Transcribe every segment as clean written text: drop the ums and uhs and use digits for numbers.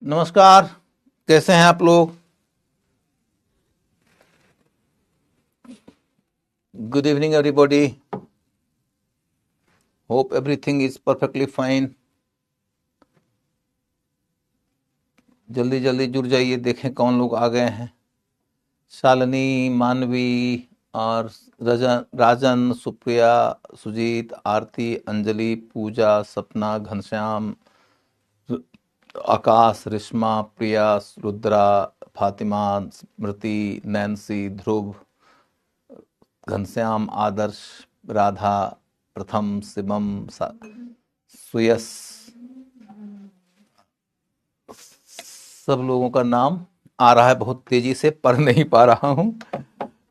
नमस्कार। कैसे हैं आप लोग? Good evening everybody. Hope everything is perfectly fine. जल्दी जल्दी जुड़ जाइए, देखें कौन लोग आ गए हैं। शालिनी, मानवी और राजन, सुप्रिया, सुजीत, आरती, अंजलि, पूजा, सपना, घनश्याम, आकाश, रिश्मा, प्रिया, रुद्रा, फातिमा, स्मृति, नैन्सी, ध्रुव, घनश्याम, आदर्श, राधा, प्रथम, शिवम, सुयस, सब लोगों का नाम आ रहा है। बहुत तेजी से पढ़ नहीं पा रहा हूँ।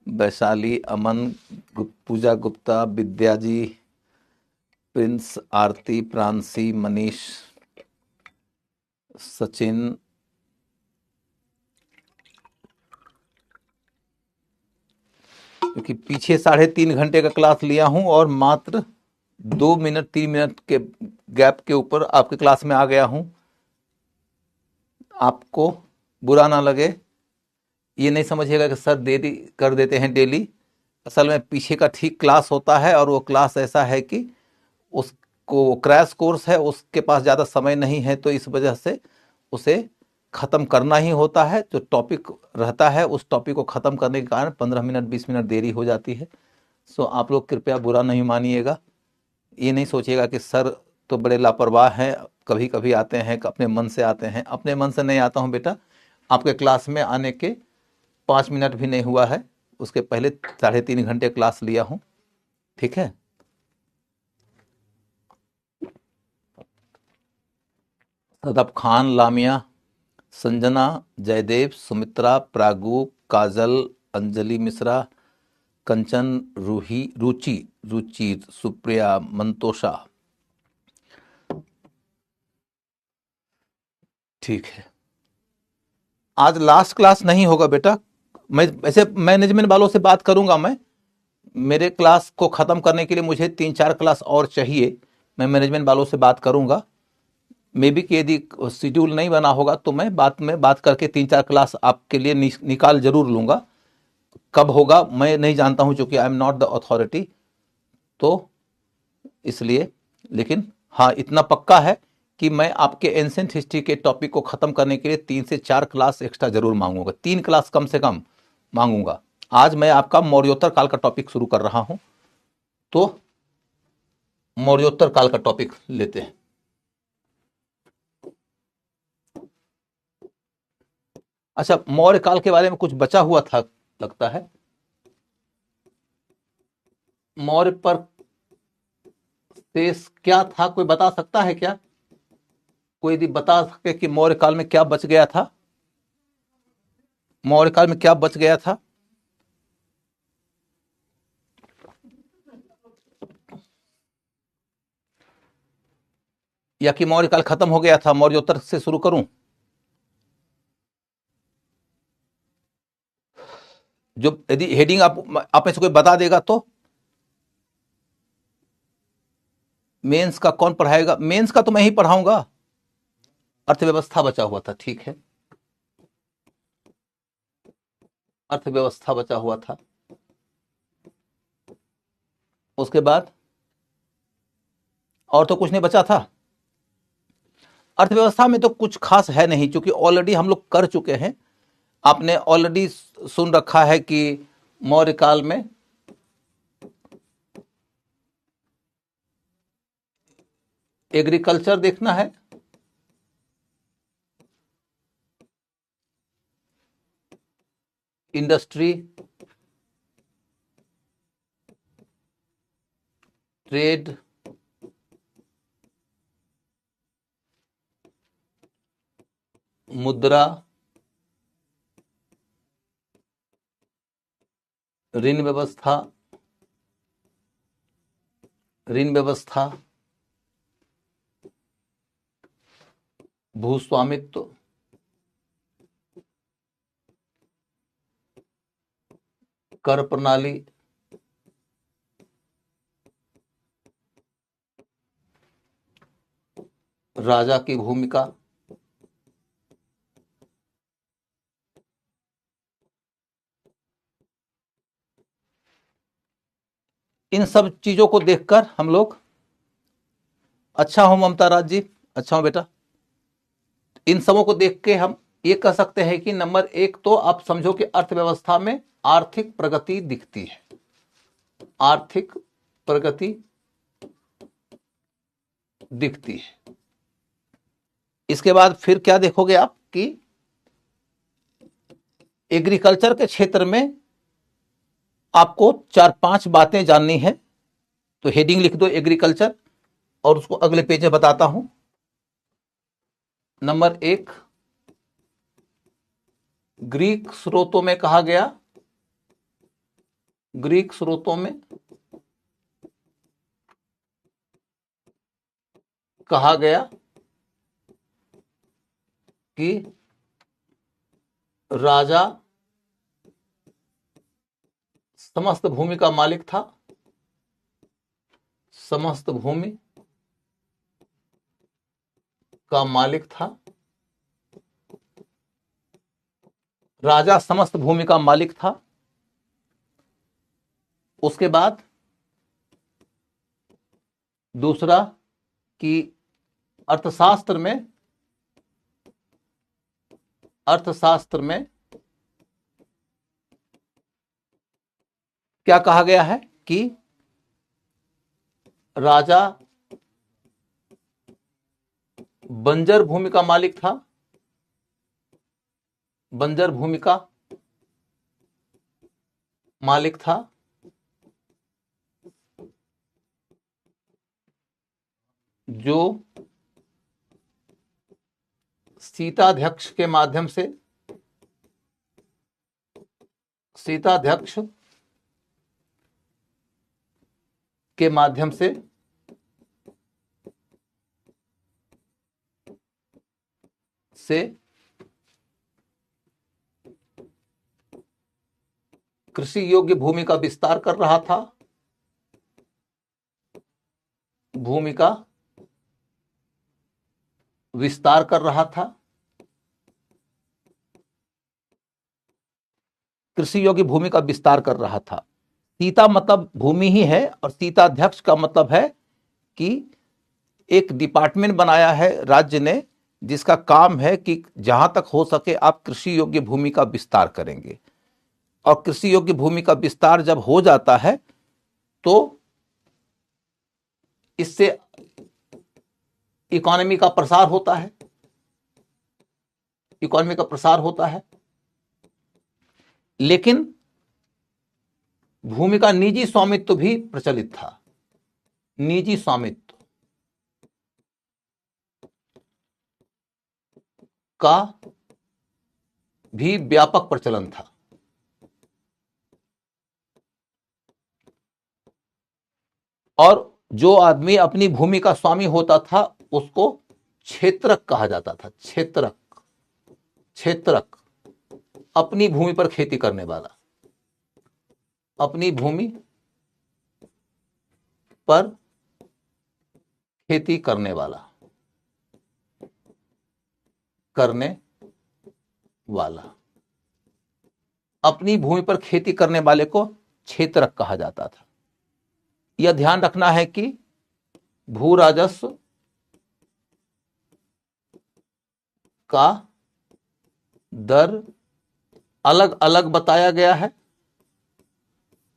वैशाली, अमन, पूजा गुप्ता, विद्या जी, प्रिंस, आरती, प्रांसी, मनीष, सचिन, क्योंकि पीछे 3.5 घंटे का क्लास लिया हूँ और मात्र 2 मिनट 3 मिनट के गैप के ऊपर आपके क्लास में आ गया हूँ। आपको बुरा ना लगे, ये नहीं समझिएगा कि सर देरी कर देते हैं डेली। असल में पीछे का ठीक क्लास होता है और वो क्लास ऐसा है कि उसको क्रैश कोर्स है, उसके पास ज़्यादा समय नहीं है, तो इस वजह से उसे ख़त्म करना ही होता है। जो टॉपिक रहता है उस टॉपिक को ख़त्म करने के कारण 15 मिनट 20 मिनट देरी हो जाती है। सो आप लोग कृपया बुरा नहीं मानिएगा। ये नहीं सोचिएगा कि सर तो बड़े लापरवाह हैं, कभी कभी आते हैं, अपने मन से आते हैं। अपने मन से नहीं आता हूँ बेटा। आपके क्लास में आने के 5 मिनट भी नहीं हुआ है, उसके पहले 3.5 घंटे क्लास लिया हूँ। ठीक है। सदब खान, लामिया, संजना, जयदेव, सुमित्रा, प्रागु, काजल, अंजलि मिश्रा, कंचन, रूही, रुचि, रुचि, सुप्रिया, मंतोषा। ठीक है। आज लास्ट क्लास नहीं होगा बेटा। मैं ऐसे मैनेजमेंट वालों से बात करूंगा। मैं मेरे क्लास को ख़त्म करने के लिए मुझे 3-4 क्लास और चाहिए। मैं मैनेजमेंट वालों से बात करूंगा। मे बी कि यदि शेड्यूल नहीं बना होगा तो मैं बात में बात करके 3-4 क्लास आपके लिए निकाल जरूर लूंगा। कब होगा मैं नहीं जानता हूं, चूंकि I am not the authority, तो इसलिए। लेकिन हाँ, इतना पक्का है कि मैं आपके एंसेंट हिस्ट्री के टॉपिक को ख़त्म करने के लिए 3 से 4 क्लास एक्स्ट्रा जरूर मांगूंगा। 3 क्लास कम से कम मांगूंगा। आज मैं आपका मौर्योत्तर काल का टॉपिक शुरू कर रहा हूं, तो मौर्योत्तर काल का टॉपिक लेते हैं। अच्छा, मौर्य काल के बारे में कुछ बचा हुआ था लगता है। मौर्य पर शेष क्या था, कोई बता सकता है क्या? कोई यदि बता सके कि मौर्य काल में क्या बच गया था, मौर्य काल में क्या बच गया था। या कि मौर्य काल खत्म हो गया था, मौर्योत्तर से शुरू करूं? जो यदि हेडिंग आप में से कोई बता देगा तो। मेंस का कौन पढ़ाएगा? मेंस का तो मैं ही पढ़ाऊंगा। अर्थव्यवस्था बचा हुआ था, ठीक है। अर्थव्यवस्था बचा हुआ था। उसके बाद और तो कुछ नहीं बचा था। अर्थव्यवस्था में तो कुछ खास है नहीं, क्योंकि ऑलरेडी हम लोग कर चुके हैं। आपने ऑलरेडी सुन रखा है कि मौर्य काल में एग्रीकल्चर देखना है, इंडस्ट्री, ट्रेड, मुद्रा, ऋण व्यवस्था, ऋण व्यवस्था, भूस्वामित्व, कर प्रणाली, राजा की भूमिका, इन सब चीजों को देखकर हम लोग, अच्छा हो ममता राज जी, अच्छा हो बेटा, इन सबों को देख के हम ये कह सकते हैं कि नंबर एक तो आप समझो कि अर्थव्यवस्था में आर्थिक प्रगति दिखती है, आर्थिक प्रगति दिखती है। इसके बाद फिर क्या देखोगे आप कि एग्रीकल्चर के क्षेत्र में आपको 4-5 बातें जाननी है, तो हेडिंग लिख दो एग्रीकल्चर और उसको अगले पेज में बताता हूं। नंबर एक, ग्रीक स्रोतों में कहा गया, ग्रीक स्रोतों में कहा गया कि राजा समस्त भूमि का मालिक था, समस्त भूमि का मालिक था, राजा समस्त भूमि का मालिक था। उसके बाद दूसरा कि अर्थशास्त्र में, अर्थशास्त्र में क्या कहा गया है कि राजा बंजर भूमि का मालिक था, बंजर भूमि का मालिक था। जो सीताध्यक्ष के माध्यम से, सीताध्यक्ष के माध्यम से कृषि योग्य भूमि का विस्तार कर रहा था, भूमि का विस्तार कर रहा था, कृषि योग्य भूमि का विस्तार कर रहा था। सीता मतलब भूमि ही है और सीताध्यक्ष का मतलब है कि एक डिपार्टमेंट बनाया है राज्य ने जिसका काम है कि जहां तक हो सके आप कृषि योग्य भूमि का विस्तार करेंगे, और कृषि योग्य भूमि का विस्तार जब हो जाता है तो इससे इकोनॉमी का प्रसार होता है, इकोनॉमी का प्रसार होता है। लेकिन भूमि का निजी स्वामित्व भी प्रचलित था, निजी स्वामित्व का भी व्यापक प्रचलन था। और जो आदमी अपनी भूमि का स्वामी होता था उसको क्षेत्रक कहा जाता था, क्षेत्रक, क्षेत्रक, अपनी भूमि पर खेती करने वाला, अपनी भूमि पर खेती करने वाला, करने वाला, अपनी भूमि पर खेती करने वाले को क्षेत्रक कहा जाता था। यह ध्यान रखना है कि भू राजस्व का दर अलग अलग बताया गया है,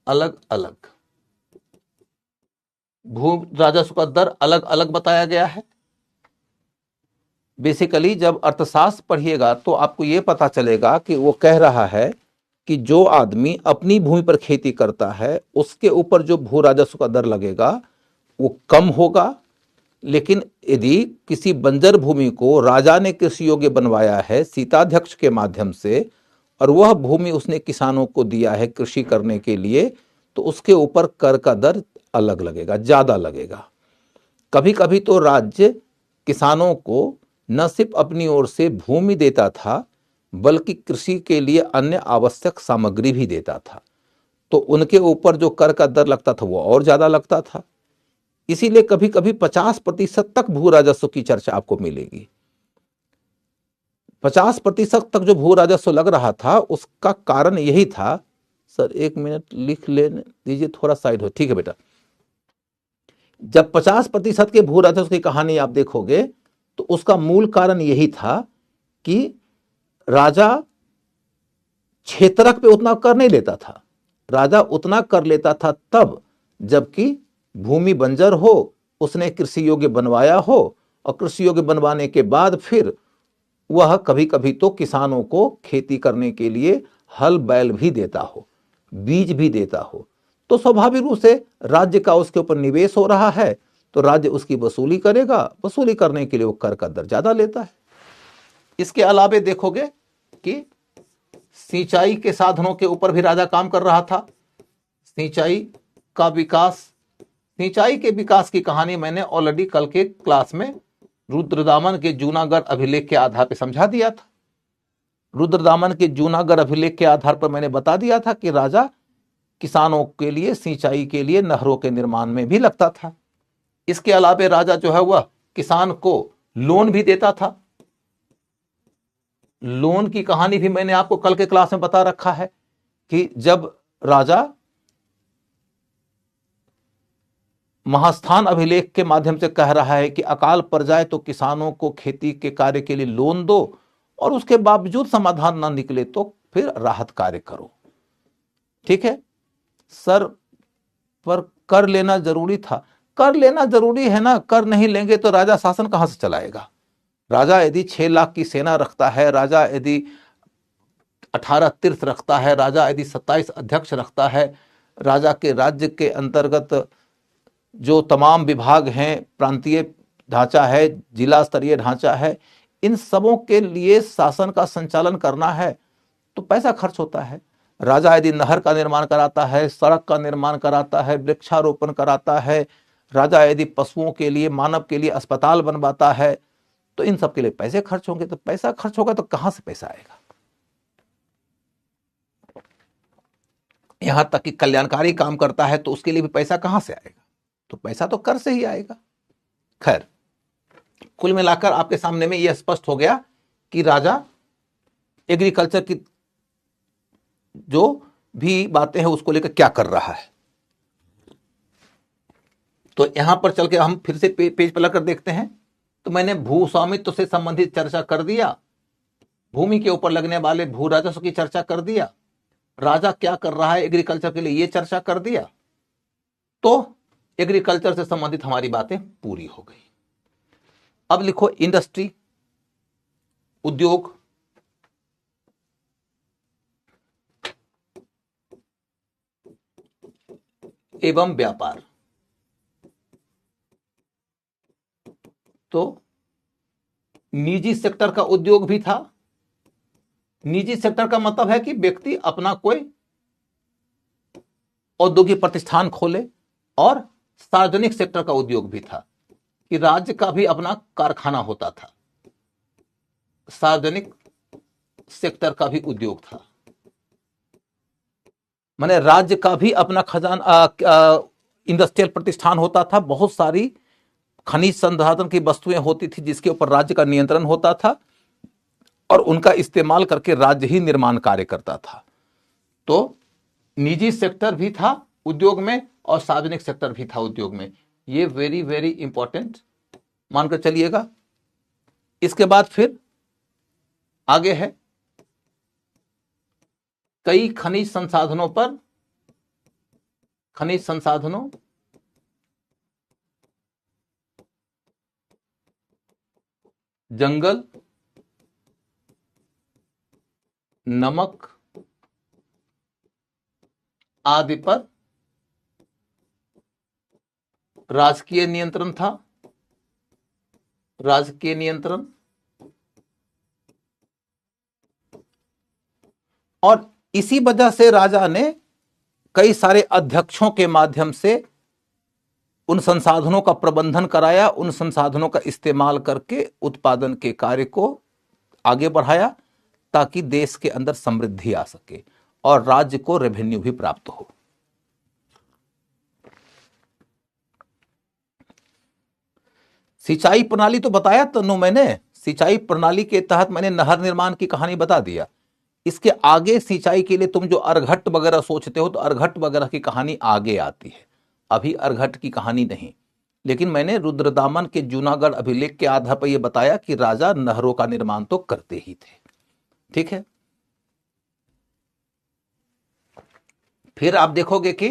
अलग अलग भू राजस्व का दर अलग अलग बताया गया है। बेसिकली जब अर्थशास्त्र पढ़िएगा तो आपको यह पता चलेगा कि वो कह रहा है कि जो आदमी अपनी भूमि पर खेती करता है उसके ऊपर जो भू राजस्व का दर लगेगा वो कम होगा, लेकिन यदि किसी बंजर भूमि को राजा ने कृषि योग्य बनवाया है सीताध्यक्ष के माध्यम से और वह भूमि उसने किसानों को दिया है कृषि करने के लिए, तो उसके ऊपर कर का दर अलग लगेगा, ज्यादा लगेगा। कभी कभी तो राज्य किसानों को न सिर्फ अपनी ओर से भूमि देता था बल्कि कृषि के लिए अन्य आवश्यक सामग्री भी देता था, तो उनके ऊपर जो कर का दर लगता था वो और ज्यादा लगता था। इसीलिए कभी कभी 50% तक भू राजस्व की चर्चा आपको मिलेगी। 50% तक जो भू राजस्व लग रहा था उसका कारण यही था, सर 1 मिनट लिख ले दीजिए, थोड़ा साइड हो। ठीक है बेटा, जब 50% के भू राजस्व की कहानी आप देखोगे तो उसका मूल कारण यही था कि राजा क्षेत्रक पे उतना कर नहीं लेता था। राजा उतना कर लेता था तब जबकि भूमि बंजर हो, उसने कृषि योग्य बनवाया हो, और कृषि योग्य बनवाने के बाद फिर वह कभी कभी तो किसानों को खेती करने के लिए हल बैल भी देता हो, बीज भी देता हो, तो स्वाभाविक रूप से राज्य का उसके ऊपर निवेश हो रहा है, तो राज्य उसकी वसूली करेगा। वसूली करने के लिए वो कर का दर ज्यादा लेता है। इसके अलावे देखोगे कि सिंचाई के साधनों के ऊपर भी राजा काम कर रहा था। सिंचाई का विकास, सिंचाई के विकास की कहानी मैंने ऑलरेडी कल के क्लास में रुद्रदामन के जूनागढ़ अभिलेख के आधार पर समझा दिया था। रुद्रदामन के जूनागढ़ अभिलेख के आधार पर मैंने बता दिया था कि राजा किसानों के लिए सिंचाई के लिए नहरों के निर्माण में भी लगता था। इसके अलावे राजा जो है वह किसान को लोन भी देता था। लोन की कहानी भी मैंने आपको कल के क्लास में बता रखा है कि जब राजा महास्थान अभिलेख के माध्यम से कह रहा है कि अकाल पड़ जाए तो किसानों को खेती के कार्य के लिए लोन दो, और उसके बावजूद समाधान ना निकले तो फिर राहत कार्य करो। ठीक है सर, पर कर लेना जरूरी था। कर लेना जरूरी है ना, कर नहीं लेंगे तो राजा शासन कहां से चलाएगा। राजा यदि 6 लाख की सेना रखता है, राजा यदि 18 तीर्थ रखता है, राजा यदि 27 अध्यक्ष रखता है, राजा के राज्य के अंतर्गत जो तमाम विभाग हैं, प्रांतीय ढांचा है, जिला स्तरीय ढांचा है, इन सबों के लिए शासन का संचालन करना है तो पैसा खर्च होता है। राजा यदि नहर का निर्माण कराता है, सड़क का निर्माण कराता है, वृक्षारोपण कराता है, राजा यदि पशुओं के लिए, मानव के लिए अस्पताल बनवाता है, तो इन सब के लिए पैसे खर्च होंगे। तो पैसा खर्च होगा तो कहां से पैसा आएगा। यहां तक कि कल्याणकारी काम करता है तो उसके लिए भी पैसा कहां से आएगा, तो पैसा तो कर से ही आएगा। खैर, कुल मिलाकर आपके सामने में यह स्पष्ट हो गया कि राजा एग्रीकल्चर की जो भी बातें हैं उसको लेकर क्या कर रहा है। तो यहां पर चल के हम फिर से पेज पलट कर देखते हैं। तो मैंने भू स्वामित्व से संबंधित चर्चा कर दिया, भूमि के ऊपर लगने वाले भू राजस्व की चर्चा कर दिया, राजा क्या कर रहा है एग्रीकल्चर के लिए ये चर्चा कर दिया। तो एग्रीकल्चर से संबंधित हमारी बातें पूरी हो गई। अब लिखो इंडस्ट्री, उद्योग, एवं व्यापार। तो निजी सेक्टर का उद्योग भी था। निजी सेक्टर का मतलब है कि व्यक्ति अपना कोई औद्योगिक प्रतिष्ठान खोले, और सार्वजनिक सेक्टर का उद्योग भी था कि राज्य का भी अपना कारखाना होता था, सार्वजनिक सेक्टर का भी उद्योग था। माने राज्य का भी अपना खजाना इंडस्ट्रियल प्रतिष्ठान होता था। बहुत सारी खनिज संसाधन की वस्तुएं होती थी जिसके ऊपर राज्य का नियंत्रण होता था, और उनका इस्तेमाल करके राज्य ही निर्माण कार्य करता था। तो निजी सेक्टर भी था उद्योग में और सार्वजनिक सेक्टर भी था उद्योग में। ये वेरी वेरी इंपॉर्टेंट मानकर चलिएगा। इसके बाद फिर आगे है कई खनिज संसाधनों पर, खनिज संसाधनों, जंगल, नमक आदि पर राजकीय नियंत्रण था। राजकीय नियंत्रण, और इसी वजह से राजा ने कई सारे अध्यक्षों के माध्यम से उन संसाधनों का प्रबंधन कराया, उन संसाधनों का इस्तेमाल करके उत्पादन के कार्य को आगे बढ़ाया ताकि देश के अंदर समृद्धि आ सके और राज्य को रेवेन्यू भी प्राप्त हो। सिंचाई प्रणाली तो बताया तनु मैंने। सिंचाई प्रणाली के तहत मैंने नहर निर्माण की कहानी बता दिया इसके आगे सिंचाई के लिए तुम जो अर्घट वगैरह सोचते हो तो अर्घट वगैरह की कहानी आगे आती है, अभी अर्घट की कहानी नहीं। लेकिन मैंने रुद्रदामन के जूनागढ़ अभिलेख के आधार पर यह बताया कि राजा नहरों का निर्माण तो करते ही थे। ठीक है, फिर आप देखोगे कि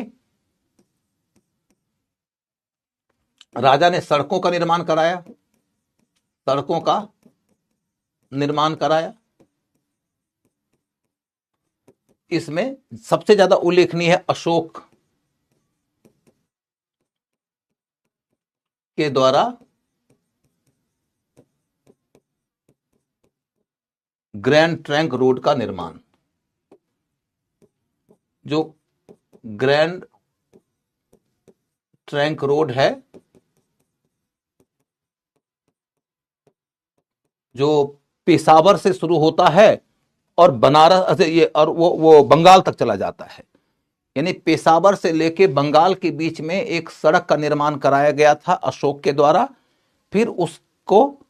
राजा ने सड़कों का निर्माण कराया, सड़कों का निर्माण कराया। इसमें सबसे ज्यादा उल्लेखनीय है अशोक के द्वारा ग्रैंड ट्रंक रोड का निर्माण। जो ग्रैंड ट्रंक रोड है, जो पेशावर से शुरू होता है और बनारस ये और वो बंगाल तक चला जाता है, यानी पेशावर से लेके बंगाल के बीच में एक सड़क का निर्माण कराया गया था अशोक के द्वारा। फिर उसको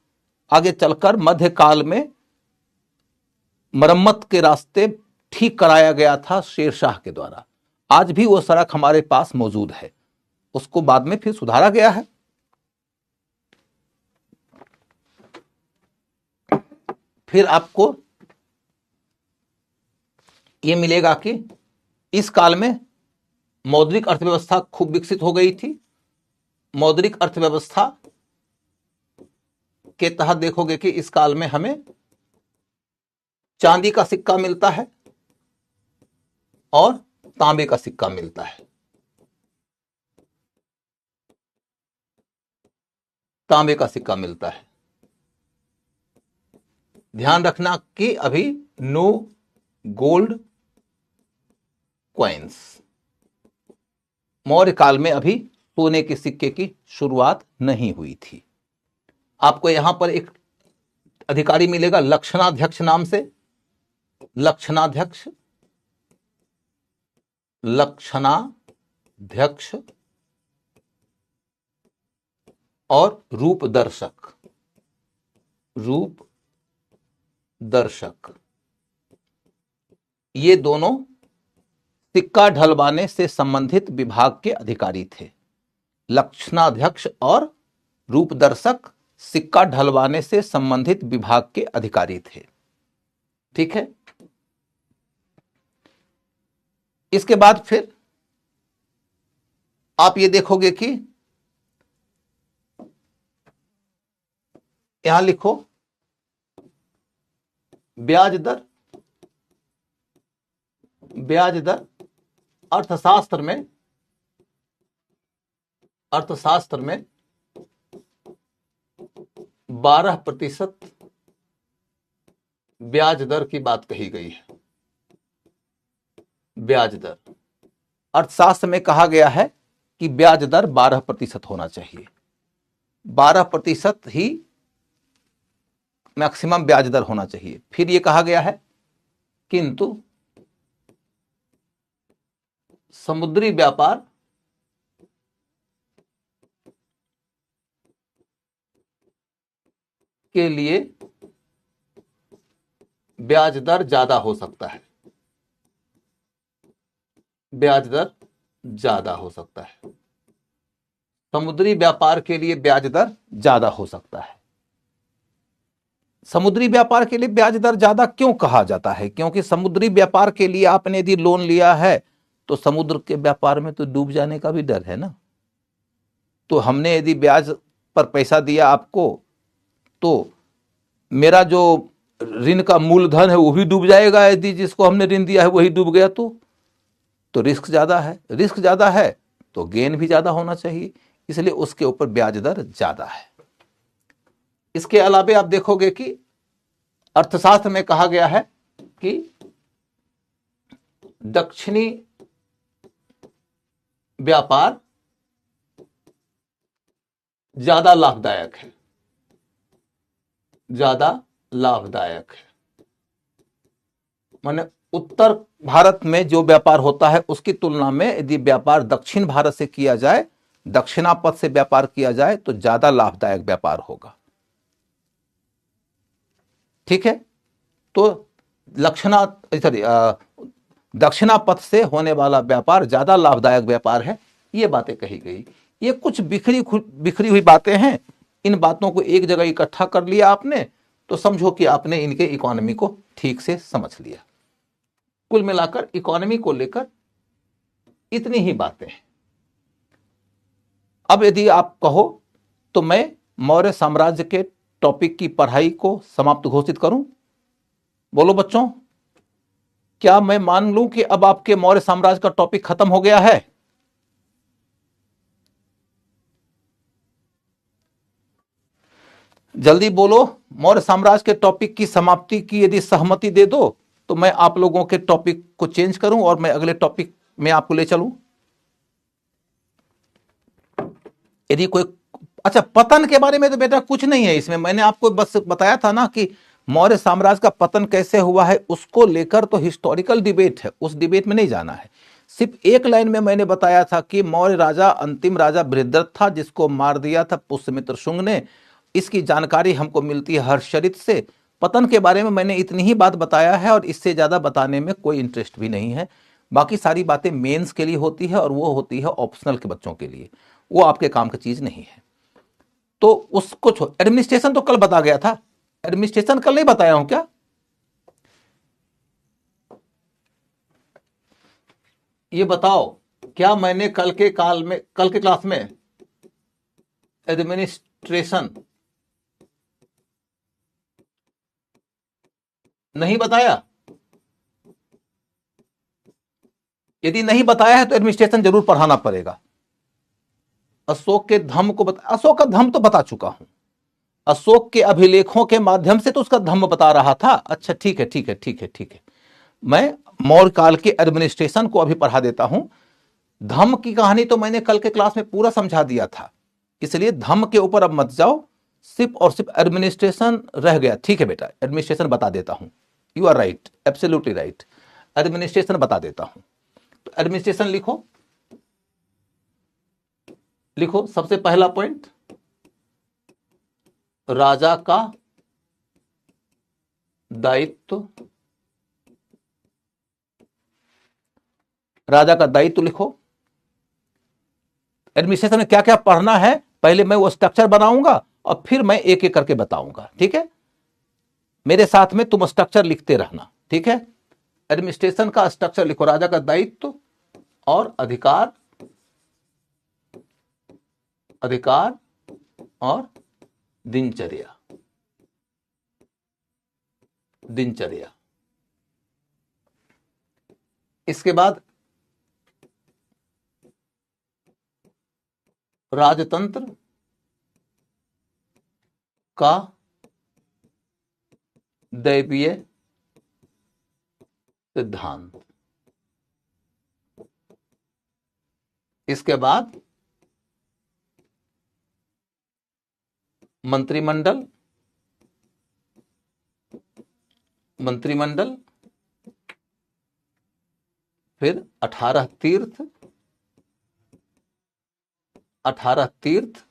आगे चलकर मध्यकाल में मरम्मत के रास्ते ठीक कराया गया था शेरशाह के द्वारा। आज भी वो सड़क हमारे पास मौजूद है, उसको बाद में फिर सुधारा गया है। फिर आपको ये मिलेगा कि इस काल में मौद्रिक अर्थव्यवस्था खूब विकसित हो गई थी। मौद्रिक अर्थव्यवस्था के तहत देखोगे कि इस काल में हमें चांदी का सिक्का मिलता है और तांबे का सिक्का मिलता है। तांबे का सिक्का मिलता है। ध्यान रखना कि अभी नो गोल्ड कॉइन्स, मौर्य काल में अभी सोने के सिक्के की शुरुआत नहीं हुई थी। आपको यहां पर एक अधिकारी मिलेगा लक्षणाध्यक्ष नाम से, लक्षणाध्यक्ष, लक्षणाध्यक्ष और रूप दर्शक, रूप दर्शक, ये दोनों सिक्का ढलवाने से संबंधित विभाग के अधिकारी थे। लक्षणाध्यक्ष और रूपदर्शक सिक्का ढलवाने से संबंधित विभाग के अधिकारी थे। ठीक है, इसके बाद फिर आप ये देखोगे कि यहां लिखो ब्याज दर। ब्याज दर अर्थशास्त्र में 12% ब्याज दर की बात कही गई है। ब्याज दर अर्थशास्त्र में कहा गया है कि ब्याज दर 12% होना चाहिए। 12% ही मैक्सिमम ब्याज दर होना चाहिए। फिर यह कहा गया है किंतु समुद्री व्यापार के लिए ब्याज दर ज्यादा हो सकता है। ब्याज दर ज्यादा हो सकता है। समुद्री व्यापार के लिए ब्याज दर ज्यादा हो सकता है। समुद्री व्यापार के लिए ब्याज दर ज्यादा क्यों कहा जाता है? क्योंकि समुद्री व्यापार के लिए आपने यदि लोन लिया है तो समुद्र के व्यापार में तो डूब जाने का भी डर है ना। तो हमने यदि ब्याज पर पैसा दिया आपको तो मेरा जो ऋण का मूलधन है वो भी डूब जाएगा। यदि जिसको हमने ऋण दिया है वही डूब गया तो रिस्क ज्यादा है। रिस्क ज्यादा है तो गेन भी ज्यादा होना चाहिए, इसलिए उसके ऊपर ब्याज दर ज्यादा है। इसके अलावा आप देखोगे कि अर्थशास्त्र में कहा गया है कि दक्षिणी व्यापार ज्यादा लाभदायक है। ज्यादा लाभदायक है माने उत्तर भारत में जो व्यापार होता है उसकी तुलना में यदि व्यापार दक्षिण भारत से किया जाए, दक्षिणापथ से व्यापार किया जाए तो ज्यादा लाभदायक व्यापार होगा। ठीक है, तो लक्षणा सॉरी दक्षिणा पथ से होने वाला व्यापार ज्यादा लाभदायक व्यापार है, ये बातें कही गई। ये कुछ बिखरी हुई बातें हैं। इन बातों को एक जगह इकट्ठा कर लिया आपने तो समझो कि आपने इनके इकोनॉमी को ठीक से समझ लिया। कुल मिलाकर इकोनॉमी को लेकर इतनी ही बातें हैं। अब यदि आप कहो तो मैं मौर्य साम्राज्य के टॉपिक की पढ़ाई को समाप्त घोषित करूं? बोलो बच्चों, क्या मैं मान लूं कि अब आपके मौर्य साम्राज्य का टॉपिक खत्म हो गया है? जल्दी बोलो, मौर्य साम्राज्य के टॉपिक की समाप्ति की यदि सहमति दे दो तो मैं आप लोगों के टॉपिक को चेंज करूं और मैं अगले टॉपिक में आपको ले चलूं। यदि कोई, अच्छा पतन के बारे में तो बेटा कुछ नहीं है इसमें, मैंने आपको बस बताया था ना कि मौर्य साम्राज्य का पतन कैसे हुआ है, उसको लेकर तो हिस्टोरिकल डिबेट है, उस डिबेट में नहीं जाना है। सिर्फ एक लाइन में मैंने बताया था कि मौर्य राजा अंतिम राजा बृहद्रथ था जिसको मार दिया था पुष्यमित्र शुंग ने। इसकी जानकारी हमको मिलती है हर्षचरित से। पतन के बारे में मैंने इतनी ही बात बताया है और इससे ज्यादा बताने में कोई इंटरेस्ट भी नहीं है। बाकी सारी बातें मेंस के लिए होती है और वो होती है ऑप्शनल के बच्चों के लिए, वो आपके काम की चीज नहीं है। तो उसको छोड़, एडमिनिस्ट्रेशन तो कल बता गया था। एडमिनिस्ट्रेशन कल नहीं बताया हूं क्या? ये बताओ, क्या मैंने कल के क्लास में एडमिनिस्ट्रेशन नहीं बताया? यदि नहीं बताया है तो एडमिनिस्ट्रेशन जरूर पढ़ाना पड़ेगा। अशोक के धम्म को अशोक का धम्म तो बता चुका हूं, अशोक के अभिलेखों के माध्यम से तो उसका धम्म बता रहा था। अच्छा ठीक है ठीक है ठीक है ठीक है, मैं मौर्य काल के एडमिनिस्ट्रेशन को अभी पढ़ा देता हूं। धम्म की कहानी तो मैंने कल के क्लास में पूरा समझा दिया था, इसलिए धम्म के ऊपर अब मत जाओ, सिर्फ और सिर्फ एडमिनिस्ट्रेशन रह गया। ठीक है बेटा, एडमिनिस्ट्रेशन बता देता हूं। You are right, absolutely right, administration बता देता हूं। तो एडमिनिस्ट्रेशन लिखो, लिखो सबसे पहला पॉइंट, राजा का दायित्व। राजा का दायित्व लिखो। एडमिनिस्ट्रेशन में क्या क्या पढ़ना है पहले मैं वो स्ट्रक्चर बनाऊंगा और फिर मैं एक एक करके बताऊंगा। ठीक है, मेरे साथ में तुम स्ट्रक्चर लिखते रहना। ठीक है, एडमिनिस्ट्रेशन का स्ट्रक्चर लिखो, राजा का दायित्व और अधिकार, अधिकार और दिनचर्या, दिनचर्या। इसके बाद राजतंत्र का दैवीय सिद्धांत। इसके बाद मंत्रिमंडल, मंत्रिमंडल, फिर 18 तीर्थ, 18 तीर्थ,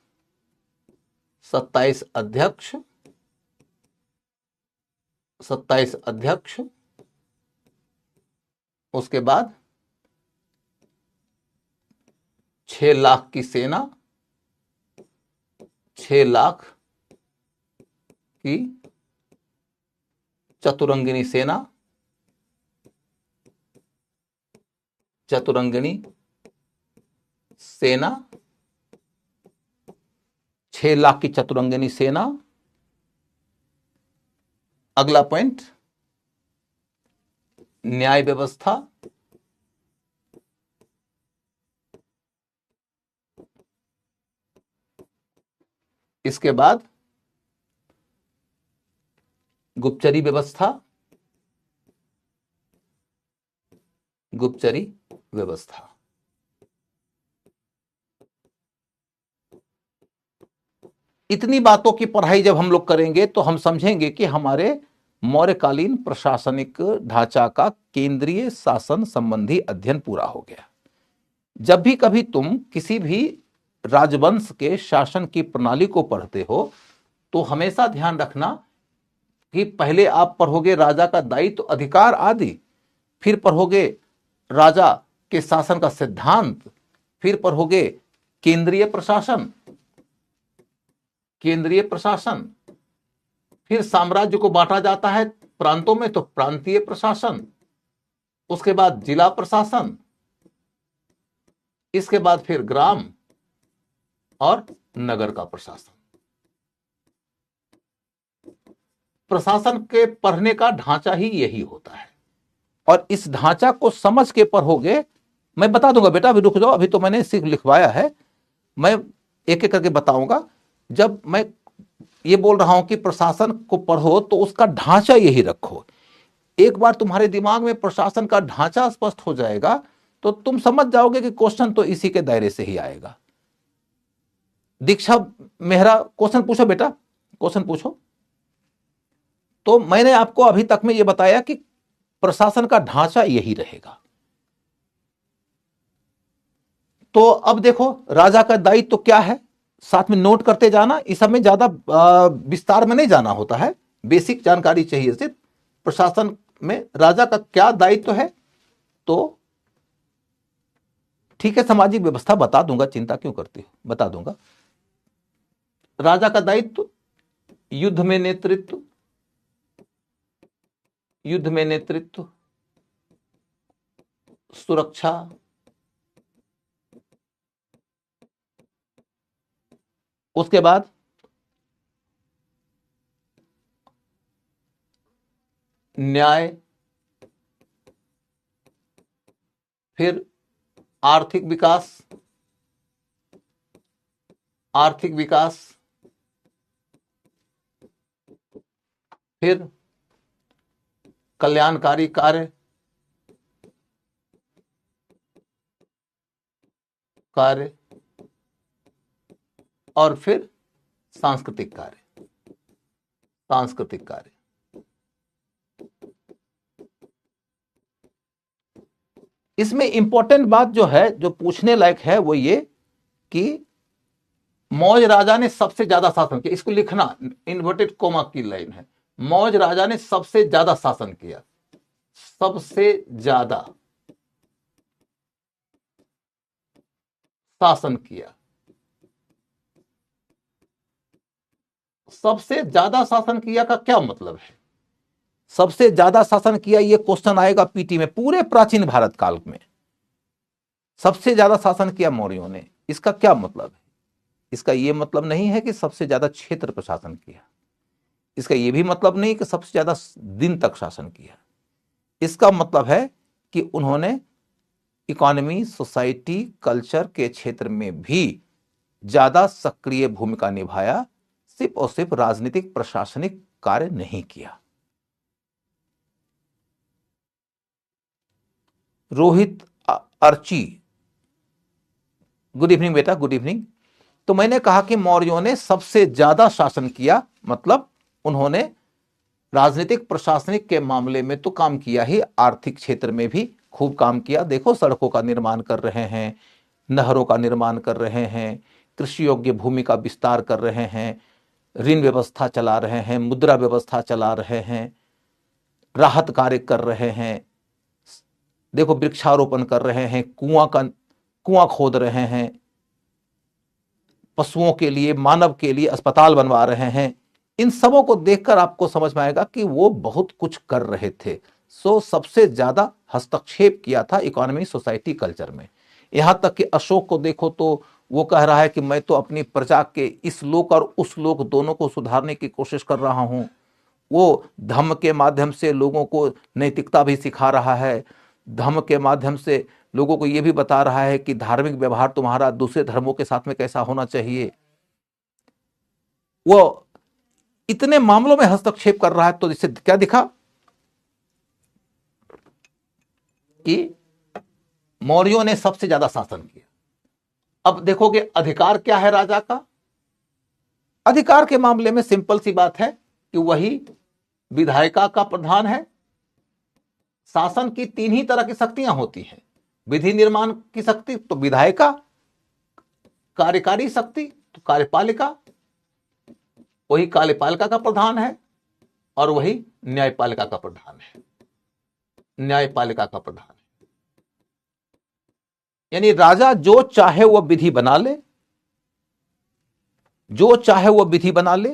27 अध्यक्ष, 27 अध्यक्ष। उसके बाद 6 लाख की सेना, 6 लाख की चतुरंगिनी सेना, चतुरंगिनी सेना, 6 लाख की चतुरंगिनी सेना। अगला पॉइंट, न्याय व्यवस्था, इसके बाद गुप्तचरी व्यवस्था, गुप्तचरी व्यवस्था। इतनी बातों की पढ़ाई जब हम लोग करेंगे तो हम समझेंगे कि हमारे मौर्यकालीन प्रशासनिक ढांचा का केंद्रीय शासन संबंधी अध्ययन पूरा हो गया। जब भी कभी तुम किसी भी राजवंश के शासन की प्रणाली को पढ़ते हो तो हमेशा ध्यान रखना कि पहले आप पढ़ोगे राजा का दायित्व, अधिकार आदि, फिर पढ़ोगे राजा के शासन का सिद्धांत, फिर पढ़ोगे केंद्रीय प्रशासन, केंद्रीय प्रशासन, फिर साम्राज्य को बांटा जाता है प्रांतों में तो प्रांतीय प्रशासन, उसके बाद जिला प्रशासन, इसके बाद फिर ग्राम और नगर का प्रशासन। प्रशासन के पढ़ने का ढांचा ही यही होता है, और इस ढांचा को समझ के पढ़ोगे। मैं बता दूंगा बेटा, अभी रुक जाओ, अभी तो मैंने सिर्फ लिखवाया है, मैं एक एक करके बताऊंगा। जब मैं ये बोल रहा हूं कि प्रशासन को पढ़ो तो उसका ढांचा यही रखो। एक बार तुम्हारे दिमाग में प्रशासन का ढांचा स्पष्ट हो जाएगा तो तुम समझ जाओगे कि क्वेश्चन तो इसी के दायरे से ही आएगा। दीक्षा मेहरा, क्वेश्चन पूछो बेटा, क्वेश्चन पूछो। तो मैंने आपको अभी तक में यह बताया कि प्रशासन का ढांचा यही रहेगा। तो अब देखो राजा का दायित्व तो क्या है, साथ में नोट करते जाना। इस समय ज्यादा विस्तार में नहीं जाना होता है, बेसिक जानकारी चाहिए सिर्फ। प्रशासन में राजा का क्या दायित्व है, तो ठीक है, सामाजिक व्यवस्था बता दूंगा, चिंता क्यों करती हो, बता दूंगा। राजा का दायित्व युद्ध में नेतृत्व, युद्ध में नेतृत्व, सुरक्षा, उसके बाद न्याय, फिर आर्थिक विकास, आर्थिक विकास, फिर कल्याणकारी कार्य, कार्य, और फिर सांस्कृतिक कार्य, सांस्कृतिक कार्य। इसमें इंपॉर्टेंट बात जो है, जो पूछने लायक है, वो ये कि मौर्य राजा ने सबसे ज्यादा शासन किया। इसको लिखना, इन्वर्टेड कोमा की लाइन है। मौर्य राजा ने सबसे ज्यादा शासन किया, सबसे ज्यादा शासन किया। सबसे ज्यादा शासन किया का क्या मतलब है? सबसे ज्यादा शासन किया, ये क्वेश्चन आएगा पीटी में। पूरे प्राचीन भारत काल में सबसे ज्यादा शासन किया मौर्यों ने, इसका क्या मतलब है? इसका यह मतलब नहीं है कि सबसे ज्यादा क्षेत्र पर शासन किया, इसका यह भी मतलब नहीं कि सबसे ज्यादा दिन तक शासन किया। इसका मतलब है कि उन्होंने इकोनॉमी, सोसाइटी, कल्चर के क्षेत्र में भी ज्यादा सक्रिय भूमिका निभाया, सिर्फ और सिर्फ राजनीतिक प्रशासनिक कार्य नहीं किया। रोहित अर्ची, गुड इवनिंग बेटा, गुड इवनिंग। तो मैंने कहा कि मौर्यों ने सबसे ज्यादा शासन किया, मतलब उन्होंने राजनीतिक प्रशासनिक के मामले में तो काम किया ही, आर्थिक क्षेत्र में भी खूब काम किया। देखो, सड़कों का निर्माण कर रहे हैं, नहरों का निर्माण कर रहे हैं, कृषि योग्य भूमि का विस्तार कर रहे हैं, ऋण व्यवस्था चला रहे हैं, मुद्रा व्यवस्था चला रहे हैं, राहत कार्य कर रहे हैं। देखो, वृक्षारोपण कर रहे हैं, कुआं खोद रहे हैं, पशुओं के लिए, मानव के लिए अस्पताल बनवा रहे हैं। इन सबों को देखकर आपको समझ में आएगा कि वो बहुत कुछ कर रहे थे। सबसे ज्यादा हस्तक्षेप किया था इकोनॉमी, सोसाइटी, कल्चर में। यहां तक कि अशोक को देखो तो वो कह रहा है कि मैं तो अपनी प्रजा के इस लोक और उस लोक दोनों को सुधारने की कोशिश कर रहा हूं। वो धम्म के माध्यम से लोगों को नैतिकता भी सिखा रहा है, धम्म के माध्यम से लोगों को यह भी बता रहा है कि धार्मिक व्यवहार तुम्हारा दूसरे धर्मों के साथ में कैसा होना चाहिए। वो इतने मामलों में हस्तक्षेप कर रहा है, तो इससे क्या दिखा कि मौर्यों ने सबसे ज्यादा शासन किया। अब देखोगे अधिकार क्या है राजा का। अधिकार के मामले में सिंपल सी बात है कि वही विधायिका का प्रधान है। शासन की तीन ही तरह की शक्तियां होती हैं, विधि निर्माण की शक्ति तो विधायिका, कार्यकारी शक्ति तो कार्यपालिका, वही कार्यपालिका का प्रधान है। और वही न्यायपालिका का प्रधान है, न्यायपालिका का प्रधान। यानी राजा जो चाहे वह विधि बना ले, जो चाहे वह विधि बना ले।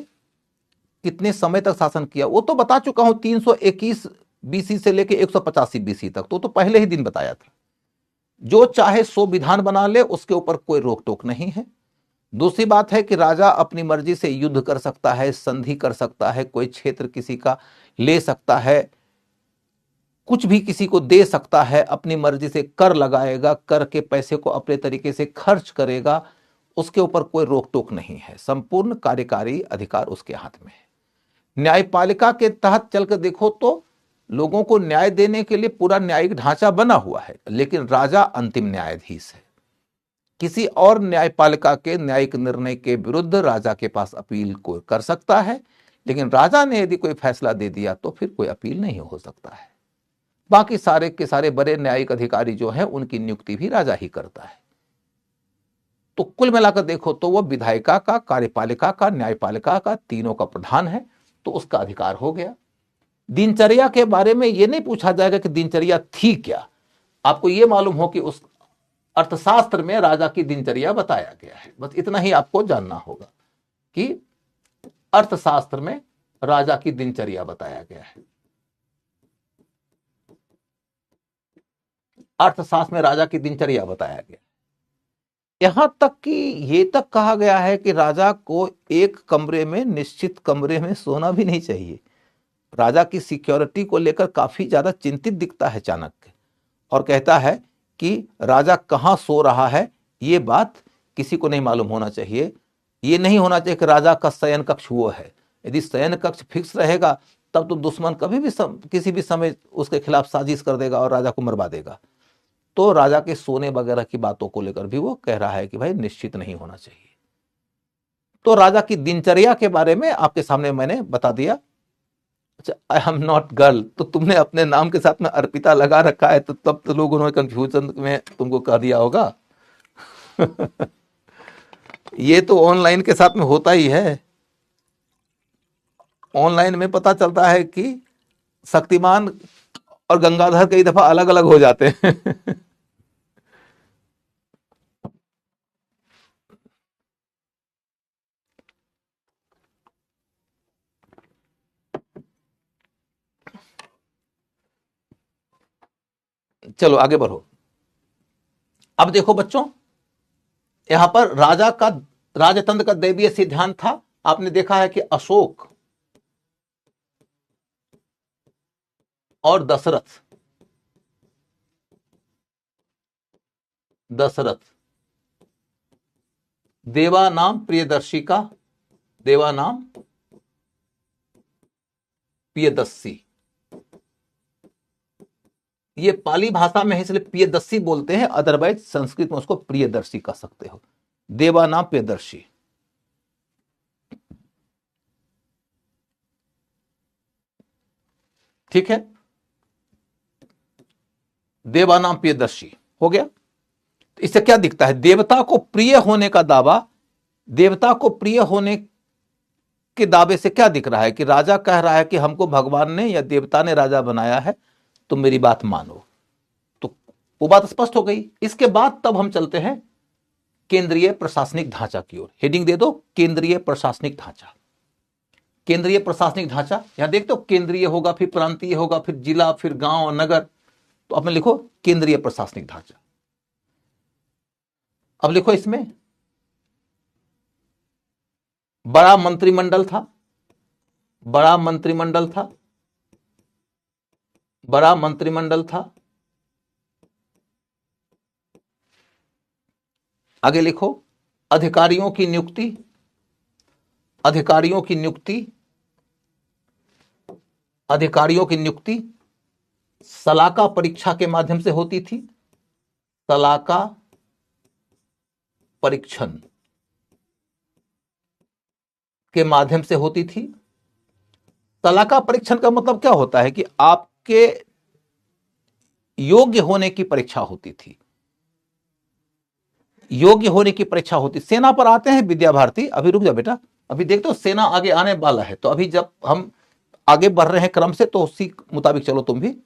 कितने समय तक शासन किया वो तो बता चुका हूं, 321 बीसी से लेकर 185 बीसी तक, तो पहले ही दिन बताया था। जो चाहे सो विधान बना ले, उसके ऊपर कोई रोक टोक नहीं है। दूसरी बात है कि राजा अपनी मर्जी से युद्ध कर सकता है, संधि कर सकता है, कोई क्षेत्र किसी का ले सकता है, कुछ भी किसी को दे सकता है, अपनी मर्जी से कर लगाएगा, कर के पैसे को अपने तरीके से खर्च करेगा, उसके ऊपर कोई रोक टोक नहीं है। संपूर्ण कार्यकारी अधिकार उसके हाथ में है। न्यायपालिका के तहत चलकर देखो तो लोगों को न्याय देने के लिए पूरा न्यायिक ढांचा बना हुआ है, लेकिन राजा अंतिम न्यायाधीश है। किसी और न्यायपालिका के न्यायिक निर्णय के विरुद्ध राजा के पास अपील कोई कर सकता है, लेकिन राजा ने यदि कोई फैसला दे दिया तो फिर कोई अपील नहीं हो सकता है। बाकी सारे के सारे बड़े न्यायिक अधिकारी जो हैं उनकी नियुक्ति भी राजा ही करता है। तो कुल मिलाकर देखो तो वह विधायिका का, कार्यपालिका का, न्यायपालिका का, तीनों का प्रधान है, तो उसका अधिकार हो गया। दिनचर्या के बारे में यह नहीं पूछा जाएगा कि दिनचर्या थी क्या। आपको यह मालूम हो कि उस अर्थशास्त्र में राजा की दिनचर्या बताया गया है, बस इतना ही आपको जानना होगा कि अर्थशास्त्र में राजा की दिनचर्या बताया गया है। अर्थशास्त्र में राजा की दिनचर्या बताया गया। यहां तक कि ये तक कहा गया है कि राजा को एक कमरे में, निश्चित कमरे में सोना भी नहीं चाहिए। राजा की सिक्योरिटी को लेकर काफी ज्यादा चिंतित दिखता है चाणक्य, और कहता है कि राजा कहां सो रहा है ये बात किसी को नहीं मालूम होना चाहिए। ये नहीं होना चाहिए कि राजा का शयन कक्ष वो है। यदि शयन कक्ष फिक्स रहेगा तब तो दुश्मन कभी भी किसी भी समय उसके खिलाफ साजिश कर देगा और राजा को मरवा देगा। तो राजा के सोने वगैरह की बातों को लेकर भी वो कह रहा है कि भाई निश्चित नहीं होना चाहिए। तो राजा की दिनचर्या के बारे में आपके सामने मैंने बता दिया। अच्छा, आई एम नॉट गर्ल, तो तुमने अपने नाम के साथ में अर्पिता लगा रखा है, तो तब तो लोग उन्होंने कंफ्यूजन में तुमको कह दिया होगा। ये तो ऑनलाइन के साथ में होता ही है। ऑनलाइन में पता चलता है कि शक्तिमान और गंगाधर कई दफा अलग अलग हो जाते हैं। चलो आगे बढ़ो। अब देखो बच्चों, यहां पर राजा का, राजतंत्र का दैवीय सिद्धांत था। आपने देखा है कि अशोक और दशरथ, देवा नाम प्रियदर्शी का, देवा नाम प्रियदर्शी, ये पाली भाषा में है इसलिए प्रियदर्शी बोलते हैं, अदरवाइज संस्कृत में उसको प्रियदर्शी कह सकते हो। देवा नाम प्रियदर्शी। ठीक है, देवा नाम प्रियदर्शी हो गया। तो इससे क्या दिखता है? देवता को प्रिय होने का दावा, देवता को प्रिय होने के दावे से क्या दिख रहा है कि राजा कह रहा है कि हमको भगवान ने या देवता ने राजा बनाया है, तो मेरी बात मानो। तो वो बात स्पष्ट हो गई। इसके बाद तब हम चलते हैं केंद्रीय प्रशासनिक ढांचा की ओर। हेडिंग दे दो, केंद्रीय प्रशासनिक ढांचा। केंद्रीय प्रशासनिक ढांचा, यहां देखते हो केंद्रीय होगा, फिर प्रांतीय होगा, फिर जिला, फिर गांव, नगर। तो अब में लिखो केंद्रीय प्रशासनिक ढांचा। अब लिखो इसमें बड़ा मंत्रिमंडल था, बड़ा मंत्रिमंडल था, बड़ा मंत्रिमंडल था। आगे लिखो अधिकारियों की नियुक्ति, अधिकारियों की नियुक्ति, अधिकारियों की नियुक्ति सलाका परीक्षा के माध्यम से होती थी। सलाका परीक्षण के माध्यम से होती थी। सलाका परीक्षण का मतलब क्या होता है कि आपके योग्य होने की परीक्षा होती थी, योग्य होने की परीक्षा होती। सेना पर आते हैं विद्या भारती, अभी रुक जा बेटा, अभी देखते हो सेना आगे आने वाला है। तो अभी जब हम आगे बढ़ रहे हैं क्रम से, तो उसी मुताबिक चलो तुम भी।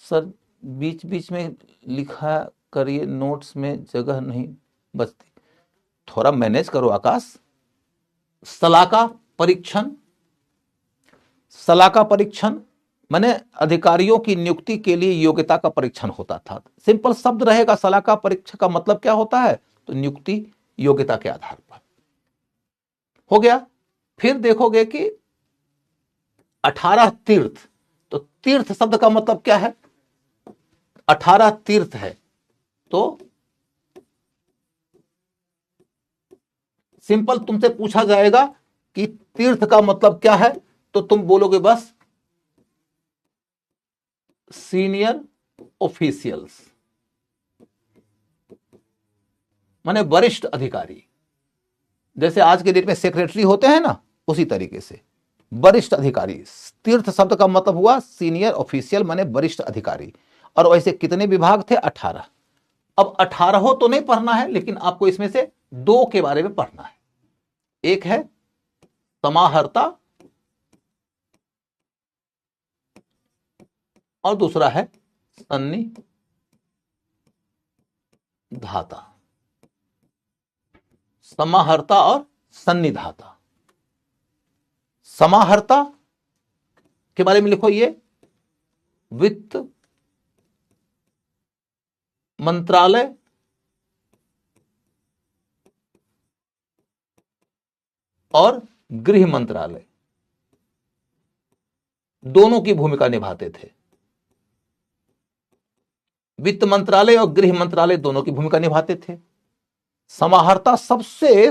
सर बीच बीच में लिखा करिए, नोट्स में जगह नहीं बचती, थोड़ा मैनेज करो आकाश। सलाका परीक्षण, सलाका परीक्षण माने अधिकारियों की नियुक्ति के लिए योग्यता का परीक्षण होता था। सिंपल शब्द रहेगा, सलाका परीक्षा का मतलब क्या होता है, तो नियुक्ति योग्यता के आधार पर। हो गया। फिर देखोगे कि 18 तीर्थ, तो तीर्थ शब्द का मतलब क्या है, 18 तीर्थ है, तो सिंपल तुमसे पूछा जाएगा कि तीर्थ का मतलब क्या है, तो तुम बोलोगे बस सीनियर ऑफिशियल्स, माने वरिष्ठ अधिकारी। जैसे आज के डेट में सेक्रेटरी होते हैं ना, उसी तरीके से वरिष्ठ अधिकारी। तीर्थ शब्द का मतलब हुआ सीनियर ऑफिशियल, माने वरिष्ठ अधिकारी। और वैसे कितने विभाग थे, 18। अब 18 तो नहीं पढ़ना है, लेकिन आपको इसमें से दो के बारे में पढ़ना है। एक है समाहर्ता और दूसरा है सन्निधाता। समाहर्ता और सन्निधाता। समाहर्ता के बारे में लिखो, ये वित्त मंत्रालय और गृह मंत्रालय दोनों की भूमिका निभाते थे। वित्त मंत्रालय और गृह मंत्रालय दोनों की भूमिका निभाते थे। समाहर्ता सबसे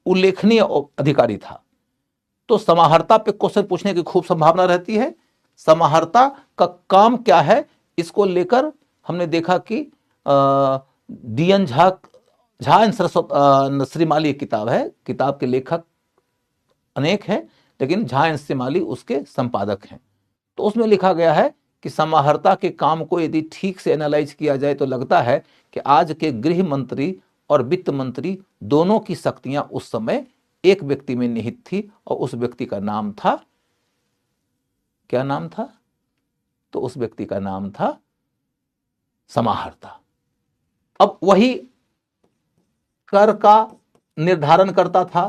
उल्लेखनीय अधिकारी था, तो समाहर्ता पे क्वेश्चन पूछने की खूब संभावना रहती है। समाहर्ता का काम क्या है, इसको लेकर हमने देखा कि डीएन झा, झा एंड श्रीमाली एक किताब है, किताब के लेखक अनेक हैं, लेकिन झा एंड श्रीमाली उसके संपादक हैं। तो उसमें लिखा गया है कि समाहर्ता के काम को यदि ठीक से एनालाइज किया जाए तो लगता है कि आज के गृह मंत्री और वित्त मंत्री दोनों की शक्तियां उस समय एक व्यक्ति में निहित थी, और उस व्यक्ति का नाम था, क्या नाम था, तो उस व्यक्ति का नाम था समाहर्ता। अब वही कर का निर्धारण करता था,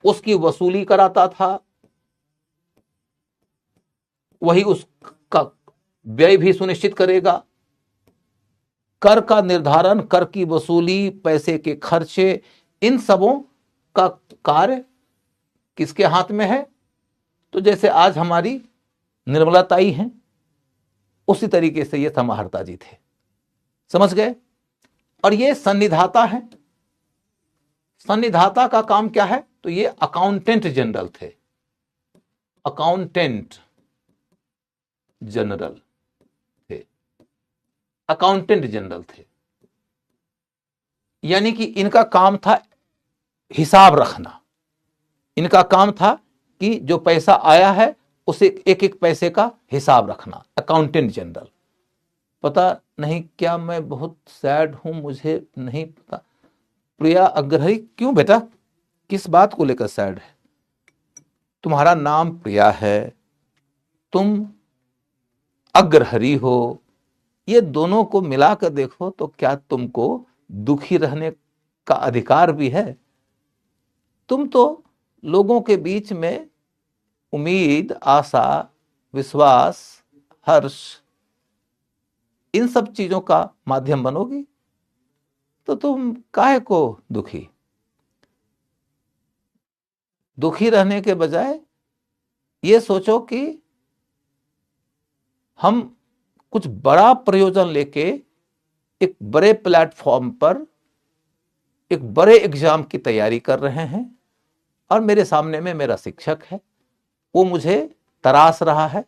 उसकी वसूली कराता था, वही उसका व्यय भी सुनिश्चित करेगा। कर का निर्धारण, कर की वसूली, पैसे के खर्चे, इन सबों का कार्य किसके हाथ में है, तो जैसे आज हमारी निर्मला ताई हैं, उसी तरीके से ये समाहर्ता जी थे। समझ गए। और ये सन्निधाता है। सन्निधाता का काम क्या है, तो ये अकाउंटेंट जनरल थे। अकाउंटेंट जनरल थे, अकाउंटेंट जनरल थे, यानी कि इनका काम था हिसाब रखना। इनका काम था कि जो पैसा आया है उसे एक एक पैसे का हिसाब रखना। Accountant general. पता नहीं क्या मैं बहुत सैड हूं, मुझे नहीं पता। प्रिया अग्रहरी, क्यों बेटा, किस बात को लेकर सैड है? तुम्हारा नाम प्रिया है, तुम अग्रहरी हो, ये दोनों को मिलाकर देखो तो क्या तुमको दुखी रहने का अधिकार भी है? तुम तो लोगों के बीच में उम्मीद, आशा, विश्वास, हर्ष, इन सब चीजों का माध्यम बनोगी, तो तुम काहे को दुखी? दुखी रहने के बजाय ये सोचो कि हम कुछ बड़ा प्रयोजन लेके एक बड़े प्लेटफॉर्म पर एक बड़े एग्जाम की तैयारी कर रहे हैं, और मेरे सामने में मेरा शिक्षक है, वो मुझे तराश रहा है,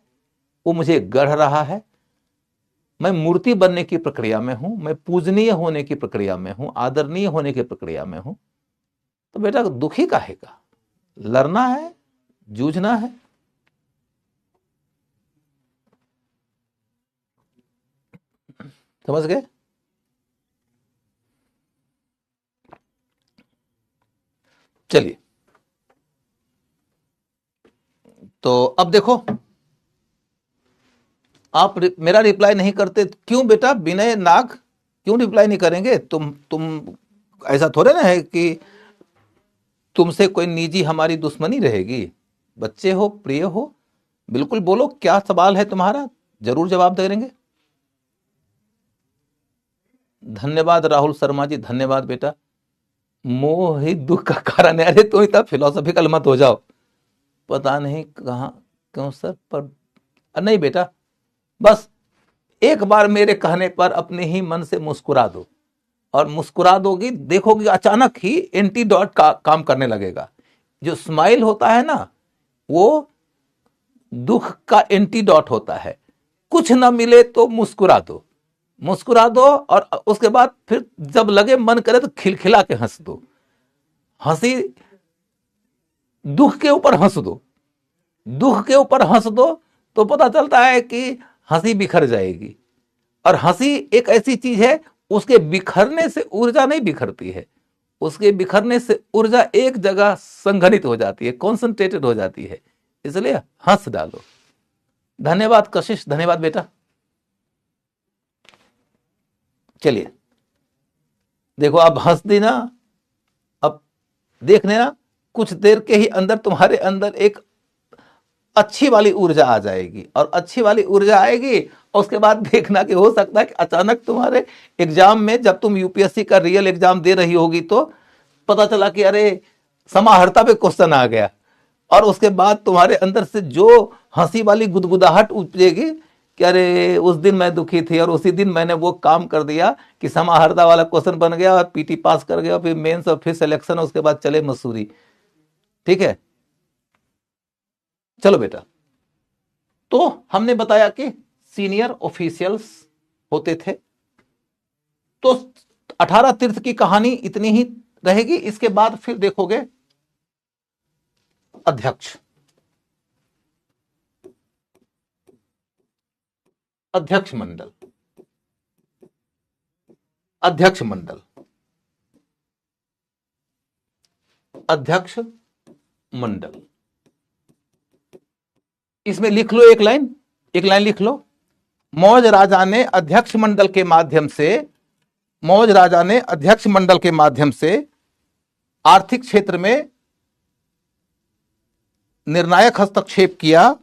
वो मुझे गढ़ रहा है। मैं मूर्ति बनने की प्रक्रिया में हूं, मैं पूजनीय होने की प्रक्रिया में हूं, आदरणीय होने की प्रक्रिया में हूं, तो बेटा दुखी काहे का? लड़ना है, जूझना है। समझ गए। चलिए तो अब देखो, आप मेरा रिप्लाई नहीं करते क्यों बेटा? विनय नाग, क्यों रिप्लाई नहीं करेंगे? तुम ऐसा थोड़े ना है कि तुमसे कोई निजी हमारी दुश्मनी रहेगी। बच्चे हो, प्रिय हो, बिल्कुल बोलो, क्या सवाल है तुम्हारा, जरूर जवाब दे देंगे। धन्यवाद राहुल शर्मा जी, धन्यवाद बेटा। मोह ही दुख का कारण है। अरे तुम इतना फिलोसॉफिकल मत हो जाओ। पता नहीं कहाँ, क्यों सर, पर नहीं बेटा, बस एक बार मेरे कहने पर अपने ही मन से मुस्कुरा दो, और मुस्कुरा दोगी, देखोगी अचानक ही एंटीडोट का काम करने लगेगा। जो स्माइल होता है ना, वो दुख का एंटीडोट होता है। कुछ ना मिले तो मुस्कुरा दो, मुस्कुरा दो, और उसके बाद फिर जब लगे मन करे तो खिलखिला के हंस दो। हंसी, दुख के ऊपर हंस दो, दुख के ऊपर हंस दो, तो पता चलता है कि हंसी बिखर जाएगी। और हंसी एक ऐसी चीज है, उसके बिखरने से ऊर्जा नहीं बिखरती है, उसके बिखरने से ऊर्जा एक जगह संघनित हो जाती है, कॉन्सेंट्रेटेड हो जाती है। इसलिए हंस डालो। धन्यवाद कशिश, धन्यवाद बेटा। चलिए देखो, अब हंस दी ना, अब देख लेना, कुछ देर के ही अंदर तुम्हारे अंदर एक अच्छी वाली ऊर्जा आ जाएगी, और अच्छी वाली ऊर्जा आएगी, और उसके बाद देखना कि हो सकता है कि अचानक तुम्हारे एग्जाम में, जब तुम यूपीएससी का रियल एग्जाम दे रही होगी, तो पता चला कि अरे समाहर्ता पे क्वेश्चन आ गया, और उसके बाद तुम्हारे अंदर से जो हंसी वाली गुदगुदाहट उपजेगी कि अरे उस दिन मैं दुखी थी, और उसी दिन मैंने वो काम कर दिया कि समाहर्ता वाला क्वेश्चन बन गया, और पीटी पास कर गया, फिर मेंस, और फिर सिलेक्शन, उसके बाद चले मसूरी। ठीक है, चलो बेटा। तो हमने बताया कि सीनियर ऑफिशियल्स होते थे। तो 18 तीर्थ की कहानी इतनी ही रहेगी। इसके बाद फिर देखोगे अध्यक्ष, अध्यक्ष मंडल, अध्यक्ष मंडल, अध्यक्ष मंडल। इसमें लिख लो एक लाइन, एक लाइन लिख लो। मौर्य राजा ने अध्यक्ष मंडल के माध्यम से, मौर्य राजा ने अध्यक्ष मंडल के माध्यम से आर्थिक क्षेत्र में निर्णायक हस्तक्षेप किया।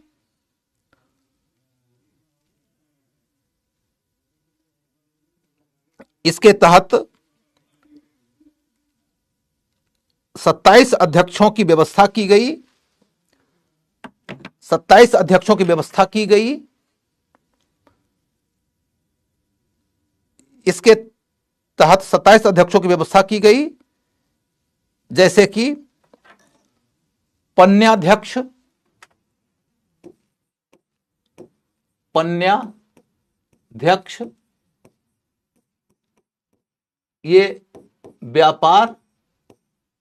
इसके तहत 27 अध्यक्षों की व्यवस्था की गई, 27 अध्यक्षों की व्यवस्था की गई। इसके तहत 27 अध्यक्षों की व्यवस्था की गई, जैसे कि पन्याध्यक्ष, पन्याध्यक्ष ये व्यापार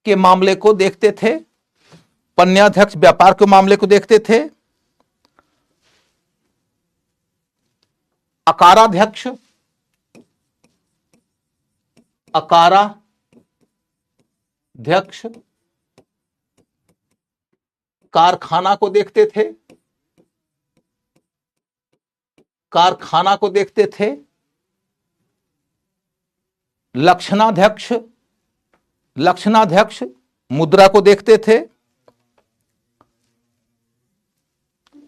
के मामले को देखते थे, पन्याध्यक्ष व्यापार के मामले को देखते थे। अकाराध्यक्ष, अकाराध्यक्ष कारखाना को देखते थे, कारखाना को देखते थे। लक्षणाध्यक्ष, लक्षणाध्यक्ष मुद्रा को देखते थे,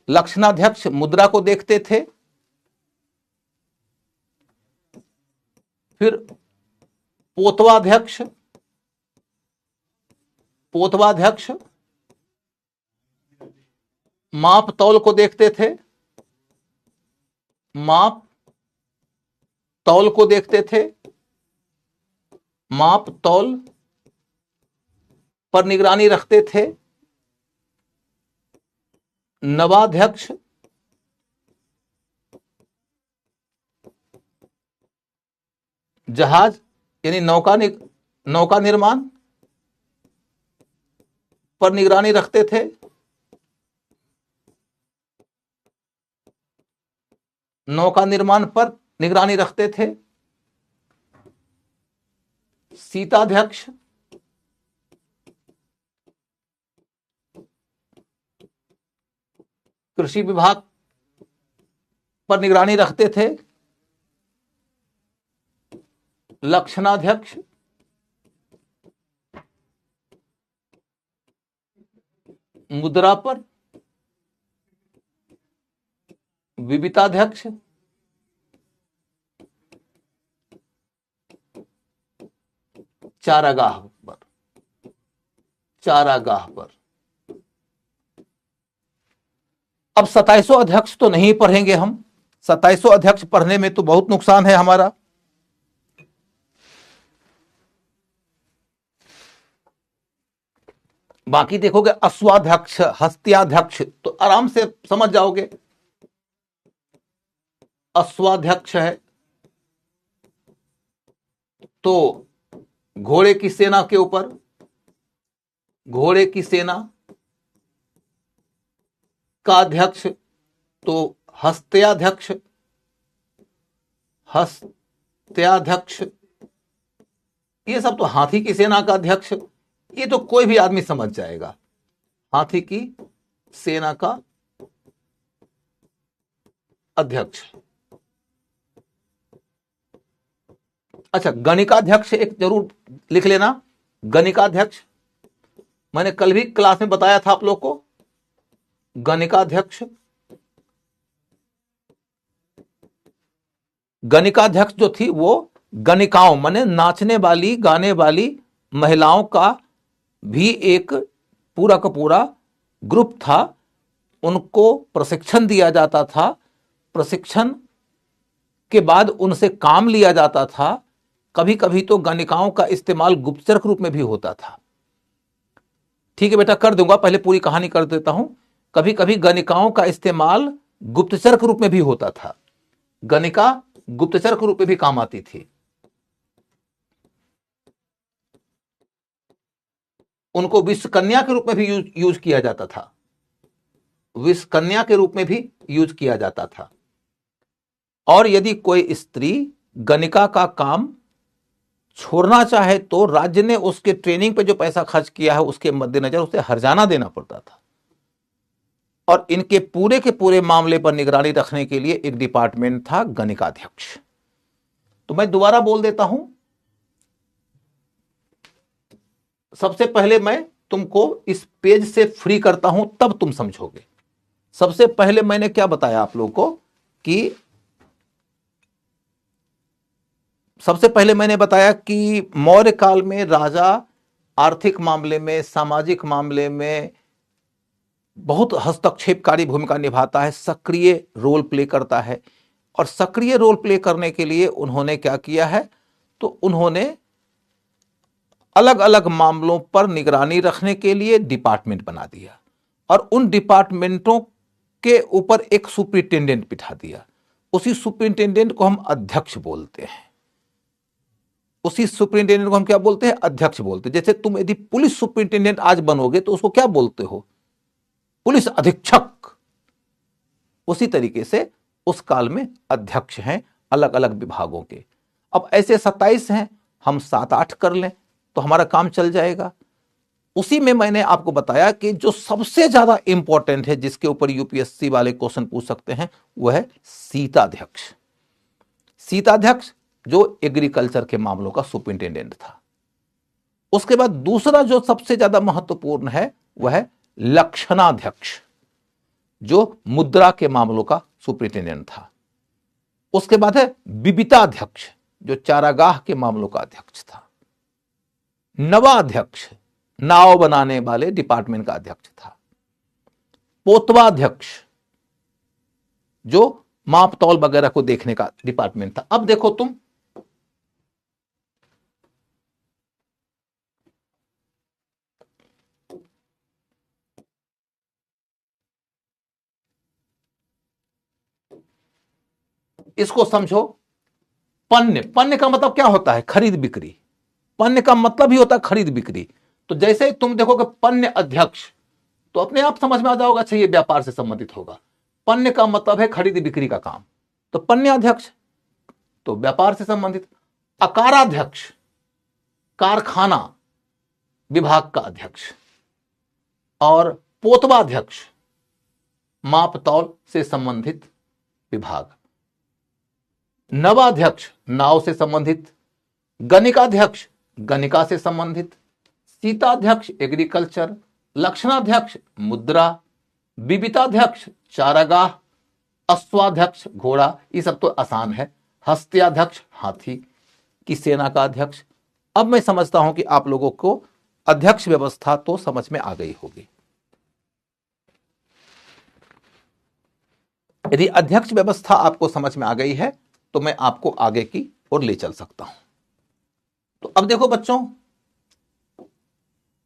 लक्षणाध्यक्ष मुद्रा को देखते थे। फिर पोतवाध्यक्ष, पोतवाध्यक्ष माप तौल को देखते थे, माप तौल को देखते थे, माप तौल पर निगरानी रखते थे। नवाध्यक्ष जहाज यानी नौका निर्माण पर निगरानी रखते थे। नौका निर्माण पर निगरानी रखते थे। शीताध्यक्ष कृषि विभाग पर निगरानी रखते थे लक्षणाध्यक्ष, मुद्रा पर विविताध्यक्ष, चारागाह पर, चारागाह पर। अब 2700 अध्यक्ष तो नहीं पढ़ेंगे हम, 2700 अध्यक्ष पढ़ने में तो बहुत नुकसान है हमारा। बाकी देखोगे अश्वाध्यक्ष, हस्त्याध्यक्ष तो आराम से समझ जाओगे। अश्वाध्यक्ष है तो घोड़े की सेना के ऊपर, घोड़े की सेना का अध्यक्ष तो हस्त्याध्यक्ष, हस्त्याध्यक्ष। ये सब तो हाथी की सेना का अध्यक्ष, ये तो कोई भी आदमी समझ जाएगा, हाथी की सेना का अध्यक्ष। अच्छा, गणिकाध्यक्ष एक जरूर लिख लेना, गणिकाध्यक्ष मैंने कल भी क्लास में बताया था आप लोग को। गणिकाध्यक्ष, गणिकाध्यक्ष जो थी वो गणिकाओं माने नाचने वाली गाने वाली महिलाओं का भी एक पूरा का पूरा ग्रुप था। उनको प्रशिक्षण दिया जाता था, प्रशिक्षण के बाद उनसे काम लिया जाता था। कभी कभी तो गणिकाओं का इस्तेमाल गुप्तचर के रूप में भी होता था। ठीक है बेटा, कर दूंगा, पहले पूरी कहानी कर देता हूं। कभी कभी गणिकाओं का इस्तेमाल गुप्तचर के रूप में भी होता था। गणिका गुप्तचर के रूप में भी काम आती थी। उनको विश्वकन्या के रूप में भी यूज किया जाता था, विश्वकन्या के रूप में भी यूज किया जाता था। और यदि कोई स्त्री गणिका का काम छोड़ना चाहे तो राज्य ने उसके ट्रेनिंग पे जो पैसा खर्च किया है उसके मद्देनजर उसे हर्जाना देना पड़ता था। और इनके पूरे के पूरे मामले पर निगरानी रखने के लिए एक डिपार्टमेंट था, गणिकाध्यक्ष। तो मैं दोबारा बोल देता हूं, सबसे पहले मैं तुमको इस पेज से फ्री करता हूं तब तुम समझोगे। सबसे पहले मैंने क्या बताया आप लोगों को कि सबसे पहले मैंने बताया कि मौर्य काल में राजा आर्थिक मामले में, सामाजिक मामले में बहुत हस्तक्षेपकारी भूमिका निभाता है, सक्रिय रोल प्ले करता है। और सक्रिय रोल प्ले करने के लिए उन्होंने क्या किया है, तो उन्होंने अलग अलग मामलों पर निगरानी रखने के लिए डिपार्टमेंट बना दिया और उन डिपार्टमेंटों के ऊपर एक सुपरिटेंडेंट बिठा दिया। उसी सुपरिटेंडेंट को हम अध्यक्ष बोलते हैं। उसी सुपरिटेंडेंट को हम क्या बोलते हैं, अध्यक्ष बोलते हैं। जैसे तुम यदि पुलिस सुपरिटेंडेंट आज बनोगे तो उसको क्या बोलते हो, पुलिस अधीक्षक। उसी तरीके से उस काल में अध्यक्ष हैं अलग अलग विभागों के। अब ऐसे 27 हैं, हम 7-8 कर लें तो हमारा काम चल जाएगा। उसी में मैंने आपको बताया कि जो सबसे ज्यादा इंपॉर्टेंट है, जिसके ऊपर यूपीएससी वाले क्वेश्चन पूछ सकते हैं, वह है सीताध्यक्ष। सीताध्यक्ष जो एग्रीकल्चर के मामलों का सुपरिटेंडेंट था। उसके बाद दूसरा जो सबसे ज्यादा महत्वपूर्ण है वह है लक्षणाध्यक्ष, जो मुद्रा के मामलों का सुपरिटेंडेंट था। उसके बाद है विविताध्यक्ष, जो चारागाह के मामलों का अध्यक्ष था। नवाध्यक्ष, नाव बनाने वाले डिपार्टमेंट का अध्यक्ष था। पोतवाध्यक्ष, जो माप तौल वगैरह को देखने का डिपार्टमेंट था। अब देखो तुम, इसको समझो। पन्य, पन्य का मतलब क्या होता है, खरीद बिक्री। पन्य का मतलब ही होता है खरीद बिक्री। तो जैसे ही तुम देखोगे पन्य अध्यक्ष तो अपने आप समझ में आ जाओगा, अच्छा ये व्यापार से संबंधित होगा। पन्य का मतलब है खरीद बिक्री का काम, तो पन्याध्यक्ष तो व्यापार से संबंधित। अकाराध्यक्ष, कारखाना विभाग का अध्यक्ष। और पोतवाध्यक्ष, मापतौल से संबंधित विभाग। नवाध्यक्ष नाव से संबंधित, गणिकाध्यक्ष गणिका से संबंधित, शीताध्यक्ष एग्रीकल्चर, लक्षणाध्यक्ष मुद्रा, विविताध्यक्ष चारागाह, अश्वाध्यक्ष घोड़ा, ये सब तो आसान है, हस्त्याध्यक्ष हाथी की सेना का अध्यक्ष। अब मैं समझता हूं कि आप लोगों को अध्यक्ष व्यवस्था तो समझ में आ गई होगी। यदि अध्यक्ष व्यवस्था आपको समझ में आ गई है तो मैं आपको आगे की ओर ले चल सकता हूं। तो अब देखो बच्चों,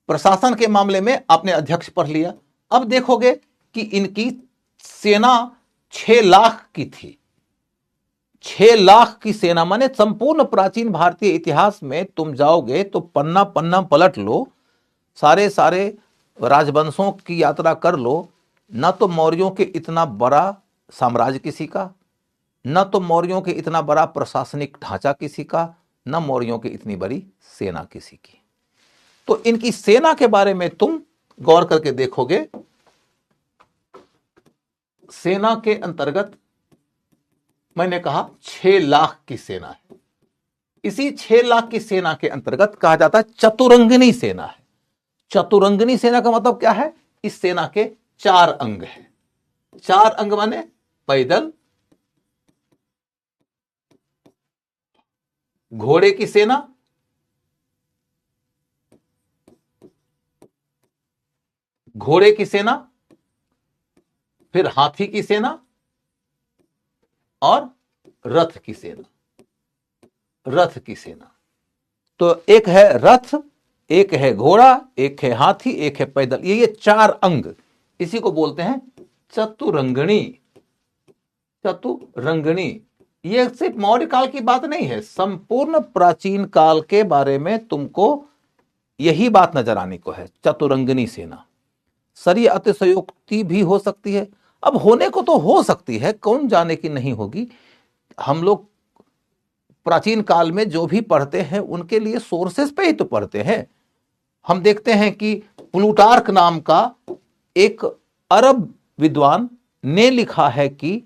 प्रशासन के मामले में आपने अध्यक्ष पढ़ लिया। अब देखोगे कि इनकी सेना 6 लाख की थी। 6 लाख की सेना, माने संपूर्ण प्राचीन भारतीय इतिहास में तुम जाओगे तो पन्ना पन्ना पलट लो, सारे सारे राजवंशों की यात्रा कर लो, ना तो मौर्यों के इतना बड़ा साम्राज्य किसी का, न तो मौर्यों के इतना बड़ा प्रशासनिक ढांचा किसी का, न मौर्यों की इतनी बड़ी सेना किसी की। तो इनकी सेना के बारे में तुम गौर करके देखोगे, सेना के अंतर्गत मैंने कहा 6 लाख की सेना है। इसी 6 लाख की सेना के अंतर्गत कहा जाता है चतुरंगिनी सेना है। चतुरंगिनी सेना का मतलब क्या है? इस सेना के 4 अंग हैं। 4 अंग माने पैदल, घोड़े की सेना, घोड़े की सेना, फिर हाथी की सेना और रथ की सेना। रथ की सेना तो एक है रथ, एक है घोड़ा, एक है हाथी, एक है पैदल। ये 4 अंग, इसी को बोलते हैं चतुरंगणी। चतुरंगणी ये सिर्फ मौर्य काल की बात नहीं है, संपूर्ण प्राचीन काल के बारे में तुमको यही बात नजर आने को है, चतुरंगिनी सेना। सर ये अतिशयोक्ति भी हो सकती है, अब होने को तो हो सकती है, कौन जाने की नहीं होगी। हम लोग प्राचीन काल में जो भी पढ़ते हैं उनके लिए सोर्सेस पे ही तो पढ़ते हैं। हम देखते हैं कि प्लूटार्क नाम का एक अरब विद्वान ने लिखा है कि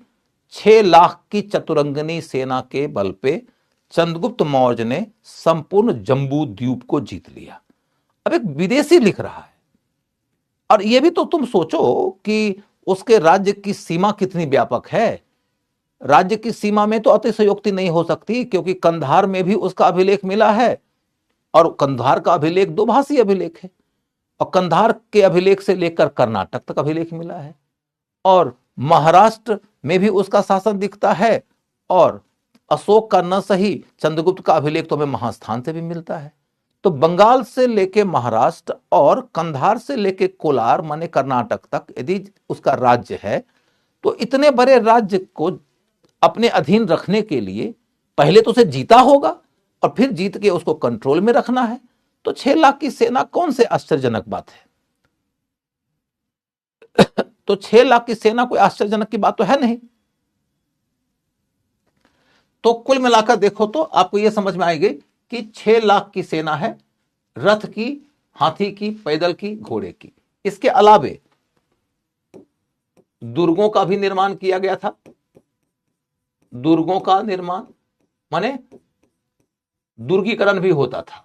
6 लाख की चतुरंगिनी सेना के बल पे चंद्रगुप्त मौर्य ने संपूर्ण जम्बू द्वीप को जीत लिया। अब एक विदेशी लिख रहा है, और यह भी तो तुम सोचो कि उसके राज्य की सीमा कितनी व्यापक है। राज्य की सीमा में तो अतिशयोक्ति नहीं हो सकती, क्योंकि कंधार में भी उसका अभिलेख मिला है, और कंधार का अभिलेख 2 भाषी अभिलेख है, और कंधार के अभिलेख से लेकर कर्नाटक तक अभिलेख मिला है, और महाराष्ट्र में भी उसका शासन दिखता है, और अशोक का न सही चंद्रगुप्त का अभिलेख तो हमें महास्थान से भी मिलता है। तो बंगाल से लेके महाराष्ट्र और कंधार से लेके कोलार माने कर्नाटक तक यदि उसका राज्य है, तो इतने बड़े राज्य को अपने अधीन रखने के लिए पहले तो उसे जीता होगा, और फिर जीत के उसको कंट्रोल में रखना है। तो 6 लाख की सेना कौन से आश्चर्यजनक बात है? तो 6 लाख की सेना कोई आश्चर्यजनक की बात तो है नहीं। तो कुल मिलाकर देखो तो आपको यह समझ में आएगी कि 6 लाख की सेना है, रथ की, हाथी की, पैदल की, घोड़े की। इसके अलावे दुर्गों का भी निर्माण किया गया था। दुर्गों का निर्माण माने दुर्गीकरण भी होता था।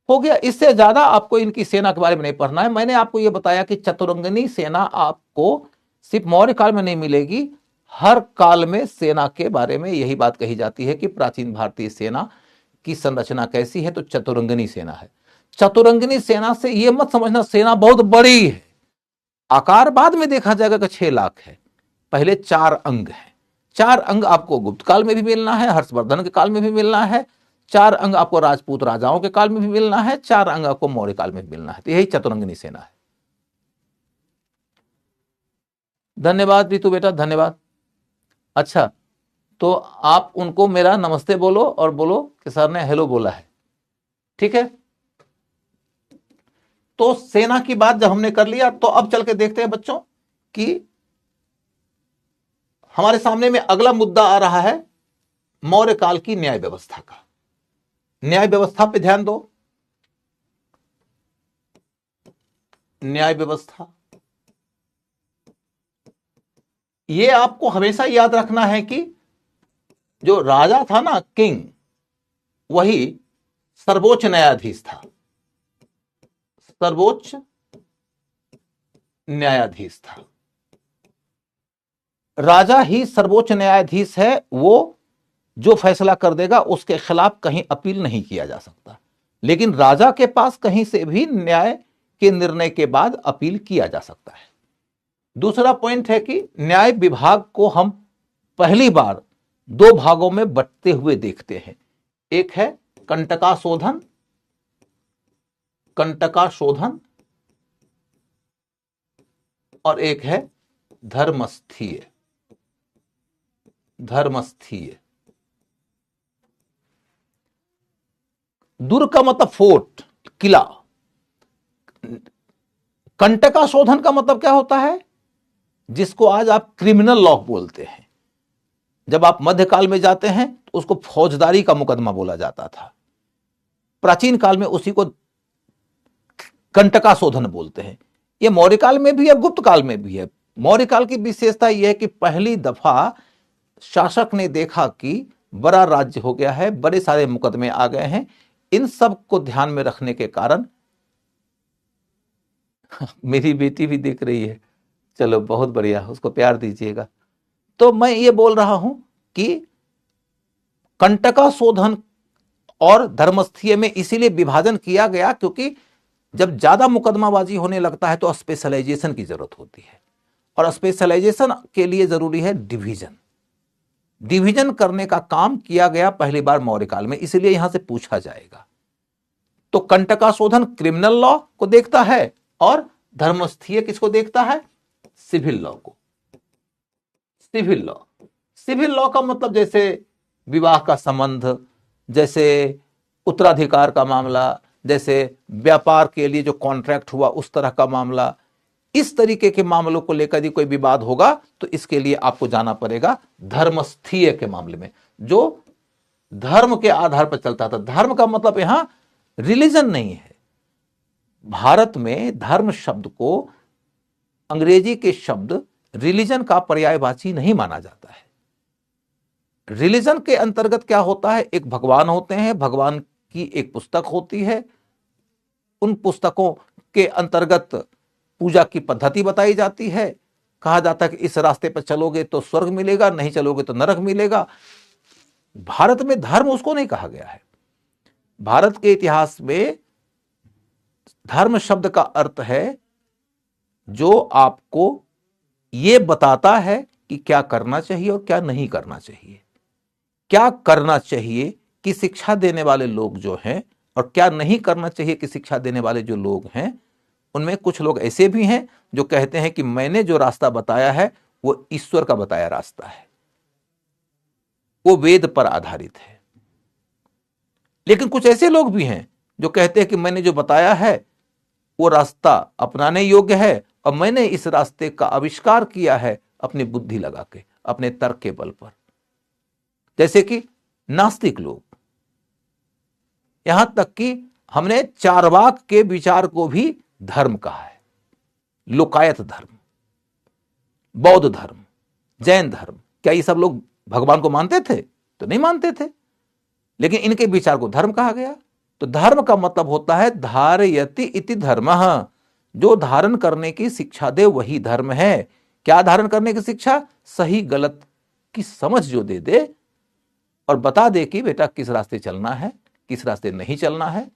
हो गया। इससे ज्यादा आपको इनकी सेना के बारे में नहीं पढ़ना है। मैंने आपको यह बताया कि चतुरंगिनी सेना आपको सिर्फ मौर्य काल में नहीं मिलेगी, हर काल में सेना के बारे में यही बात कही जाती है कि प्राचीन भारतीय सेना की संरचना कैसी है, तो चतुरंगिनी सेना है। चतुरंगिनी सेना से यह मत समझना सेना बहुत बड़ी है, आकार बाद में देखा जाएगा कि 6 लाख है, पहले 4 अंग है। 4 अंग आपको गुप्त काल में भी मिलना है, हर्षवर्धन के काल में भी मिलना है, 4 अंग आपको राजपूत राजाओं के काल में भी मिलना है, 4 अंग आपको मौर्य काल में भी मिलना है। तो यही चतुरंगिनी सेना है। धन्यवाद रीतू बेटा, धन्यवाद। अच्छा, तो आप उनको मेरा नमस्ते बोलो और बोलो कि सर ने हेलो बोला है, ठीक है। तो सेना की बात जब हमने कर लिया, तो अब चल के देखते हैं बच्चों कि हमारे सामने में अगला मुद्दा आ रहा है मौर्य काल की न्याय व्यवस्था का। न्याय व्यवस्था पे ध्यान दो। न्याय व्यवस्था ये आपको हमेशा याद रखना है कि जो राजा था ना, किंग, वही सर्वोच्च न्यायाधीश था। सर्वोच्च न्यायाधीश था। राजा ही सर्वोच्च न्यायाधीश है। वो जो फैसला कर देगा उसके खिलाफ कहीं अपील नहीं किया जा सकता। लेकिन राजा के पास कहीं से भी न्याय के निर्णय के बाद अपील किया जा सकता है। दूसरा पॉइंट है कि न्याय विभाग को हम पहली बार दो भागों में बंटते हुए देखते हैं। एक है कंटकाशोधन, कंटकाशोधन, और एक है धर्मस्थीय, धर्मस्थीय। दुर्ग का मतलब फोर्ट, किला। कंटकाशोधन का मतलब क्या होता है? जिसको आज आप क्रिमिनल लॉ बोलते हैं। जब आप मध्यकाल में जाते हैं तो उसको फौजदारी का मुकदमा बोला जाता था। प्राचीन काल में उसी को कंटकाशोधन बोलते हैं। यह मौर्य काल में भी है, गुप्त काल में भी है। मौर्य काल की विशेषता यह है कि पहली दफा शासक ने देखा कि बड़ा राज्य हो गया है, बड़े सारे मुकदमे आ गए हैं। इन सब को ध्यान में रखने के कारण मेरी बेटी भी देख रही है, चलो बहुत बढ़िया, उसको प्यार दीजिएगा। तो मैं ये बोल रहा हूं कि कंटकाशोधन और धर्मस्थीय में इसीलिए विभाजन किया गया क्योंकि जब ज्यादा मुकदमाबाजी होने लगता है तो स्पेशलाइजेशन की जरूरत होती है, और स्पेशलाइजेशन के लिए जरूरी है डिवीजन। डिवीजन करने का काम किया गया पहली बार मौर्य काल में, इसलिए यहां से पूछा जाएगा। तो कंटकाशोधन क्रिमिनल लॉ को देखता है और धर्मस्थीय किसको देखता है? सिविल लॉ को। सिविल लॉ, सिविल लॉ का मतलब जैसे विवाह का संबंध, जैसे उत्तराधिकार का मामला, जैसे व्यापार के लिए जो कॉन्ट्रैक्ट हुआ उस तरह का मामला। इस तरीके के मामलों को लेकर यदि कोई विवाद होगा तो इसके लिए आपको जाना पड़ेगा धर्मस्थीय के मामले में, जो धर्म के आधार पर चलता था। धर्म का मतलब यहां रिलीजन नहीं है। भारत में धर्म शब्द को अंग्रेजी के शब्द रिलीजन का पर्यायवाची नहीं माना जाता है। रिलीजन के अंतर्गत क्या होता है? एक भगवान होते हैं, भगवान की एक पुस्तक होती है, उन पुस्तकों के अंतर्गत पूजा की पद्धति बताई जाती है। कहा जाता है कि इस रास्ते पर चलोगे तो स्वर्ग मिलेगा, नहीं चलोगे तो नरक मिलेगा। भारत में धर्म उसको नहीं कहा गया है। भारत के इतिहास में धर्म शब्द का अर्थ है जो आपको यह बताता है कि क्या करना चाहिए और क्या नहीं करना चाहिए। क्या करना चाहिए कि शिक्षा देने वाले लोग जो हैं, और क्या नहीं करना चाहिए कि शिक्षा देने वाले जो लोग हैं, उनमें कुछ लोग ऐसे भी हैं जो कहते हैं कि मैंने जो रास्ता बताया है वो ईश्वर का बताया रास्ता है, वो वेद पर आधारित है। लेकिन कुछ ऐसे लोग भी हैं जो कहते हैं कि मैंने जो बताया है वो रास्ता अपनाने योग्य है और मैंने इस रास्ते का आविष्कार किया है अपनी बुद्धि लगा के, अपने तर्क के बल पर। जैसे कि नास्तिक लोग, यहां तक कि हमने चार्वाक के विचार को भी धर्म कहा है। लोकायत धर्म, बौद्ध धर्म, जैन धर्म, क्या ये सब लोग भगवान को मानते थे? तो नहीं मानते थे, लेकिन इनके विचार को धर्म कहा गया। तो धर्म का मतलब होता है धारयति इति धर्मः, जो धारण करने की शिक्षा दे वही धर्म है। क्या धारण करने की शिक्षा? सही गलत की समझ जो दे दे और बता दे कि बेटा किस रास्ते चलना है, किस रास्ते नहीं चलना है,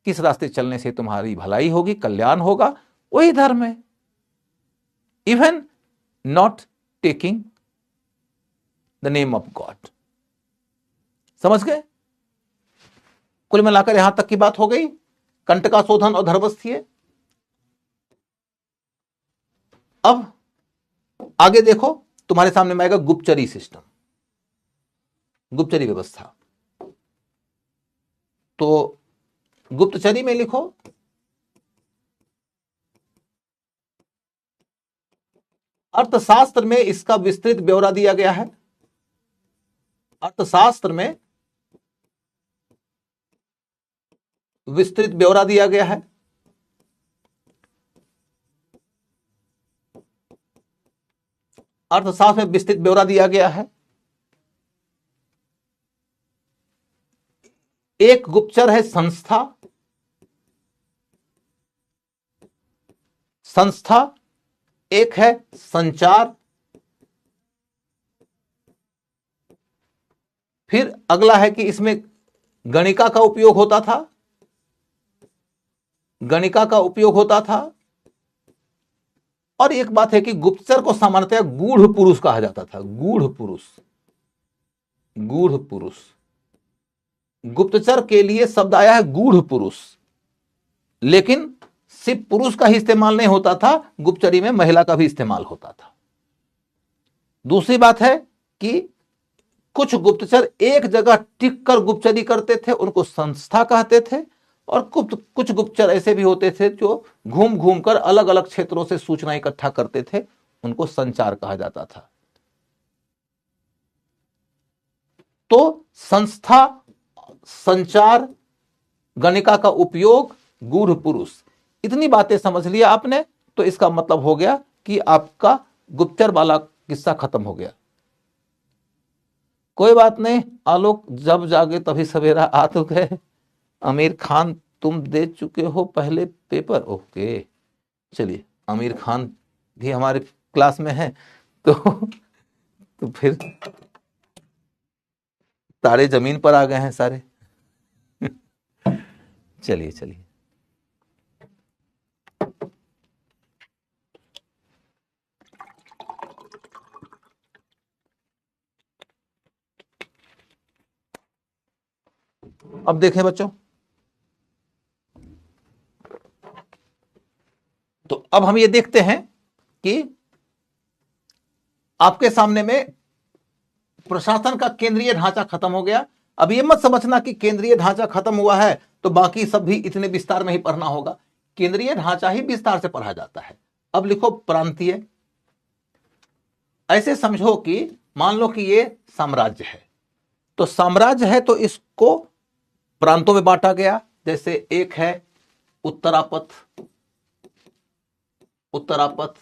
किस रास्ते चलने से तुम्हारी भलाई होगी, कल्याण होगा, वही धर्म है। Even not taking the name of God. समझ गए? कुल मिलाकर यहां तक की बात हो गई कंटकाशोधन और धर्मस्थीय। अब आगे देखो, तुम्हारे सामने में आएगा गुप्तचरी सिस्टम, गुप्तचरी व्यवस्था। तो गुप्तचरी में लिखो अर्थशास्त्र में इसका विस्तृत ब्यौरा दिया गया है। अर्थशास्त्र में विस्तृत ब्यौरा दिया गया है। अर्थशास्त्र में विस्तृत ब्यौरा दिया गया है। एक गुप्तचर है संस्था, संस्था, एक है संचार, फिर अगला है कि इसमें गणिका का उपयोग होता था, गणिका का उपयोग होता था। और एक बात है कि गुप्तचर को सामान्यतः गूढ़ पुरुष कहा जाता था, गूढ़ पुरुष, गूढ़ पुरुष। गुप्तचर के लिए शब्द आया है गूढ़ पुरुष, लेकिन सिर्फ पुरुष का ही इस्तेमाल नहीं होता था, गुप्तचरी में महिला का भी इस्तेमाल होता था। दूसरी बात है कि कुछ गुप्तचर एक जगह टिक कर गुप्तचरी करते थे, उनको संस्था कहते थे। और कुछ गुप्तचर ऐसे भी होते थे जो घूम घूम कर अलग अलग क्षेत्रों से सूचना इकट्ठा करते थे, उनको संचार कहा जाता था। तो संस्था, संचार, गणिका का उपयोग, गूढ़ पुरुष, इतनी बातें समझ लिया आपने तो इसका मतलब हो गया कि आपका गुप्तचर वाला किस्सा खत्म हो गया। कोई बात नहीं, आलोक जब जागे तभी सवेरा आ तो गए। आमिर खान तुम दे चुके हो पहले पेपर, ओके। चलिए, आमिर खान भी हमारे क्लास में है तो फिर तारे जमीन पर आ गए हैं सारे। चलिए चलिए, अब देखें बच्चों, तो अब हम ये देखते हैं कि आपके सामने में प्रशासन का केंद्रीय ढांचा खत्म हो गया। अब ये मत समझना कि केंद्रीय ढांचा खत्म हुआ है तो बाकी सब भी इतने विस्तार में ही पढ़ना होगा। केंद्रीय ढांचा ही विस्तार से पढ़ा जाता है। अब लिखो प्रांतीय। ऐसे समझो कि मान लो कि ये साम्राज्य है, तो साम्राज्य है तो इसको प्रांतों में बांटा गया। जैसे एक है उत्तरापथ, उत्तरापथ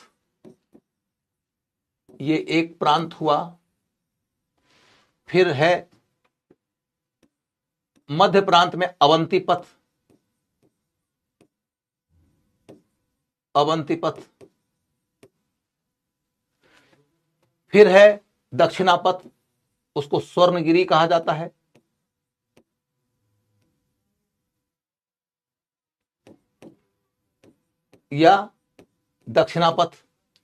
ये एक प्रांत हुआ। फिर है मध्य प्रांत में अवंतीपथ, अवंतीपथ। फिर है दक्षिणापथ, उसको स्वर्णगिरी कहा जाता है। या दक्षिणापथ,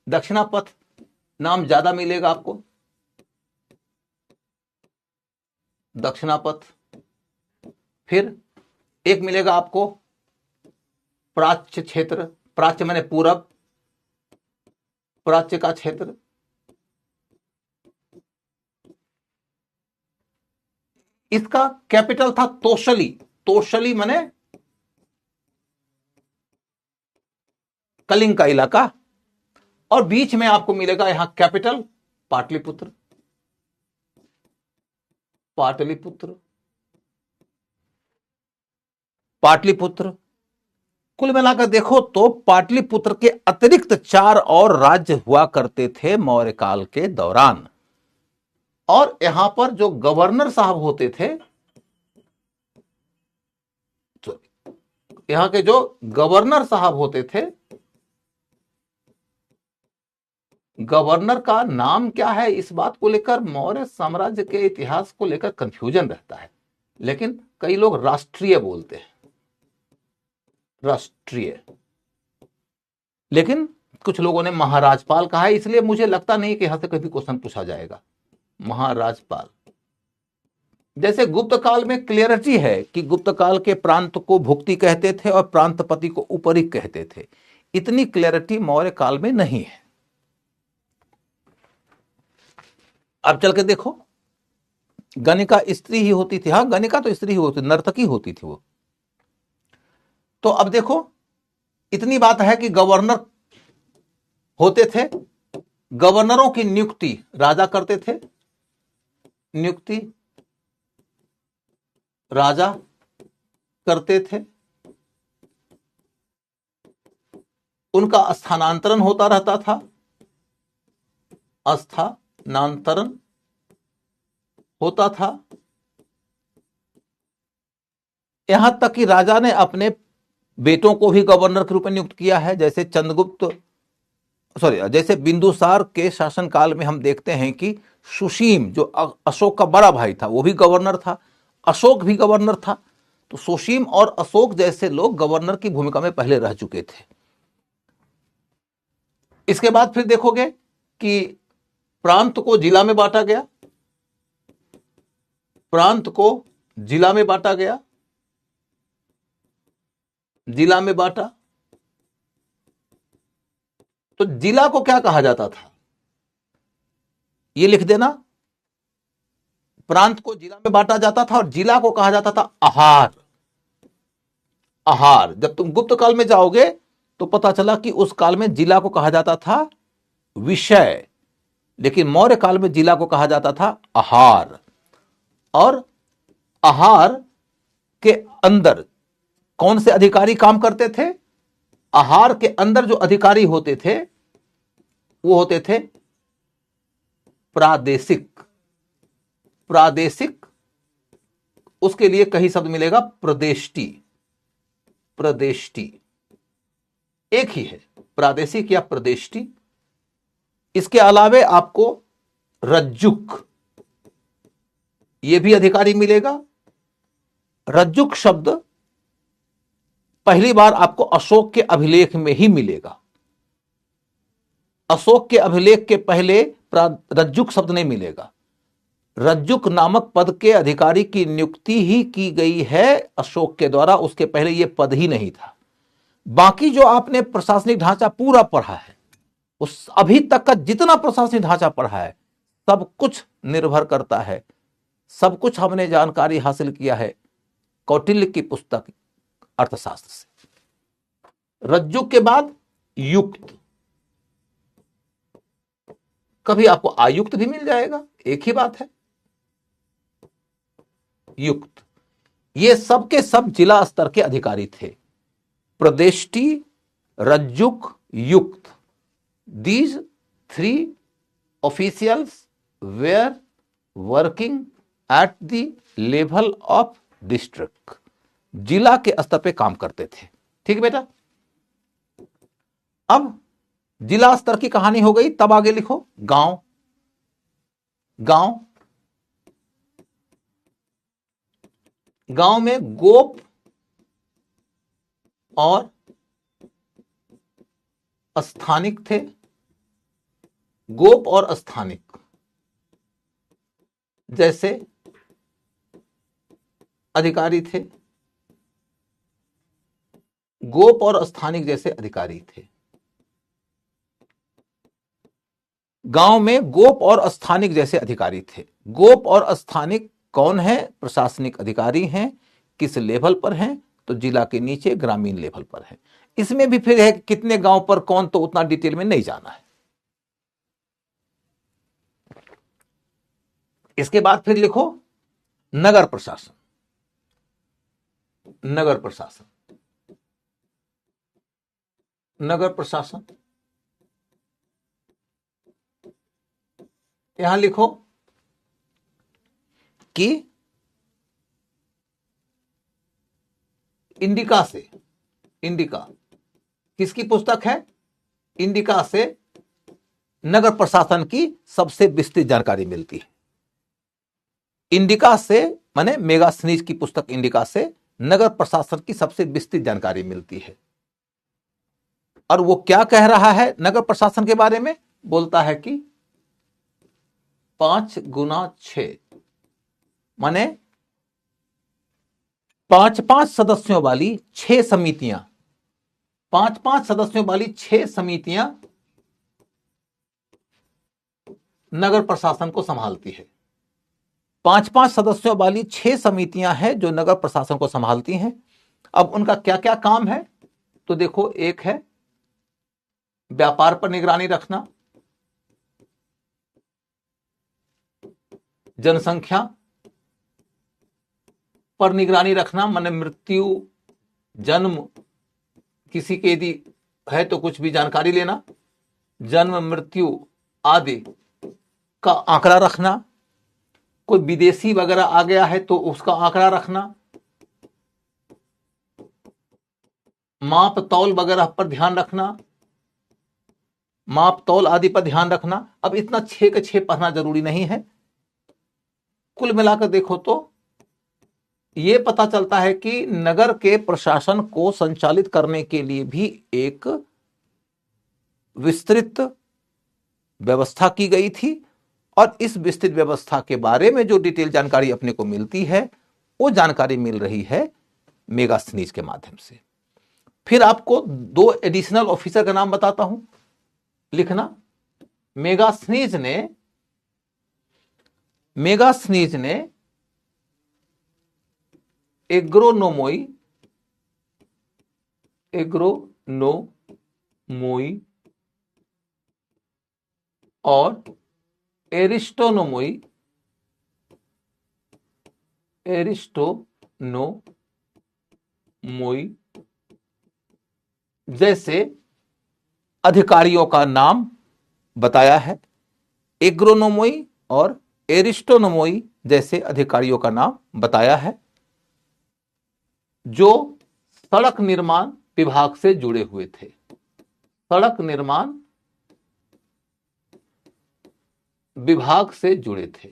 दक्षिणापथ नाम ज्यादा मिलेगा आपको, दक्षिणापथ। फिर एक मिलेगा आपको प्राच्य क्षेत्र, प्राच्य माने पूरब, प्राच्य का क्षेत्र। इसका कैपिटल था तोशली, तोशली माने कलिंग का इलाका। और बीच में आपको मिलेगा यहां कैपिटल पाटलिपुत्र, पाटलिपुत्र, पाटलिपुत्र। कुल मिलाकर देखो तो पाटलिपुत्र के अतिरिक्त 4 और राज्य हुआ करते थे मौर्य काल के दौरान। और यहां पर जो गवर्नर साहब होते थे, तो यहां के जो गवर्नर साहब होते थे, गवर्नर का नाम क्या है, इस बात को लेकर मौर्य साम्राज्य के इतिहास को लेकर कंफ्यूजन रहता है। लेकिन कई लोग राष्ट्रीय बोलते हैं, राष्ट्रीय। लेकिन कुछ लोगों ने महाराजपाल कहा है, इसलिए मुझे लगता नहीं कि यहां से कभी क्वेश्चन पूछा जाएगा। महाराजपाल। जैसे गुप्त काल में क्लियरिटी है कि गुप्त काल के प्रांत को भुक्ति कहते थे और प्रांतपति को उपरी कहते थे, इतनी क्लियरिटी मौर्य काल में नहीं है। अब चल के देखो, गणिका स्त्री ही होती थी। हाँ, गणिका तो स्त्री ही होती, नर्तकी होती थी वो। तो अब देखो, इतनी बात है कि गवर्नर होते थे, गवर्नरों की नियुक्ति राजा करते थे, नियुक्ति राजा करते थे। उनका स्थानांतरण होता रहता था। स्थानांतरण होता था। यहां तक कि राजा ने अपने बेटों को भी गवर्नर के रूप में नियुक्त किया है। जैसे बिंदुसार के शासनकाल में हम देखते हैं कि सुसीम जो अशोक का बड़ा भाई था वो भी गवर्नर था, अशोक भी गवर्नर था। तो सुसीम और अशोक जैसे लोग गवर्नर की भूमिका में पहले रह चुके थे। इसके बाद फिर देखोगे कि प्रांत को जिला में बांटा गया, प्रांत को जिला में बांटा गया, जिला में बांटा। तो जिला को क्या कहा जाता था, ये लिख देना। प्रांत को जिला में बांटा जाता था और जिला को कहा जाता था आहार। आहार जब तुम गुप्त काल में जाओगे तो पता चला कि उस काल में जिला को कहा जाता था विषय, लेकिन मौर्य काल में जिला को कहा जाता था आहार। और आहार के अंदर कौन से अधिकारी काम करते थे? आहार के अंदर जो अधिकारी होते थे वो होते थे प्रादेशिक। प्रादेशिक, उसके लिए कहीं शब्द मिलेगा प्रदेष्टि। प्रदेष्टि एक ही है, प्रादेशिक या प्रदेष्टि। इसके अलावे आपको रज्जुक, यह भी अधिकारी मिलेगा। रज्जुक शब्द पहली बार आपको अशोक के अभिलेख में ही मिलेगा। अशोक के अभिलेख के पहले रज्जुक शब्द नहीं मिलेगा। रज्जुक नामक पद के अधिकारी की नियुक्ति ही की गई है अशोक के द्वारा, उसके पहले यह पद ही नहीं था। बाकी जो आपने प्रशासनिक ढांचा पूरा पढ़ा है, उस अभी तक का जितना प्रशासनिक ढांचा पढ़ा है, सब कुछ निर्भर करता है, सब कुछ हमने जानकारी हासिल किया है कौटिल्य की पुस्तक अर्थशास्त्र से। रज्जुक के बाद युक्त, कभी आपको आयुक्त भी मिल जाएगा, एक ही बात है। युक्त, ये सब के सब जिला स्तर के अधिकारी थे। प्रदेष्टि, रज्जुक, युक्त, these three officials were working at the level of district, जिला के स्तर पे काम करते थे। ठीक है बेटा, अब जिला स्तर की कहानी हो गई। तब आगे लिखो गांव। गांव, गांव में गोप और स्थानिक थे। गोप और स्थानिक जैसे अधिकारी थे, गोप और स्थानिक जैसे अधिकारी थे। गांव में गोप और स्थानिक जैसे अधिकारी थे। गोप और स्थानिक कौन है? प्रशासनिक अधिकारी हैं। किस लेवल पर हैं? तो जिला के नीचे ग्रामीण लेवल पर है। इसमें भी फिर है कि कितने गांव पर कौन, तो उतना डिटेल में नहीं जाना है। इसके बाद फिर लिखो नगर प्रशासन। नगर प्रशासन, नगर प्रशासन, यहां लिखो कि इंडिका से, इंडिका किसकी पुस्तक है? इंडिका से नगर प्रशासन की सबसे विस्तृत जानकारी मिलती है। इंडिका से माने मेगास्थनीज की पुस्तक इंडिका से नगर प्रशासन की सबसे विस्तृत जानकारी मिलती है। और वो क्या कह रहा है नगर प्रशासन के बारे में? बोलता है कि 5 गुना 6 माने 5-5 सदस्यों वाली 6 समितियां, 5-5 सदस्यों वाली 6 समितियां नगर प्रशासन को संभालती है। 5-5 सदस्यों वाली 6 समितियां हैं जो नगर प्रशासन को संभालती हैं। अब उनका क्या क्या काम है? तो देखो, एक है व्यापार पर निगरानी रखना, जनसंख्या पर निगरानी रखना, माने मृत्यु, जन्म, किसी के यदि है तो कुछ भी जानकारी लेना, जन्म, मृत्यु आदि का आंकड़ा रखना, कोई विदेशी वगैरह आ गया है तो उसका आंकड़ा रखना, माप तौल वगैरह पर ध्यान रखना, माप तौल आदि पर ध्यान रखना। अब इतना 6 के 6 पढ़ना जरूरी नहीं है। कुल मिलाकर देखो तो यह पता चलता है कि नगर के प्रशासन को संचालित करने के लिए भी एक विस्तृत व्यवस्था की गई थी, और इस विस्तृत व्यवस्था के बारे में जो डिटेल जानकारी अपने को मिलती है वो जानकारी मिल रही है मेगास्थनीज के माध्यम से। फिर आपको 2 एडिशनल ऑफिसर का नाम बताता हूं, लिखना। मेगास्थनीज ने एग्रोनोमोई और एरिस्टोनोमोई जैसे अधिकारियों का नाम बताया है। एग्रोनोमोई और एरिस्टोनोमोई जैसे अधिकारियों का नाम बताया है जो सड़क निर्माण विभाग से जुड़े हुए थे। सड़क निर्माण विभाग से जुड़े थे,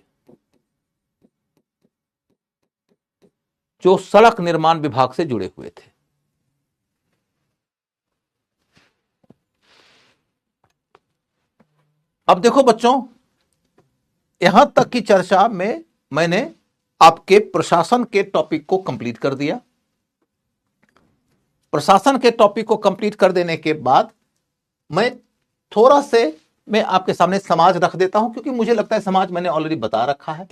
जो सड़क निर्माण विभाग से जुड़े हुए थे। अब देखो बच्चों, यहां तक की चर्चा में मैंने आपके प्रशासन के टॉपिक को कंप्लीट कर दिया। प्रशासन के टॉपिक को कंप्लीट कर देने के बाद मैं थोड़ा से मैं आपके सामने समाज रख देता हूं, क्योंकि मुझे लगता है समाज मैंने ऑलरेडी बता रखा है,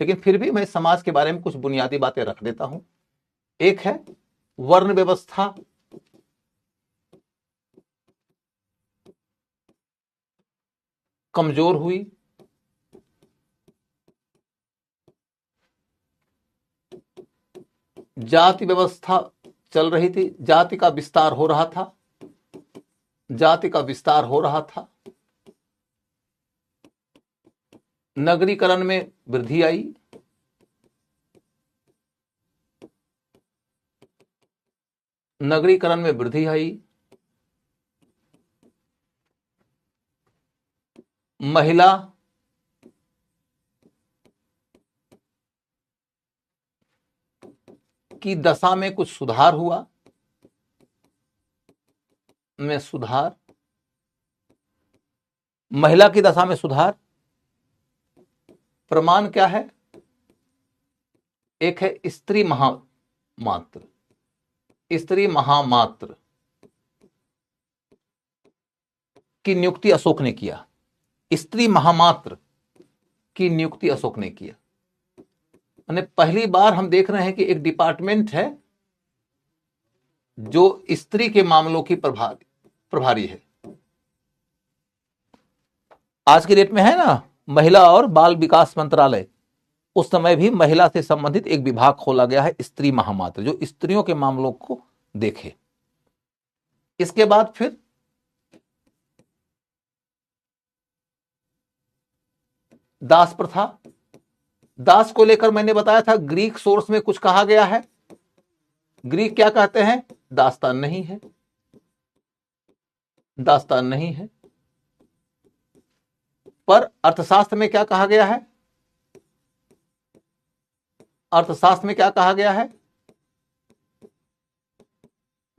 लेकिन फिर भी मैं समाज के बारे में कुछ बुनियादी बातें रख देता हूं। एक है वर्ण व्यवस्था, कमजोर हुई। जाति व्यवस्था चल रही थी, जाति का विस्तार हो रहा था, जाति का विस्तार हो रहा था। नगरीकरण में वृद्धि आई, नगरीकरण में वृद्धि आई। महिला की दशा में कुछ सुधार हुआ, में सुधार, महिला की दशा में सुधार। प्रमाण क्या है? एक है स्त्री महामात्र, स्त्री महामात्र की नियुक्ति अशोक ने किया। स्त्री महामात्र की नियुक्ति अशोक ने किया। यानी पहली बार हम देख रहे हैं कि एक डिपार्टमेंट है जो स्त्री के मामलों की प्रभारी है। आज की डेट में है ना महिला और बाल विकास मंत्रालय, उस समय भी महिला से संबंधित एक विभाग खोला गया है, स्त्री महामात्र, जो स्त्रियों के मामलों को देखे। इसके बाद फिर दास प्रथा। दास को लेकर मैंने बताया था ग्रीक सोर्स में कुछ कहा गया है। ग्रीक क्या कहते हैं? दास्तान नहीं है, दास्तान नहीं है। पर अर्थशास्त्र में क्या कहा गया है? अर्थशास्त्र में क्या कहा गया है?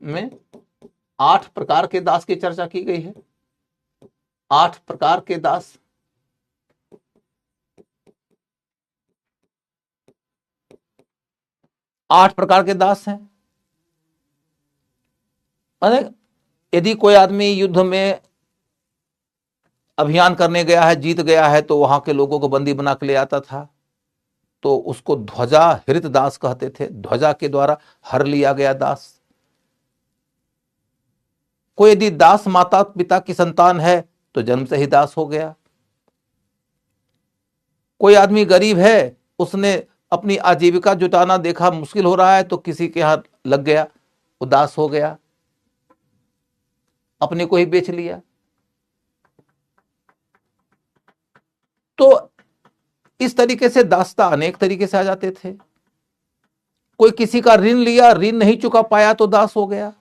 में 8 प्रकार के दास की चर्चा की गई है। 8 प्रकार के दास। आठ प्रकार के दास हैं। यदि कोई आदमी युद्ध में अभियान करने गया है, जीत गया है, तो वहां के लोगों को बंदी बना के ले आता था, तो उसको ध्वजा हृत दास कहते थे। ध्वजा के द्वारा हर लिया गया दास। कोई यदि दास माता पिता की संतान है तो जन्म से ही दास हो गया। कोई आदमी गरीब है, उसने अपनी आजीविका जुटाना देखा मुश्किल हो रहा है, तो किसी के हाथ लग गया, वो दास हो गया, अपने को ही बेच लिया। तो इस तरीके से दासता अनेक तरीके से आ जाते थे। कोई किसी का ऋण लिया, ऋण नहीं चुका पाया तो दास हो गया।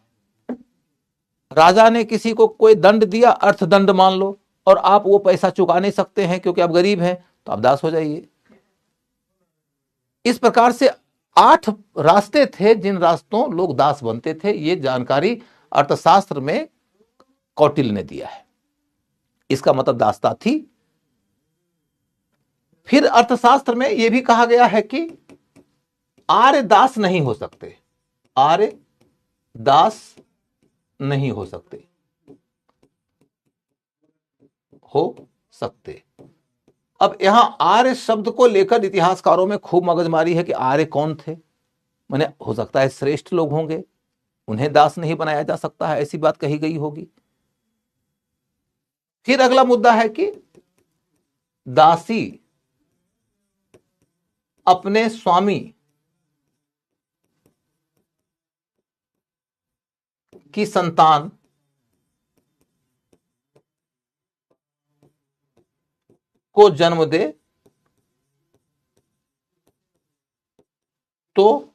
राजा ने किसी को कोई दंड दिया, अर्थदंड मान लो, और आप वो पैसा चुका नहीं सकते हैं क्योंकि आप गरीब हैं, तो आप दास हो जाइए। इस प्रकार से 8 रास्ते थे जिन रास्तों लोग दास बनते थे। ये जानकारी अर्थशास्त्र में कौटिल्य ने दिया है। इसका मतलब दासता थी। फिर अर्थशास्त्र में यह भी कहा गया है कि आर्य दास नहीं हो सकते, आर्य दास नहीं हो सकते, हो सकते। अब यहां आर्य शब्द को लेकर इतिहासकारों में खूब मगजमारी है कि आर्य कौन थे। मैंने हो सकता है श्रेष्ठ लोग होंगे, उन्हें दास नहीं बनाया जा सकता है, ऐसी बात कही गई होगी। फिर अगला मुद्दा है कि दासी अपने स्वामी की संतान को जन्म दे तो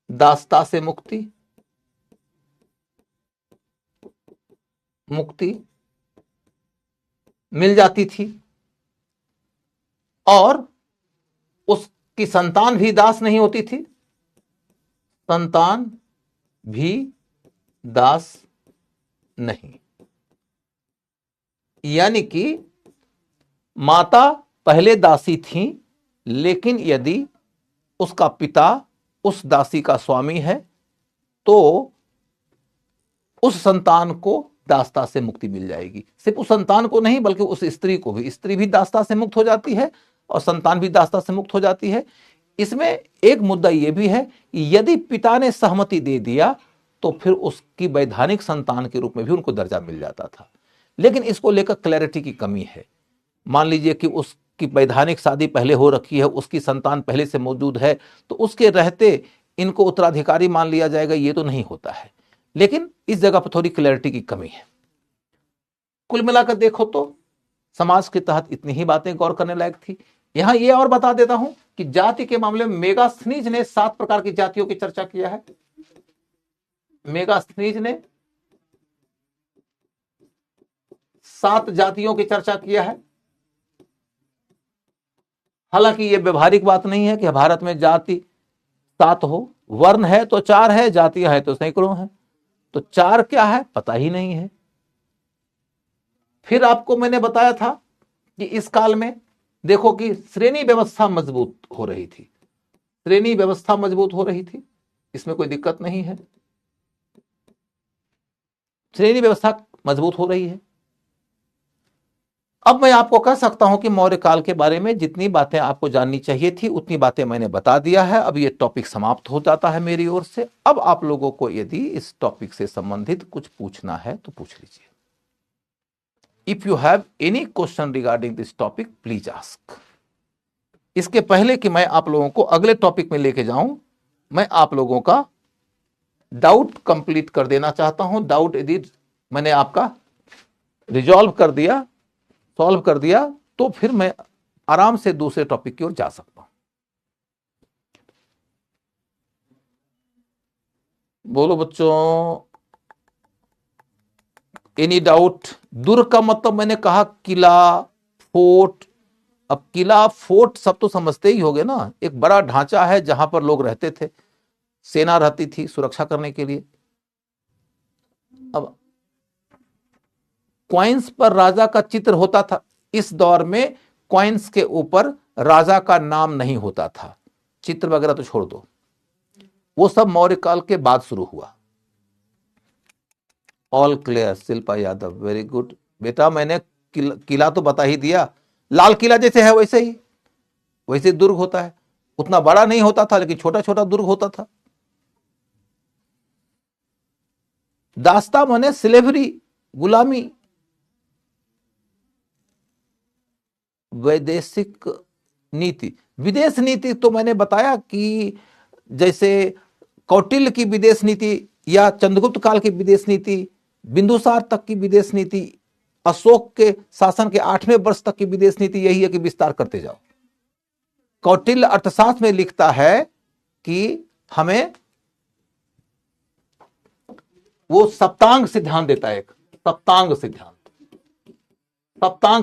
दासता से मुक्ति मिल जाती थी, और उसकी संतान भी दास नहीं होती थी, संतान भी दास नहीं। यानी कि माता पहले दासी थी, लेकिन यदि उसका पिता उस दासी का स्वामी है तो उस संतान को दासता से मुक्ति मिल जाएगी। सिर्फ उस संतान को नहीं बल्कि उस स्त्री को भी, स्त्री भी दासता से मुक्त हो जाती है और संतान भी दासता से मुक्त हो जाती है। इसमें एक मुद्दा यह भी है कि यदि पिता ने सहमति दे दिया तो फिर उसकी वैधानिक संतान के रूप में भी उनको दर्जा मिल जाता था। लेकिन इसको लेकर क्लैरिटी की कमी है। मान लीजिए कि उसकी वैधानिक शादी पहले हो रखी है, उसकी संतान पहले से मौजूद है, तो उसके रहते इनको उत्तराधिकारी मान लिया जाएगा, ये तो नहीं होता है। लेकिन इस जगह पर थोड़ी क्लैरिटी की कमी है। कुल मिलाकर देखो तो समाज के तहत इतनी ही बातें गौर करने लायक थी। यहां यह और बता देता हूं कि जाति के मामले में मेगास्थनीज ने 7 प्रकार की जातियों की चर्चा किया है। मेगास्थनीज ने 7 जातियों की चर्चा किया है। हालांकि यह व्यवहारिक बात नहीं है कि भारत में जाति 7 हो। वर्ण है तो 4 है, जातियां है तो सैकड़ों है, तो 4 क्या है पता ही नहीं है। फिर आपको मैंने बताया था कि इस काल में देखो कि श्रेणी व्यवस्था मजबूत हो रही थी, श्रेणी व्यवस्था मजबूत हो रही थी, इसमें कोई दिक्कत नहीं है, श्रेणी व्यवस्था मजबूत हो रही है। अब मैं आपको कह सकता हूं कि मौर्य काल के बारे में जितनी बातें आपको जाननी चाहिए थी उतनी बातें मैंने बता दिया है। अब ये टॉपिक समाप्त हो जाता है मेरी ओर से। अब आप लोगों को यदि इस टॉपिक से संबंधित कुछ पूछना है तो पूछ लीजिए। If you have any question regarding this topic please ask. इसके पहले कि मैं आप लोगों को अगले टॉपिक में लेके जाऊं, मैं आप लोगों का डाउट कंप्लीट कर देना चाहता हूं। डाउट यदि मैंने आपका रिजॉल्व कर दिया, सॉल्व कर दिया, तो फिर मैं आराम से दूसरे टॉपिक की ओर जा सकता हूं। बोलो बच्चों, एनी डाउट? दुर्ग का मतलब मैंने कहा किला, फोर्ट। अब किला फोर्ट सब तो समझते ही होगे ना, एक बड़ा ढांचा है जहां पर लोग रहते थे, सेना रहती थी सुरक्षा करने के लिए। अब क्वाइंस पर राजा का चित्र होता था। इस दौर में क्वाइंस के ऊपर राजा का नाम नहीं होता था, चित्र वगैरह तो छोड़ दो, वो सब मौर्य काल के बाद शुरू हुआ। All clear Shilpa Yadav, very good बेटा। मैंने किला तो बता ही दिया, लाल किला जैसे है वैसे दुर्ग होता है। उतना बड़ा नहीं होता था लेकिन छोटा छोटा दुर्ग होता था। दास्ता माने स्लेवरी, गुलामी। वैदेशिक नीति, विदेश नीति तो मैंने बताया कि जैसे कौटिल्य की विदेश नीति या चंद्रगुप्त काल की विदेश नीति, बिंदुसार तक की विदेश नीति अशोक के शासन के 8वें वर्ष तक की विदेश नीति यही है कि विस्तार करते जाओ। कौटिल्य अर्थशास्त्र में लिखता है कि हमें वो सप्तांग सिद्धांत देता है, एक सप्तांग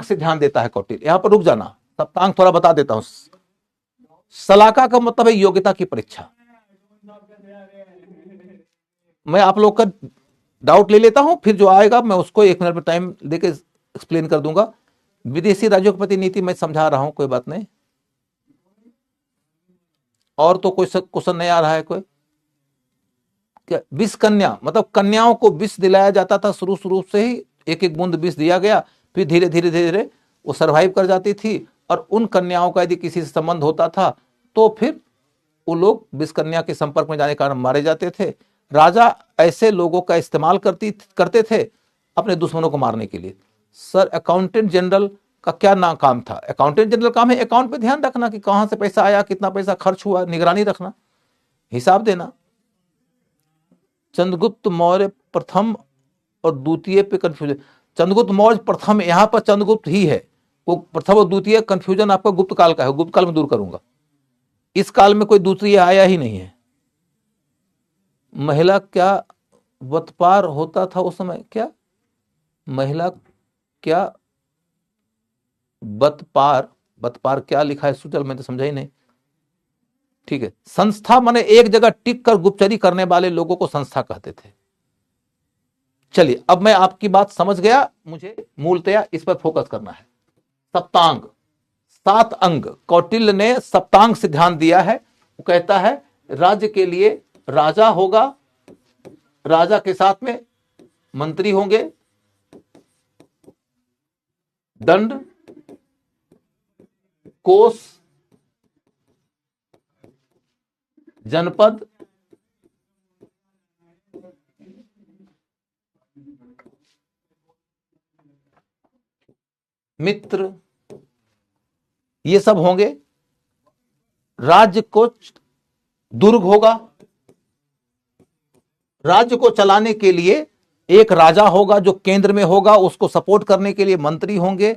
सिद्धांत देता है कौटिल्य। यहां पर रुक जाना, सप्तांग थोड़ा बता देता हूं। सलाका का मतलब है योग्यता की परीक्षा। मैं आप लोग का डाउट ले लेता हूं, फिर जो आएगा मैं उसको 1 मिनट में टाइम देके एक्सप्लेन कर दूंगा। विदेशी राज्यों के प्रति नीति मैं समझा रहा हूं, कोई बात नहीं। और तो कोई क्वेश्चन नहीं आ रहा है कोई? क्या विष कन्या मतलब कन्याओं को विष दिलाया जाता था, शुरू से ही एक एक बूंद विष दिया गया, फिर धीरे धीरे वो सरवाइव कर जाती थी। और उन कन्याओं का यदि किसी से संबंध होता था तो फिर वो लोग विष कन्या के संपर्क में जाने के कारण मारे जाते थे। राजा ऐसे लोगों का इस्तेमाल करते थे अपने दुश्मनों को मारने के लिए। सर अकाउंटेंट जनरल का क्या नाम काम था? अकाउंटेंट जनरल काम है अकाउंट पे ध्यान रखना कि कहां से पैसा आया, कितना पैसा खर्च हुआ, निगरानी रखना, हिसाब देना। चंद्रगुप्त मौर्य प्रथम और द्वितीय पे कंफ्यूजन। चंद्रगुप्त मौर्य प्रथम, यहां पर चंद्रगुप्त ही है, वो प्रथम और द्वितीय कंफ्यूजन आपका गुप्त काल का है, गुप्त काल में दूर करूंगा। इस काल में कोई दूसरी आया ही नहीं है। महिला क्या वतपार होता था उस समय? क्या महिला क्या वतपार क्या लिखा है सुचल, मैं तो समझा ही नहीं। ठीक है, संस्था माने एक जगह टिक कर गुप्तचरी करने वाले लोगों को संस्था कहते थे। चलिए अब मैं आपकी बात समझ गया, मुझे मूलतया इस पर फोकस करना है। सप्तांग, 7 अंग कौटिल्य ने सप्तांग सिद्धांत दिया है। वो कहता है राज्य के लिए राजा होगा, राजा के साथ में मंत्री होंगे, दंड, कोष, जनपद, मित्र, ये सब होंगे। राज्य को दुर्ग होगा, राज्य को चलाने के लिए एक राजा होगा जो केंद्र में होगा, उसको सपोर्ट करने के लिए मंत्री होंगे,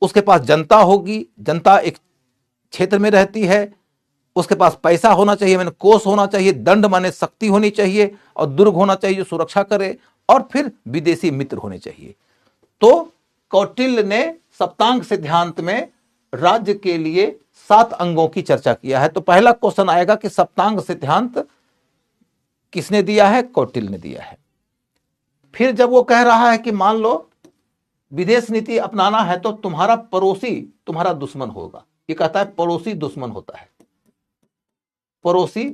उसके पास जनता होगी, जनता एक क्षेत्र में रहती है, उसके पास पैसा होना चाहिए, मैंने कोष होना चाहिए, दंड माने शक्ति होनी चाहिए, और दुर्ग होना चाहिए जो सुरक्षा करे, और फिर विदेशी मित्र होने चाहिए। तो कौटिल्य ने सप्तांग सिद्धांत में राज्य के लिए 7 अंगों की चर्चा किया है। तो पहला क्वेश्चन आएगा कि सप्तांग सिद्धांत किसने दिया है? कौटिल्य ने दिया है। फिर जब वो कह रहा है कि मान लो विदेश नीति अपनाना है तो तुम्हारा पड़ोसी तुम्हारा दुश्मन होगा, ये कहता है पड़ोसी दुश्मन होता है, पड़ोसी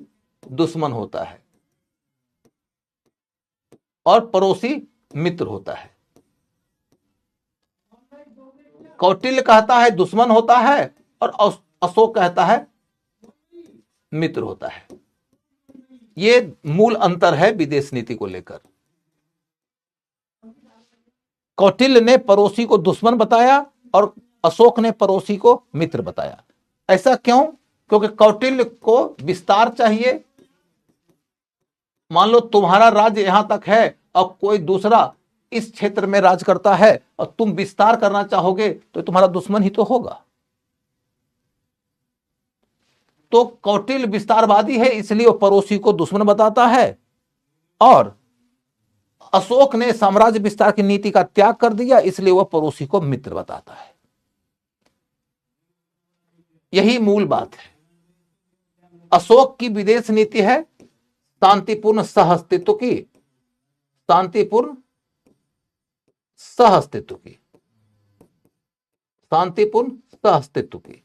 दुश्मन होता है और पड़ोसी मित्र होता है। कौटिल्य कहता है दुश्मन होता है और अशोक कहता है मित्र होता है। ये मूल अंतर है विदेश नीति को लेकर। कौटिल्य ने पड़ोसी को दुश्मन बताया और अशोक ने पड़ोसी को मित्र बताया। ऐसा क्यों? क्योंकि कौटिल्य को विस्तार चाहिए। मान लो तुम्हारा राज्य यहां तक है और कोई दूसरा इस क्षेत्र में राज करता है और तुम विस्तार करना चाहोगे तो तुम्हारा दुश्मन ही तो होगा। तो कौटिल्य विस्तारवादी है, इसलिए वो पड़ोसी को दुश्मन बताता है, और अशोक ने साम्राज्य विस्तार की नीति का त्याग कर दिया, इसलिए वह पड़ोसी को मित्र बताता है। यही मूल बात है। अशोक की विदेश नीति है शांतिपूर्ण सहअस्तित्व की, शांतिपूर्ण सहअस्तित्व की, शांतिपूर्ण सहअस्तित्व की।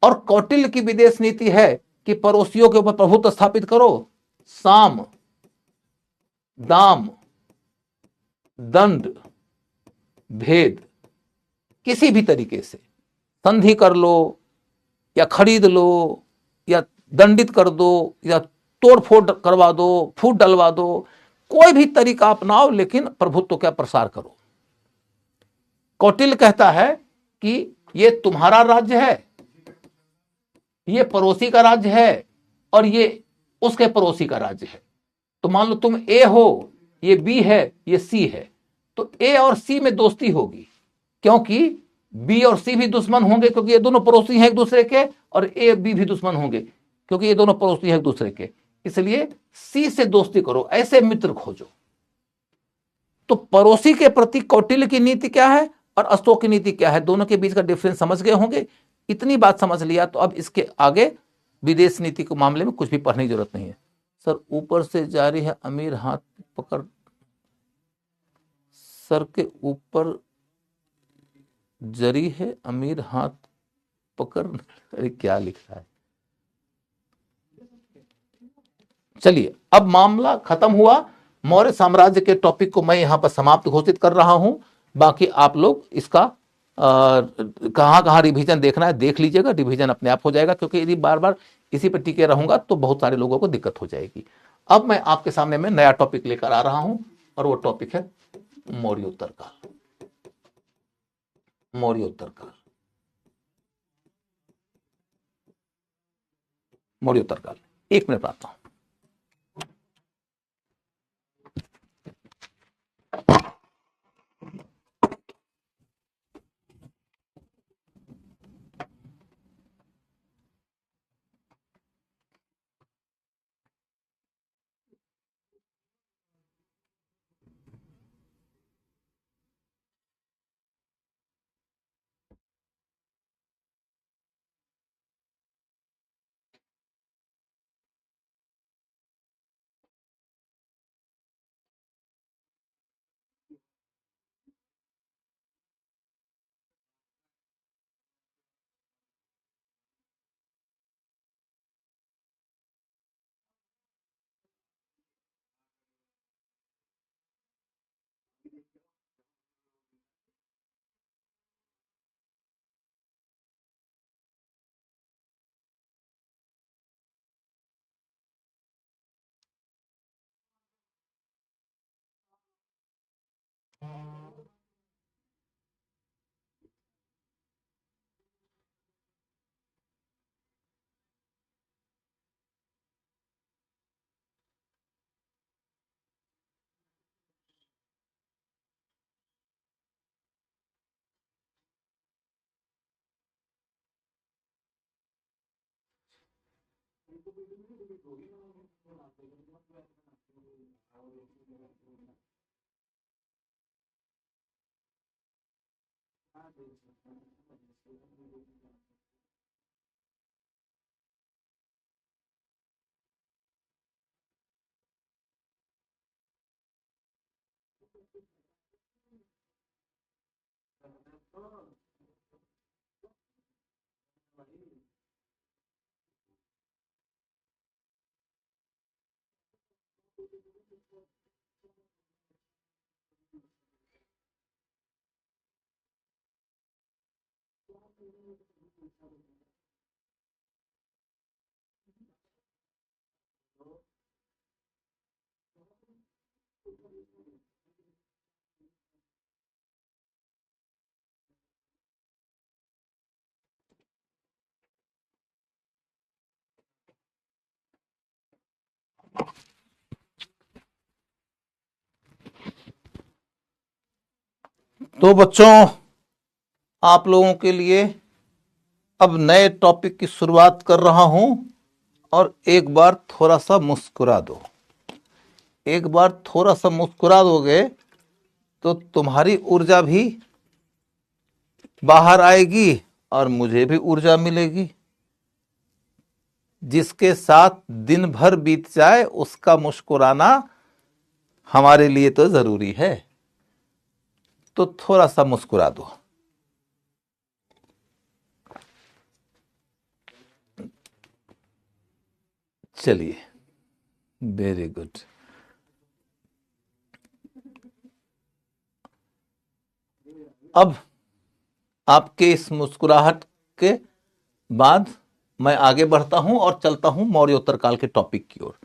और कौटिल्य की विदेश नीति है कि पड़ोसियों के ऊपर प्रभुत्व स्थापित करो, साम, दाम, दंड, भेद, किसी भी तरीके से संधि कर लो या खरीद लो या दंडित कर दो या तोड़ फोड़ करवा दो, फूट डलवा दो, कोई भी तरीका अपनाओ लेकिन प्रभुत्व का प्रसार करो। कौटिल्य कहता है कि ये तुम्हारा राज्य है, ये पड़ोसी का राज्य है और ये उसके पड़ोसी का राज्य है। तो मान लो तुम ए हो ये बी है, ये सी है, तो ए और सी में दोस्ती होगी, क्योंकि बी और सी भी दुश्मन होंगे क्योंकि ये दोनों पड़ोसी हैं एक दूसरे के, और ए बी भी दुश्मन होंगे क्योंकि ये दोनों पड़ोसी हैं एक दूसरे के। इसलिए सी से दोस्ती करो, ऐसे मित्र खोजो। तो पड़ोसी के प्रति कौटिल्य की नीति क्या है और अशोक की नीति क्या है, दोनों के बीच का डिफरेंस समझ गए होंगे। इतनी बात समझ लिया तो अब इसके आगे विदेश नीति के मामले में कुछ भी पढ़ने की जरूरत नहीं है। सर ऊपर से जारी है, अमीर हाथ पकड़, सर के ऊपर जरी है, अमीर हाथ पकड़, अरे क्या लिख रहा है। चलिए अब मामला खत्म हुआ। मौर्य साम्राज्य के टॉपिक को मैं यहां पर समाप्त घोषित कर रहा हूं। बाकी आप लोग इसका कहां कहां रिवीजन देखना है देख लीजिएगा, रिवीजन अपने आप हो जाएगा, क्योंकि यदि बार बार इसी पर टिके रहूंगा तो बहुत सारे लोगों को दिक्कत हो जाएगी। अब मैं आपके सामने में नया टॉपिक लेकर आ रहा हूं और वो टॉपिक है मौर्योत्तर काल। मौर्योत्तर काल, मौर्योत्तर काल, 1 मिनट आता हूं। तो बच्चों आप लोगों के लिए अब नए टॉपिक की शुरुआत कर रहा हूं, और एक बार थोड़ा सा मुस्कुरा दो। एक बार थोड़ा सा मुस्कुरा दोगे तो तुम्हारी ऊर्जा भी बाहर आएगी और मुझे भी ऊर्जा मिलेगी। जिसके साथ दिन भर बीत जाए उसका मुस्कुराना हमारे लिए तो जरूरी है। तो थोड़ा सा मुस्कुरा दो। चलिए, वेरी गुड। अब आपके इस मुस्कुराहट के बाद मैं आगे बढ़ता हूं और चलता हूं मौर्योत्तर काल के टॉपिक की ओर।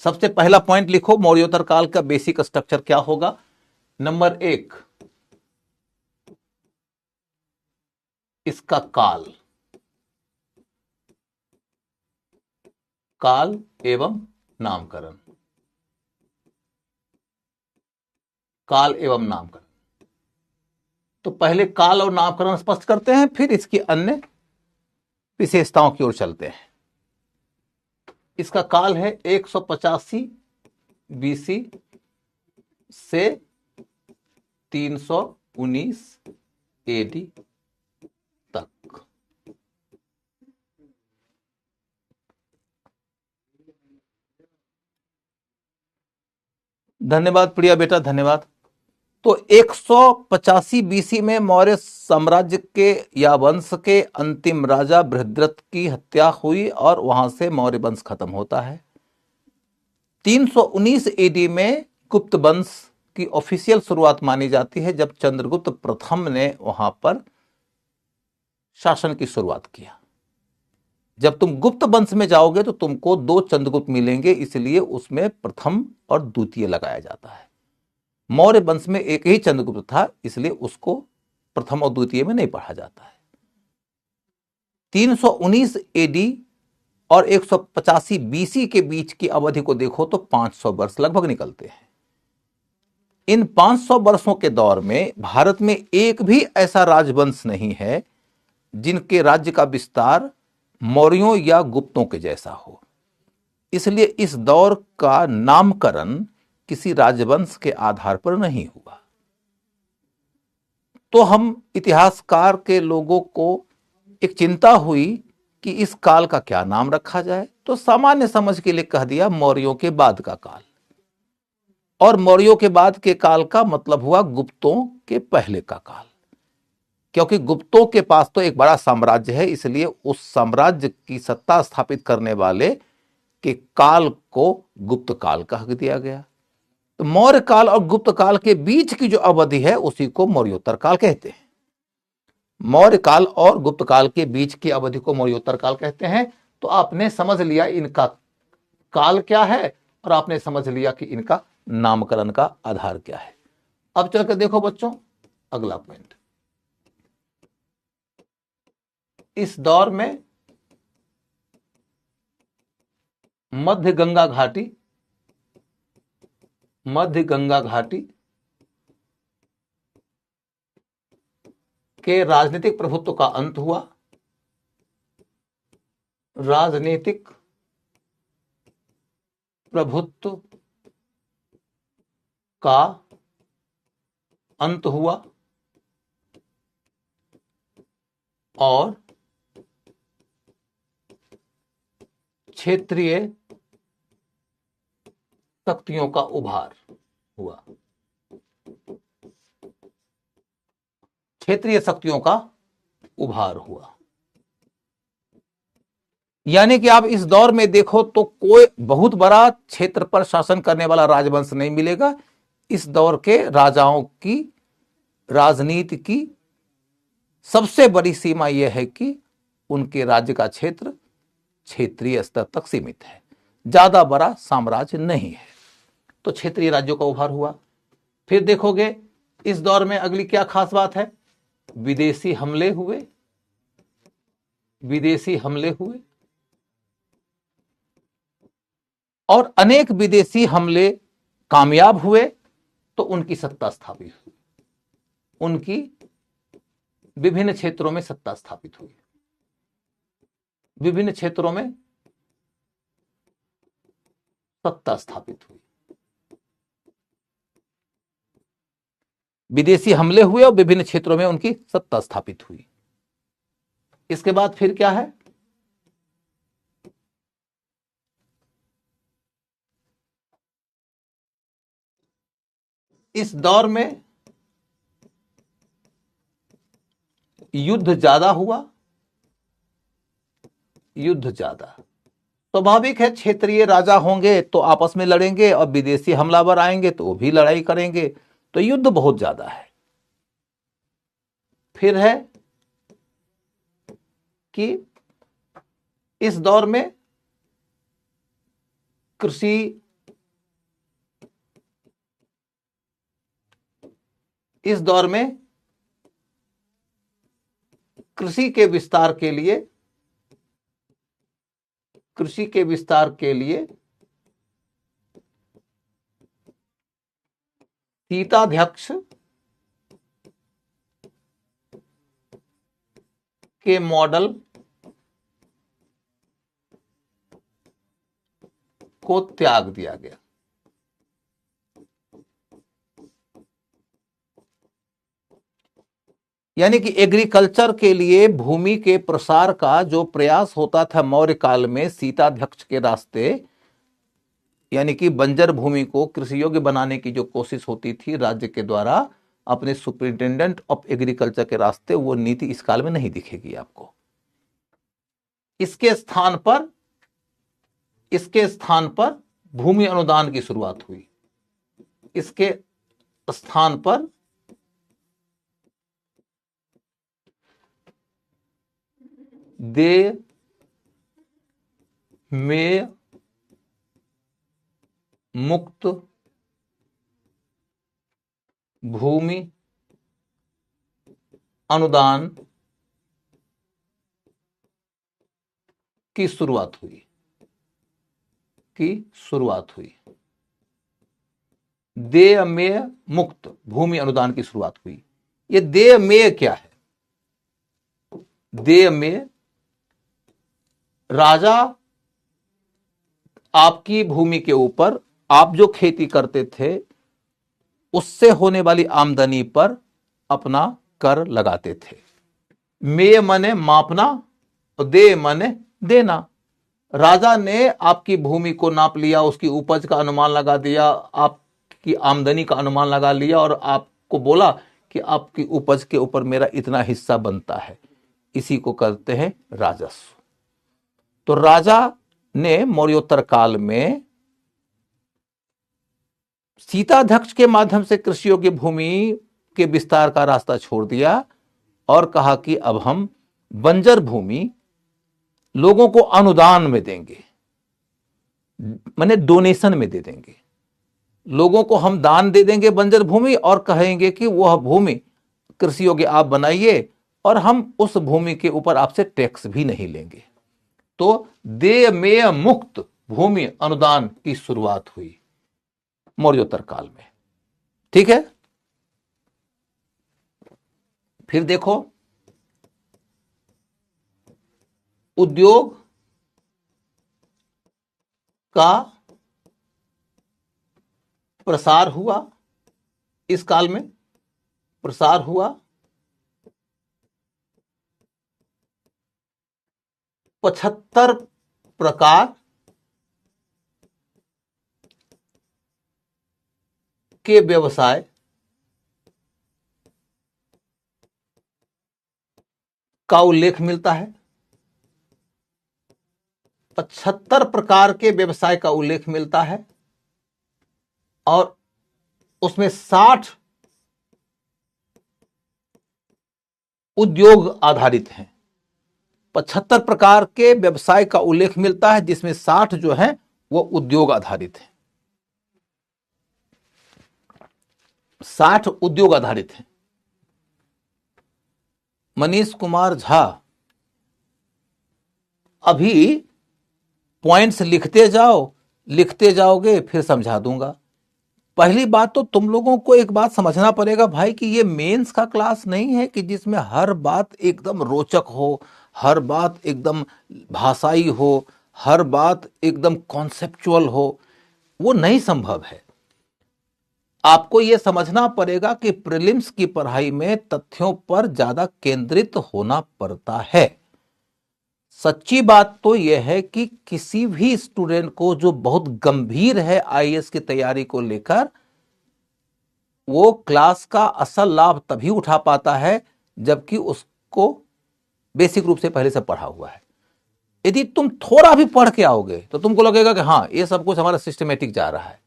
सबसे पहला पॉइंट लिखो, मौर्योत्तर काल का बेसिक स्ट्रक्चर क्या होगा। नंबर 1, इसका काल, काल एवं नामकरण। काल एवं नामकरण। तो पहले काल और नामकरण स्पष्ट करते हैं, फिर इसकी अन्य विशेषताओं की ओर चलते हैं। इसका काल है 185 बीसी से 319 एडी तक। धन्यवाद प्रिया बेटा, धन्यवाद। तो 185 बीसी में मौर्य साम्राज्य के या वंश के अंतिम राजा बृहद्रथ की हत्या हुई और वहां से मौर्य वंश खत्म होता है। 319 एडी में गुप्त वंश की ऑफिशियल शुरुआत मानी जाती है, जब चंद्रगुप्त प्रथम ने वहां पर शासन की शुरुआत किया। जब तुम गुप्त वंश में जाओगे तो तुमको 2 चंद्रगुप्त मिलेंगे, इसलिए उसमें प्रथम और द्वितीय लगाया जाता है। मौर्य वंश में एक ही चंद्रगुप्त था, इसलिए उसको प्रथम और द्वितीय में नहीं पढ़ा जाता है। 319 एडी और 185 बीसी के बीच की अवधि को देखो तो 500 वर्ष लगभग निकलते हैं। इन 500 वर्षों के दौर में भारत में एक भी ऐसा राजवंश नहीं है जिनके राज्य का विस्तार मौर्यों या गुप्तों के जैसा हो। इसलिए इस दौर का नामकरण किसी राजवंश के आधार पर नहीं हुआ। तो हम इतिहासकार के लोगों को एक चिंता हुई कि इस काल का क्या नाम रखा जाए, तो सामान्य समझ के लिए कह दिया मौर्यों के बाद का काल। और मौर्यों के बाद के काल का मतलब हुआ गुप्तों के पहले का काल, क्योंकि गुप्तों के पास तो एक बड़ा साम्राज्य है, इसलिए उस साम्राज्य की सत्ता स्थापित करने वाले के काल को गुप्त काल कह दिया गया। तो मौर्य काल और गुप्त काल के बीच की जो अवधि है उसी को मौर्योत्तर काल कहते हैं। मौर्य काल और गुप्त काल के बीच की अवधि को मौर्योत्तर काल कहते हैं। तो आपने समझ लिया इनका काल क्या है और आपने समझ लिया कि इनका नामकरण का आधार क्या है। अब चलकर देखो बच्चों अगला पॉइंट। इस दौर में मध्य गंगा घाटी के राजनीतिक प्रभुत्व का अंत हुआ। राजनीतिक प्रभुत्व का अंत हुआ और क्षेत्रीय शक्तियों का उभार हुआ। क्षेत्रीय शक्तियों का उभार हुआ, यानी कि आप इस दौर में देखो तो कोई बहुत बड़ा क्षेत्र पर शासन करने वाला राजवंश नहीं मिलेगा। इस दौर के राजाओं की राजनीति की सबसे बड़ी सीमा यह है कि उनके राज्य का क्षेत्र क्षेत्रीय स्तर तक सीमित है, ज्यादा बड़ा साम्राज्य नहीं है। तो क्षेत्रीय राज्यों का उभार हुआ। फिर देखोगे इस दौर में अगली क्या खास बात है, विदेशी हमले हुए। और अनेक विदेशी हमले कामयाब हुए तो उनकी सत्ता स्थापित हुई, उनकी विभिन्न क्षेत्रों में सत्ता स्थापित हुई, विभिन्न क्षेत्रों में सत्ता स्थापित हुई। विदेशी हमले हुए और विभिन्न क्षेत्रों में उनकी सत्ता स्थापित हुई। इसके बाद फिर क्या है, इस दौर में युद्ध ज्यादा हुआ। स्वाभाविक है, क्षेत्रीय राजा होंगे तो आपस में लड़ेंगे और विदेशी हमलावर आएंगे तो वो भी लड़ाई करेंगे, तो युद्ध बहुत ज्यादा है। फिर है कि इस दौर में कृषि के विस्तार के लिए सीताध्यक्ष के मॉडल को त्याग दिया गया। यानी कि एग्रीकल्चर के लिए भूमि के प्रसार का जो प्रयास होता था मौर्य काल में सीताध्यक्ष के रास्ते, यानी कि बंजर भूमि को कृषि योग्य बनाने की जो कोशिश होती थी राज्य के द्वारा अपने सुपरिंटेंडेंट ऑफ एग्रीकल्चर के रास्ते, वो नीति इस काल में नहीं दिखेगी आपको। इसके स्थान पर भूमि अनुदान की शुरुआत हुई। इसके स्थान पर देय में मुक्त भूमि अनुदान की शुरुआत हुई। देय में मुक्त भूमि अनुदान की शुरुआत हुई। ये देय में क्या है? देय में राजा आपकी भूमि के ऊपर आप जो खेती करते थे उससे होने वाली आमदनी पर अपना कर लगाते थे। में माने मापना और दे माने देना। राजा ने आपकी भूमि को नाप लिया, उसकी उपज का अनुमान लगा दिया, आपकी आमदनी का अनुमान लगा लिया और आपको बोला कि आपकी उपज के ऊपर मेरा इतना हिस्सा बनता है। इसी को कहते हैं राजस्व। तो राजा ने मौर्योत्तर काल में सीताध्यक्ष के माध्यम से कृषि योग्य भूमि के विस्तार का रास्ता छोड़ दिया और कहा कि अब हम बंजर भूमि लोगों को अनुदान में देंगे, माने डोनेशन में दे देंगे। लोगों को हम दान दे देंगे बंजर भूमि और कहेंगे कि वह भूमि कृषि योग्य आप बनाइए और हम उस भूमि के ऊपर आपसे टैक्स भी नहीं लेंगे। तो देय में मुक्त भूमि अनुदान की शुरुआत हुई मौर्योत्तर काल में। ठीक है, फिर देखो उद्योग का प्रसार हुआ। इस काल में प्रसार हुआ। 75 प्रकार के व्यवसाय का उल्लेख मिलता है। 75 प्रकार के व्यवसाय का उल्लेख मिलता है और उसमें 60 उद्योग आधारित हैं। 75 प्रकार के व्यवसाय का उल्लेख मिलता है जिसमें 60 जो है वो उद्योग आधारित है। 60 उद्योग आधारित हैं। मनीष कुमार झा, अभी पॉइंट्स लिखते जाओगे फिर समझा दूंगा। पहली बात तो तुम लोगों को एक बात समझना पड़ेगा भाई कि ये मेंस का क्लास नहीं है कि जिसमें हर बात एकदम रोचक हो, हर बात एकदम भाषाई हो, हर बात एकदम कॉन्सेप्चुअल हो। वो नहीं संभव है। आपको यह समझना पड़ेगा कि प्रीलिम्स की पढ़ाई में तथ्यों पर ज्यादा केंद्रित होना पड़ता है। सच्ची बात तो यह है कि किसी भी स्टूडेंट को जो बहुत गंभीर है आईएएस की तैयारी को लेकर, वो क्लास का असल लाभ तभी उठा पाता है जबकि उसको बेसिक रूप से पहले से पढ़ा हुआ है। यदि तुम थोड़ा भी पढ़ के आओगे तो तुमको लगेगा कि हाँ ये सब कुछ हमारा सिस्टमेटिक जा रहा है।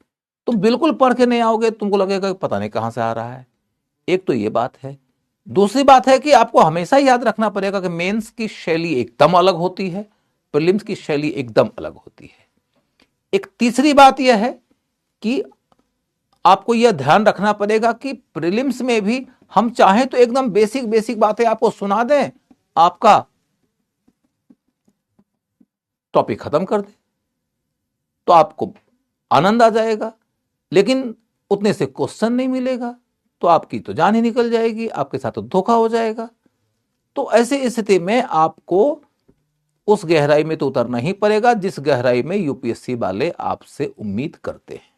तुम बिल्कुल पढ़ के नहीं आओगे, तुमको लगेगा कि पता नहीं कहां से आ रहा है। एक तो ये बात है। दूसरी बात है कि आपको हमेशा याद रखना पड़ेगा कि मेंस की शैली एकदम अलग होती है, प्रीलिम्स की शैली एकदम अलग होती है। एक तीसरी बात यह है कि आपको यह ध्यान रखना पड़ेगा कि प्रीलिम्स में भी हम चाहें तो एकदम बेसिक बेसिक बातें आपको सुना दें, आपका टॉपिक खत्म कर दें तो आपको आनंद आ जाएगा। लेकिन उतने से क्वेश्चन नहीं मिलेगा, तो आपकी तो जान ही निकल जाएगी, आपके साथ तो धोखा हो जाएगा। तो ऐसी स्थिति में आपको उस गहराई में तो उतरना ही पड़ेगा जिस गहराई में यूपीएससी वाले आपसे उम्मीद करते हैं।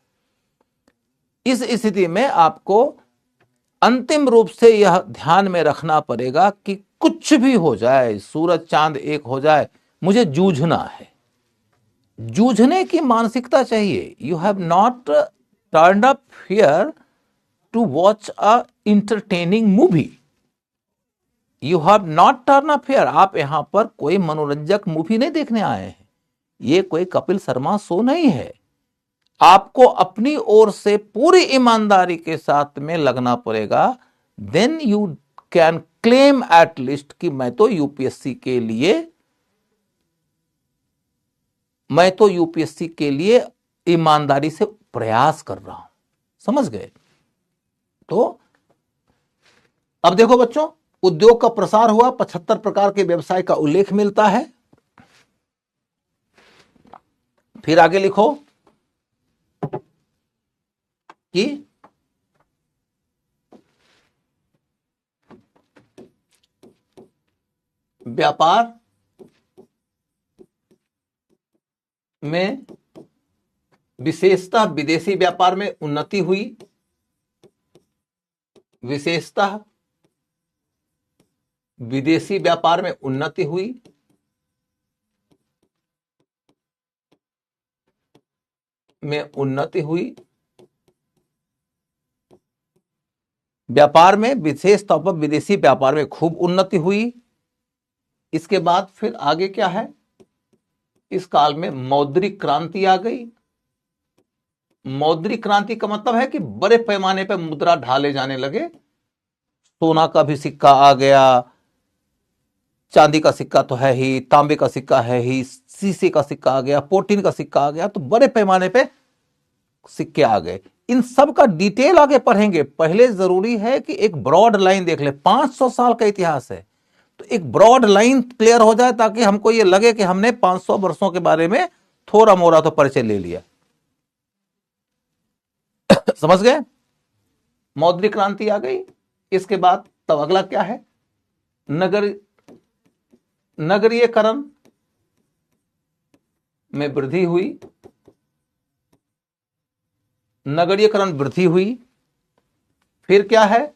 इस स्थिति में आपको अंतिम रूप से यह ध्यान में रखना पड़ेगा कि कुछ भी हो जाए, सूरज चांद एक हो जाए, मुझे जूझना है। जूझने की मानसिकता चाहिए। You have not turn up here to watch a entertaining movie. You have not turn up here, आप यहां पर कोई मनोरंजक मूवी नहीं देखने आए हैं। ये कोई कपिल शर्मा शो नहीं है। आपको अपनी ओर से पूरी ईमानदारी के साथ में लगना पड़ेगा। Then you can claim at least कि मैं तो यूपीएससी के लिए ईमानदारी से प्रयास कर रहा हूं। समझ गए? तो अब देखो बच्चों, उद्योग का प्रसार हुआ, 75 प्रकार के व्यवसाय का उल्लेख मिलता है। फिर आगे लिखो कि व्यापार में विशेषतः विदेशी व्यापार में उन्नति हुई। विशेषतः विदेशी व्यापार में उन्नति हुई। व्यापार में विशेष तौर पर विदेशी व्यापार में खूब उन्नति हुई। इसके बाद फिर आगे क्या है? इस काल में मौद्रिक क्रांति आ गई। मौद्रिक क्रांति का मतलब है कि बड़े पैमाने पर मुद्रा ढाले जाने लगे। सोना का भी सिक्का आ गया, चांदी का सिक्का तो है ही, तांबे का सिक्का है ही, शीशे का सिक्का आ गया, पोटीन का सिक्का आ गया। तो बड़े पैमाने पे सिक्के आ गए। इन सब का डिटेल आगे पढ़ेंगे। पहले जरूरी है कि एक ब्रॉड लाइन देख ले। 500 साल का इतिहास है, तो एक ब्रॉड लाइन क्लियर हो जाए ताकि हमको ये लगे कि हमने 500 वर्षों के बारे में थोड़ा मोड़ा तो परिचय ले लिया। समझ गए? मौद्रिक क्रांति आ गई। इसके बाद तब अगला क्या है? नगरीयकरण में वृद्धि हुई। नगरीयकरण वृद्धि हुई। फिर क्या है?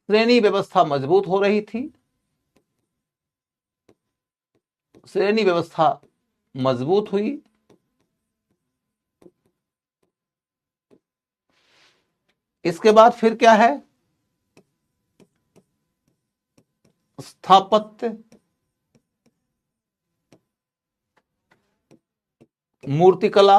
श्रेणी व्यवस्था मजबूत हो रही थी। श्रेणी व्यवस्था मजबूत हुई। इसके बाद फिर क्या है? स्थापत्य, मूर्तिकला,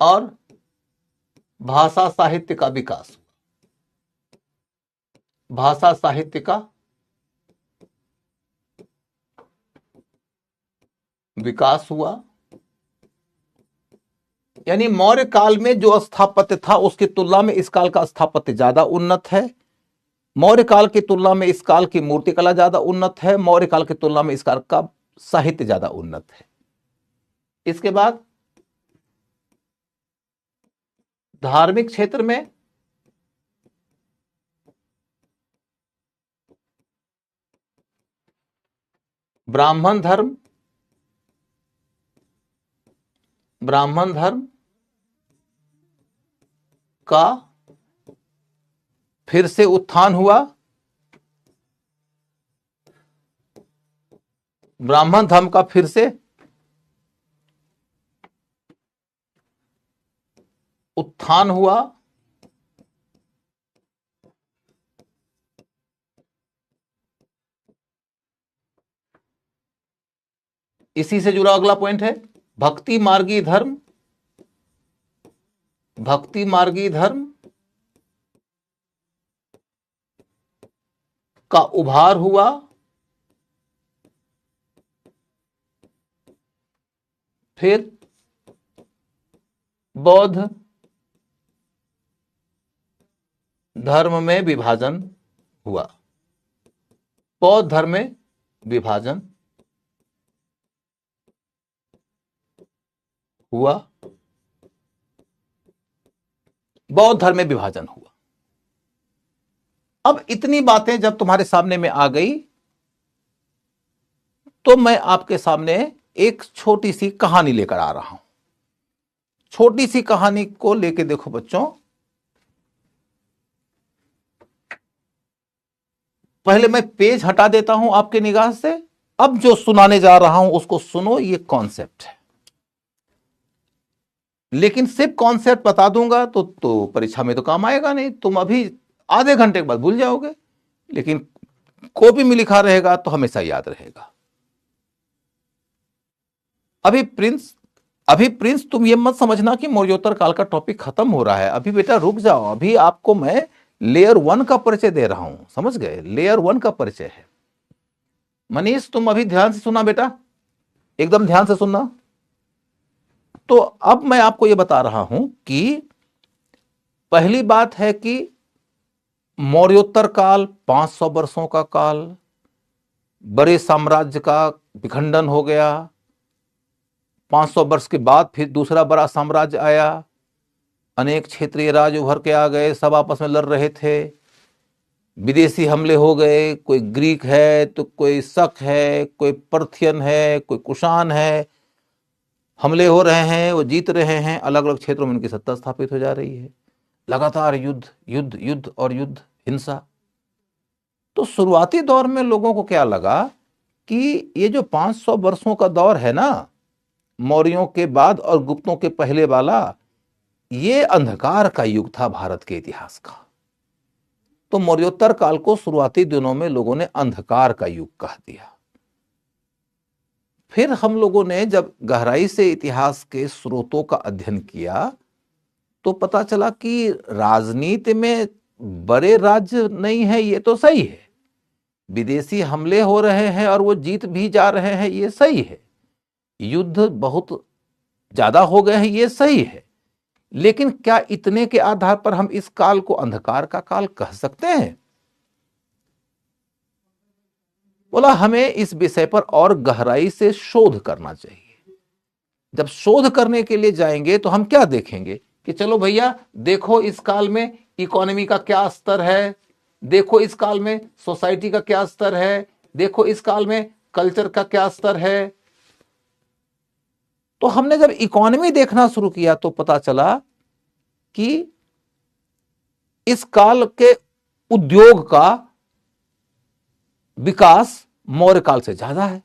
और भाषा साहित्य का विकास। भाषा साहित्य का विकास हुआ। यानी मौर्य काल में जो स्थापत्य था उसकी तुलना में इस काल का स्थापत्य ज्यादा उन्नत है। मौर्य काल की तुलना में इस काल की मूर्तिकला ज्यादा उन्नत है। मौर्य काल की तुलना में इस काल का साहित्य ज्यादा उन्नत है। इसके बाद धार्मिक क्षेत्र में ब्राह्मण धर्म का फिर से उत्थान हुआ। ब्राह्मण धर्म का फिर से उत्थान हुआ। इसी से जुड़ा अगला पॉइंट है भक्ति मार्गी धर्म। भक्ति मार्गी धर्म का उभार हुआ। फिर बौद्ध धर्म में विभाजन हुआ। बौद्ध धर्म में विभाजन हुआ, बौद्ध धर्म में विभाजन हुआ। अब इतनी बातें जब तुम्हारे सामने में आ गई तो मैं आपके सामने एक छोटी सी कहानी लेकर आ रहा हूं। छोटी सी कहानी को लेके देखो बच्चों, पहले मैं पेज हटा देता हूं आपके निगाह से। अब जो सुनाने जा रहा हूं उसको सुनो, ये कॉन्सेप्ट है, लेकिन सिर्फ कॉन्सेप्ट बता दूंगा तो परीक्षा में तो काम आएगा नहीं। तुम अभी आधे घंटे के बाद भूल जाओगे, लेकिन कॉपी में लिखा रहेगा तो हमेशा याद रहेगा। अभी प्रिंस तुम ये मत समझना कि मौर्योत्तर काल का टॉपिक खत्म हो रहा है। अभी बेटा रुक जाओ, अभी आपको मैं लेयर 1 का परिचय दे रहा हूं, समझ गए? लेयर 1 का परिचय है। मनीष तुम अभी ध्यान से सुनना बेटा, एकदम ध्यान से सुनना। तो अब मैं आपको यह बता रहा हूं कि पहली बात है कि मौर्योत्तर काल 500 वर्षों का काल, बड़े साम्राज्य का विखंडन हो गया। 500 वर्ष के बाद फिर दूसरा बड़ा साम्राज्य आया, अनेक क्षेत्रीय राज्य उभर के आ गए, सब आपस में लड़ रहे थे, विदेशी हमले हो गए, कोई ग्रीक है तो कोई शक है, कोई पर्थियन है, कोई कुषाण है, हमले हो रहे हैं, वो जीत रहे हैं, अलग अलग क्षेत्रों में उनकी सत्ता स्थापित हो जा रही है, लगातार युद्ध युद्ध युद्ध और युद्ध, हिंसा। तो शुरुआती दौर में लोगों को क्या लगा कि ये जो 500 वर्षों का दौर है ना, मौर्यों के बाद और गुप्तों के पहले वाला, ये अंधकार का युग था भारत के इतिहास का। तो मौर्योत्तर काल को शुरुआती दिनों में लोगों ने अंधकार का युग कह दिया। फिर हम लोगों ने जब गहराई से इतिहास के स्रोतों का अध्ययन किया तो पता चला कि राजनीति में बड़े राज्य नहीं है, ये तो सही है, विदेशी हमले हो रहे हैं और वो जीत भी जा रहे हैं, ये सही है, युद्ध बहुत ज्यादा हो गए हैं, ये सही है, लेकिन क्या इतने के आधार पर हम इस काल को अंधकार का काल कह सकते हैं? बोला हमें इस विषय पर और गहराई से शोध करना चाहिए। जब शोध करने के लिए जाएंगे तो हम क्या देखेंगे कि चलो भैया देखो इस काल में इकोनॉमी का क्या स्तर है, देखो इस काल में सोसाइटी का क्या स्तर है, देखो इस काल में कल्चर का क्या स्तर है। तो हमने जब इकोनॉमी देखना शुरू किया तो पता चला कि इस काल के उद्योग का विकास मौर्य काल से ज्यादा है।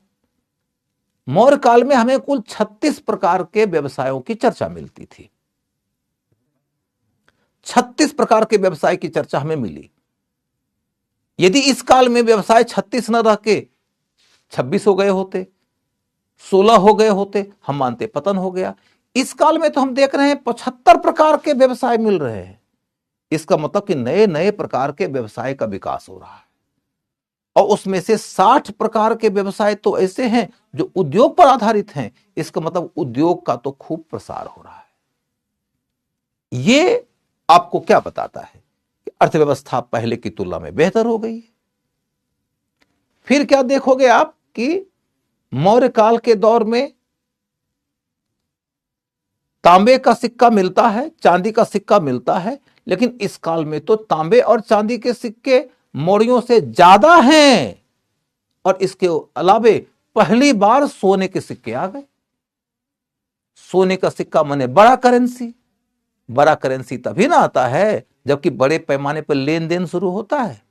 मौर्य काल में हमें कुल 36 प्रकार के व्यवसायों की चर्चा मिलती थी। 36 प्रकार के व्यवसाय की चर्चा हमें मिली। यदि इस काल में व्यवसाय 36 न रह के 26 हो गए होते, 16 हो गए होते, हम मानते पतन हो गया। इस काल में तो हम देख रहे हैं 75 प्रकार के व्यवसाय मिल रहे हैं। इसका मतलब कि नए नए प्रकार के व्यवसाय का विकास हो रहा है, और उसमें से 60 प्रकार के व्यवसाय तो ऐसे हैं जो उद्योग पर आधारित हैं। इसका मतलब उद्योग का तो खूब प्रसार हो रहा है। ये आपको क्या बताता है कि अर्थव्यवस्था पहले की तुलना में बेहतर हो गई है। फिर क्या देखोगे आप कि मौर्य काल के दौर में तांबे का सिक्का मिलता है, चांदी का सिक्का मिलता है, लेकिन इस काल में तो तांबे और चांदी के सिक्के मौर्यों से ज्यादा हैं, और इसके अलावे पहली बार सोने के सिक्के आ गए। सोने का सिक्का माने बड़ा करेंसी। बड़ा करेंसी तभी ना आता है जबकि बड़े पैमाने पर लेन देन शुरू होता है।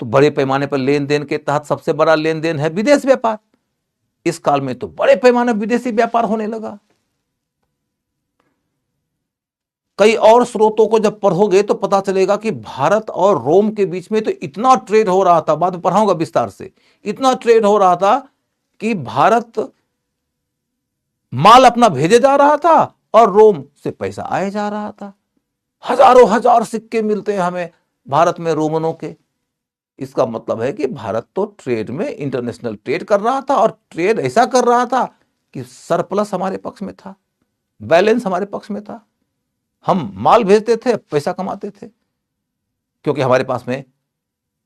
तो बड़े पैमाने पर लेन देन के तहत सबसे बड़ा लेन देन है विदेश व्यापार। इस काल में तो बड़े पैमाने पर विदेशी व्यापार होने लगा। कई और स्रोतों को जब पढ़ोगे तो पता चलेगा कि भारत और रोम के बीच में तो इतना ट्रेड हो रहा था, बाद में पढ़ाऊंगा विस्तार से, इतना ट्रेड हो रहा था कि भारत माल अपना भेजे जा रहा था और रोम से पैसा आए जा रहा था। हजारों हजार सिक्के मिलते हैं हमें भारत में रोमनों के। इसका मतलब है कि भारत तो ट्रेड में इंटरनेशनल ट्रेड कर रहा था, और ट्रेड ऐसा कर रहा था कि सरप्लस हमारे पक्ष में था, बैलेंस हमारे पक्ष में था। हम माल भेजते थे, पैसा कमाते थे, क्योंकि हमारे पास में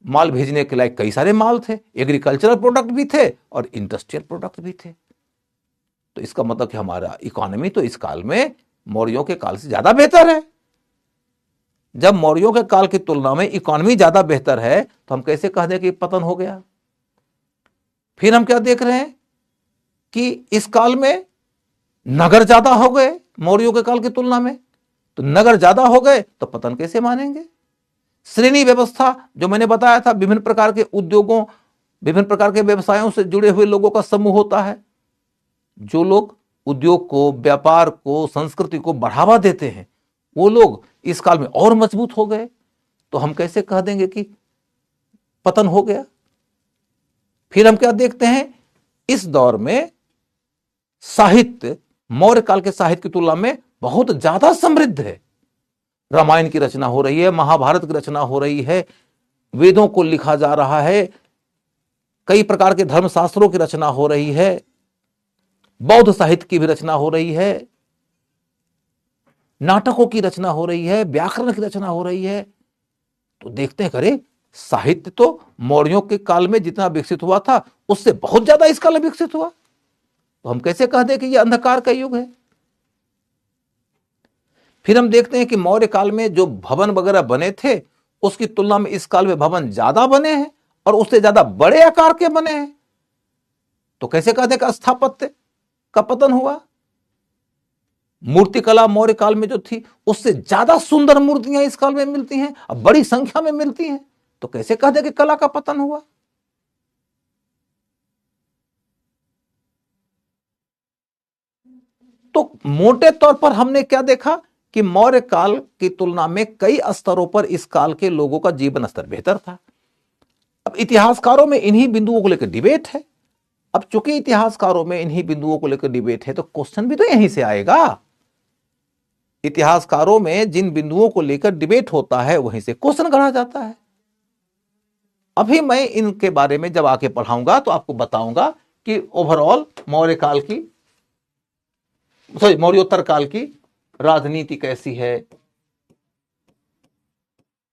माल भेजने के लायक कई सारे माल थे, एग्रीकल्चरल प्रोडक्ट भी थे और इंडस्ट्रियल प्रोडक्ट भी थे। तो तो इसका मतलब कि हमारा इकोनॉमी तो इस काल में मौर्यों के काल से ज्यादा बेहतर है। जब मौर्यों के काल की तुलना में इकोनॉमी ज्यादा बेहतर है तो हम कैसे कह दें कि पतन हो गया। फिर हम क्या देख रहे हैं कि इस काल में नगर ज्यादा हो गए मौर्यों के काल की तुलना में, तो नगर ज्यादा हो गए तो पतन कैसे मानेंगे। श्रेणी व्यवस्था जो मैंने बताया था, विभिन्न प्रकार के उद्योगों, विभिन्न प्रकार के व्यवसायों से जुड़े हुए लोगों का समूह होता है। जो लोग उद्योग को, व्यापार को, संस्कृति को बढ़ावा देते हैं, वो लोग इस काल में और मजबूत हो गए, तो हम कैसे कह देंगे कि पतन हो गया। फिर हम क्या देखते हैं, इस दौर में साहित्य मौर्य काल के साहित्य की तुलना में बहुत ज्यादा समृद्ध है। रामायण की रचना हो रही है, महाभारत की रचना हो रही है, वेदों को लिखा जा रहा है, कई प्रकार के धर्मशास्त्रों की रचना हो रही है, बौद्ध साहित्य की भी रचना हो रही है, नाटकों की रचना हो रही है, व्याकरण की रचना हो रही है। तो देखते हैं, करे साहित्य तो मौर्यों के काल में जितना विकसित हुआ था उससे बहुत ज्यादा इस काल में विकसित हुआ, तो हम कैसे कह दें कि यह अंधकार का युग है। फिर हम देखते हैं कि मौर्य काल में जो भवन वगैरह बने थे उसकी तुलना में इस काल में भवन ज्यादा बने हैं और उससे ज्यादा बड़े आकार के बने हैं, तो कैसे कह दें कि स्थापत्य का पतन हुआ। मूर्तिकला मौर्य काल में जो थी उससे ज्यादा सुंदर मूर्तियां इस काल में मिलती हैं, अब बड़ी संख्या में मिलती हैं, तो कैसे कह दें कि कला का पतन हुआ। तो मोटे तौर पर हमने क्या देखा कि मौर्य काल की तुलना में कई स्तरों पर इस काल के लोगों का जीवन स्तर बेहतर था। अब इतिहासकारों में इन्हीं बिंदुओं को लेकर डिबेट है। अब चूंकि इतिहासकारों में इन्हीं बिंदुओं को लेकर डिबेट है तो क्वेश्चन भी तो यहीं से आएगा। इतिहासकारों में जिन बिंदुओं को लेकर डिबेट होता है वहीं से क्वेश्चन गढ़ा जाता है। अभी मैं इनके बारे में जब आके पढ़ाऊंगा तो आपको बताऊंगा कि ओवरऑल मौर्य काल की, सॉरी, मौर्योत्तर काल की राजनीति कैसी है।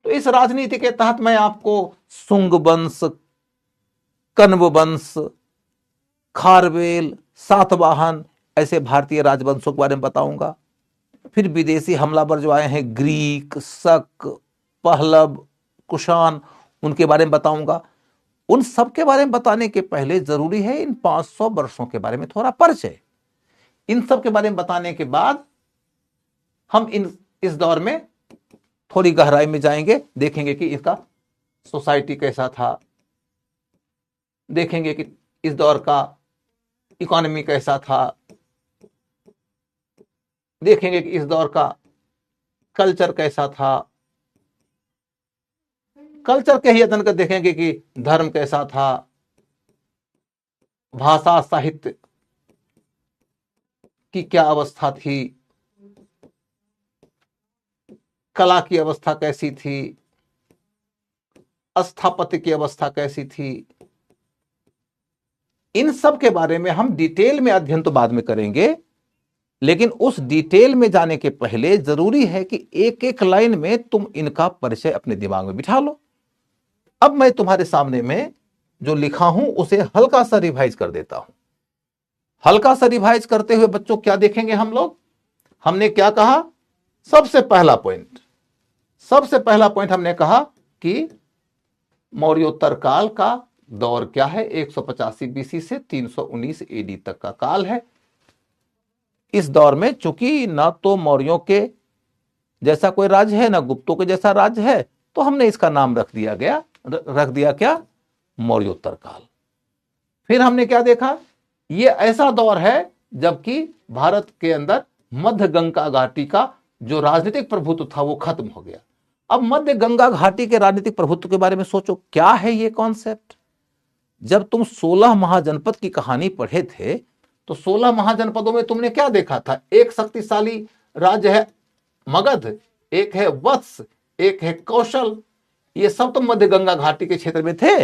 तो इस राजनीति के तहत मैं आपको शुंग वंश, कण्व वंश, खारवेल, सातवाहन, ऐसे भारतीय राजवंशों के बारे में बताऊंगा। फिर विदेशी हमलावर जो आए हैं, ग्रीक, शक, पहलव, कुषाण, उनके बारे में बताऊंगा। उन सब के बारे में बताने के पहले जरूरी है इन 500 वर्षों के बारे में थोड़ा परिचय। इन सब के बारे में बताने के बाद हम इस दौर में थोड़ी गहराई में जाएंगे, देखेंगे कि इसका सोसाइटी कैसा था, देखेंगे कि इस दौर का इकोनॉमी कैसा था, देखेंगे कि इस दौर का कल्चर कैसा था, कल्चर के ही अध्ययन कर देखेंगे कि धर्म कैसा था, भाषा साहित्य की क्या अवस्था थी, कला की अवस्था कैसी थी, स्थापत्य की अवस्था कैसी थी। इन सब के बारे में हम डिटेल में अध्ययन तो बाद में करेंगे, लेकिन उस डिटेल में जाने के पहले जरूरी है कि एक एक लाइन में तुम इनका परिचय अपने दिमाग में बिठा लो। अब मैं तुम्हारे सामने में जो लिखा हूं उसे हल्का सा रिवाइज कर देता हूं। हल्का सा रिवाइज करते हुए बच्चों क्या देखेंगे हम लोग, हमने क्या कहा, सबसे पहला पॉइंट हमने कहा कि मौर्योत्तर काल का दौर क्या है, 185 बीसी से 319 एडी तक का काल है। इस दौर में चूंकि ना तो मौर्यों के जैसा कोई राज्य है ना गुप्तों के जैसा राज्य है, तो हमने इसका नाम रख दिया क्या, मौर्योत्तर काल। फिर हमने क्या देखा, यह ऐसा दौर है जबकि भारत के अंदर मध्य गंगा घाटी का जो राजनीतिक प्रभुत्व था वो खत्म हो गया। अब मध्य गंगा घाटी के राजनीतिक प्रभुत्व के बारे में सोचो, क्या है ये कॉन्सेप्ट। जब तुम 16 महाजनपद की कहानी पढ़े थे तो 16 महाजनपदों में तुमने क्या देखा था, एक शक्तिशाली राज्य है मगध, एक है वत्स, एक है कौशल, ये सब तो मध्य गंगा घाटी के क्षेत्र में थे।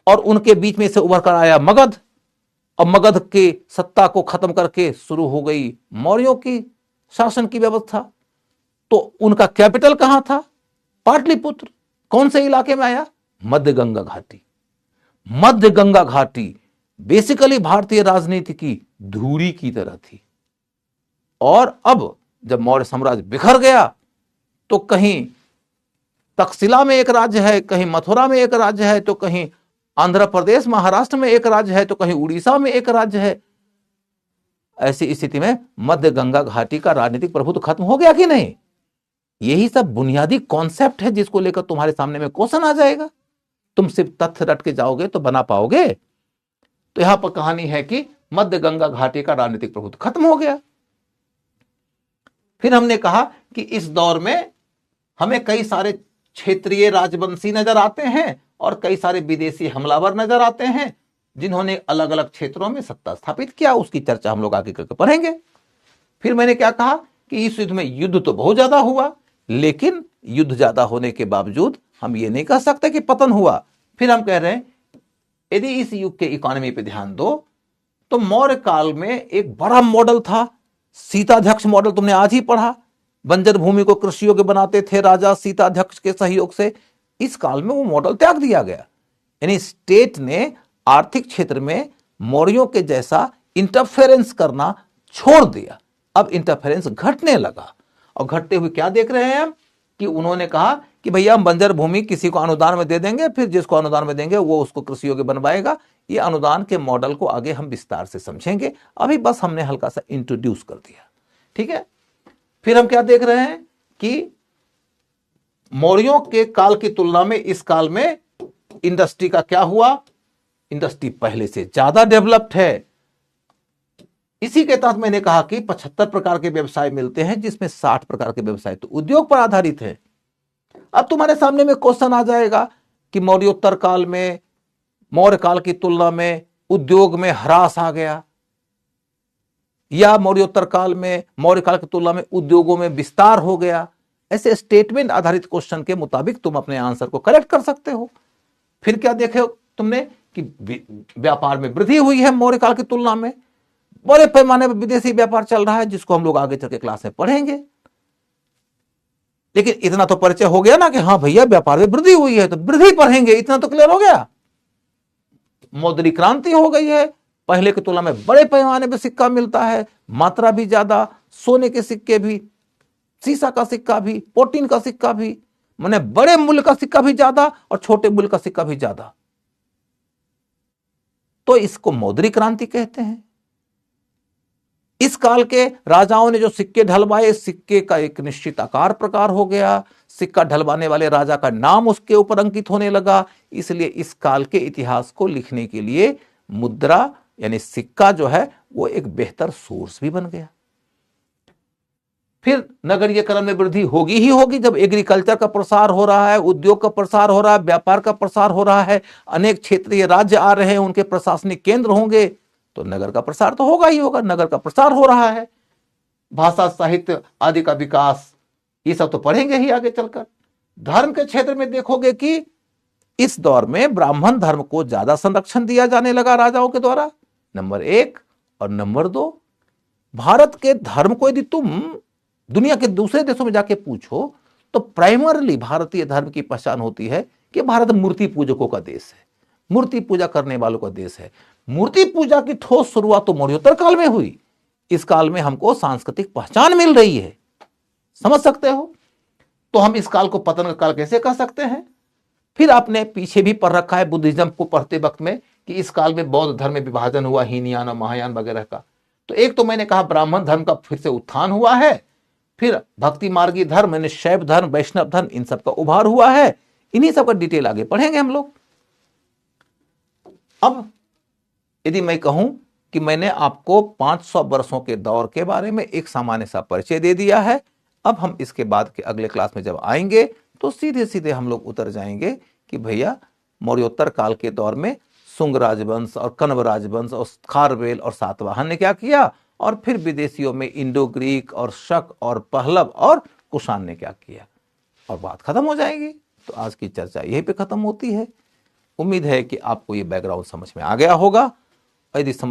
और उनके बीच में से उभर कर आया मगध, और मगध की सत्ता को खत्म करके शुरू हो गई मौर्यों की शासन की व्यवस्था। तो उनका कैपिटल कहां था, पाटलिपुत्र। कौन से इलाके में आया, मध्य गंगा घाटी। मध्य गंगा घाटी बेसिकली भारतीय राजनीति की धूरी की तरह थी। और अब जब मौर्य साम्राज्य बिखर गया तो कहीं तक्षशिला में एक राज्य है, कहीं मथुरा में एक राज्य है, तो कहीं आंध्र प्रदेश महाराष्ट्र में एक राज्य है, तो कहीं उड़ीसा में एक राज्य है। ऐसी स्थिति में मध्य गंगा घाटी का राजनीतिक प्रभुत्व खत्म हो गया कि नहीं? यही सब बुनियादी कॉन्सेप्ट है जिसको लेकर तुम्हारे सामने में क्वेश्चन आ जाएगा। तुम सिर्फ तथ्य रट के जाओगे तो बना पाओगे? तो यहां पर कहानी है कि मध्य गंगा घाटी का राजनीतिक प्रभुत्व खत्म हो गया। फिर हमने कहा कि इस दौर में हमें कई सारे क्षेत्रीय राजवंशी नजर आते हैं और कई सारे विदेशी हमलावर नजर आते हैं जिन्होंने अलग अलग क्षेत्रों में सत्ता स्थापित किया। उसकी चर्चा हम लोग आगे करके पढ़ेंगे। फिर मैंने क्या कहा कि इस युद्ध में युद्ध तो बहुत ज्यादा हुआ, लेकिन युद्ध ज्यादा होने के बावजूद हम ये नहीं कह सकते कि पतन हुआ। फिर हम कह रहे हैं यदि इस युग के इकोनॉमी पे ध्यान दो तो मौर्य काल में एक बड़ा मॉडल था, सीताध्यक्ष मॉडल। तुमने आज ही पढ़ा, बंजर भूमि को कृषि योग्य बनाते थे राजा सीताध्यक्ष के सहयोग से। इस काल में वो मॉडल त्याग दिया गया, यानी स्टेट ने आर्थिक क्षेत्र में मौर्यों के जैसा इंटरफेरेंस करना छोड़ दिया। अब इंटरफेरेंस घटने लगा, और घटते हुए क्या देख रहे हैं हम कि उन्होंने कहा कि भैया हम बंजर भूमि किसी को अनुदान में दे देंगे, फिर जिसको अनुदान में देंगे वो उसको कृषि योग्य बनवाएगा। ये अनुदान के मॉडल को आगे हम विस्तार से समझेंगे, अभी बस हमने हल्का सा इंट्रोड्यूस कर दिया, ठीक है। फिर हम क्या देख रहे हैं कि मौर्यों के काल की तुलना में इस काल में इंडस्ट्री का क्या हुआ, इंडस्ट्री पहले से ज्यादा डेवलप्ड है। इसी के तहत मैंने कहा कि 75 प्रकार के व्यवसाय मिलते हैं, जिसमें 60 प्रकार के व्यवसाय तो उद्योग पर आधारित है। अब तुम्हारे सामने में क्वेश्चन आ जाएगा कि मौर्योत्तर काल में मौर्य काल की तुलना में उद्योग में ह्रास आ गया, या मौर्योत्तर काल में मौर्य काल की तुलना में उद्योगों में विस्तार हो गया। ऐसे स्टेटमेंट आधारित क्वेश्चन के मुताबिक तुम अपने आंसर को करेक्ट कर सकते हो। फिर क्या देखे तुमने कि व्यापार में वृद्धि हुई है मौर्य काल की तुलना में, बड़े पैमाने पर विदेशी व्यापार चल रहा है, जिसको हम लोग आगे चल के क्लास में पढ़ेंगे। लेकिन इतना तो परिचय हो गया ना कि हाँ भैया व्यापार में वृद्धि हुई है, तो वृद्धि पढ़ेंगे, इतना तो क्लियर हो गया। मौद्रिक क्रांति हो गई है, पहले की तुलना में बड़े पैमाने पर सिक्का मिलता है, मात्रा भी ज्यादा, सोने के सिक्के भी, सीसा का सिक्का भी, प्रोटीन का सिक्का भी, माने बड़े मूल्य का सिक्का भी ज्यादा और छोटे मूल्य का सिक्का भी ज्यादा। तो इसको मौद्रिक क्रांति कहते हैं। इस काल के राजाओं ने जो सिक्के ढलवाए, सिक्के का एक निश्चित आकार प्रकार हो गया, सिक्का ढलवाने वाले राजा का नाम उसके ऊपर अंकित होने लगा। इसलिए इस काल के इतिहास को लिखने के लिए मुद्रा यानी सिक्का जो है वो एक बेहतर सोर्स भी बन गया। फिर नगरीयकरण में वृद्धि होगी ही होगी, जब एग्रीकल्चर का प्रसार हो रहा है, उद्योग का प्रसार हो रहा है, व्यापार का प्रसार हो रहा है, अनेक क्षेत्रीय राज्य आ रहे हैं, उनके प्रशासनिक केंद्र होंगे, तो नगर का प्रसार तो होगा ही होगा। नगर का प्रसार हो रहा है, भाषा साहित्य आदि का विकास, ये सब तो पढ़ेंगे ही आगे चलकर। धर्म के क्षेत्र में देखोगे कि इस दौर में ब्राह्मण धर्म को ज्यादा संरक्षण दिया जाने लगा राजाओं के द्वारा, नंबर 1। और नंबर 2, भारत के धर्म को यदि तुम दुनिया के दूसरे देशों में जाके पूछो तो प्राइमरली भारतीय धर्म की पहचान होती है कि भारत मूर्ति पूजकों का देश है, मूर्ति पूजा करने वालों का देश है। मूर्ति पूजा की ठोस शुरुआत तो मौर्योत्तर काल में हुई। इस काल में हमको सांस्कृतिक पहचान मिल रही है, समझ सकते हो। तो हम इस काल को पतन का काल कैसे कह सकते हैं। फिर आपने पीछे भी पढ़ रखा है बुद्धिज्म को पढ़ते वक्त में कि इस काल में बौद्ध धर्म में विभाजन हुआ, हीनयान और महायान वगैरह का। तो एक तो मैंने कहा ब्राह्मण धर्म का फिर से उत्थान हुआ है, फिर भक्ति मार्गी धर्म यानी शैव धर्म, वैष्णव धर्म, इन सब का उभार हुआ है। इन्हीं सब का डिटेल आगे पढ़ेंगे हम लोग। अब यदि मैं कहूं कि मैंने आपको 500 वर्षों के दौर के बारे में एक सामान्य सा परिचय दे दिया है, अब हम इसके बाद के अगले क्लास में जब आएंगे तो सीधे सीधे हम लोग उतर जाएंगे कि भैया मौर्योत्तर काल के दौर में शुंग राजवंश और कण्व राजवंश और खारवेल और सातवाहन ने क्या किया, और फिर विदेशियों में इंडो ग्रीक और शक और पहलव और कुषाण ने क्या किया, और बात खत्म हो जाएगी। तो आज की चर्चा यहीं पे खत्म होती है। उम्मीद है कि आपको ये बैकग्राउंड समझ में आ गया होगा। यदि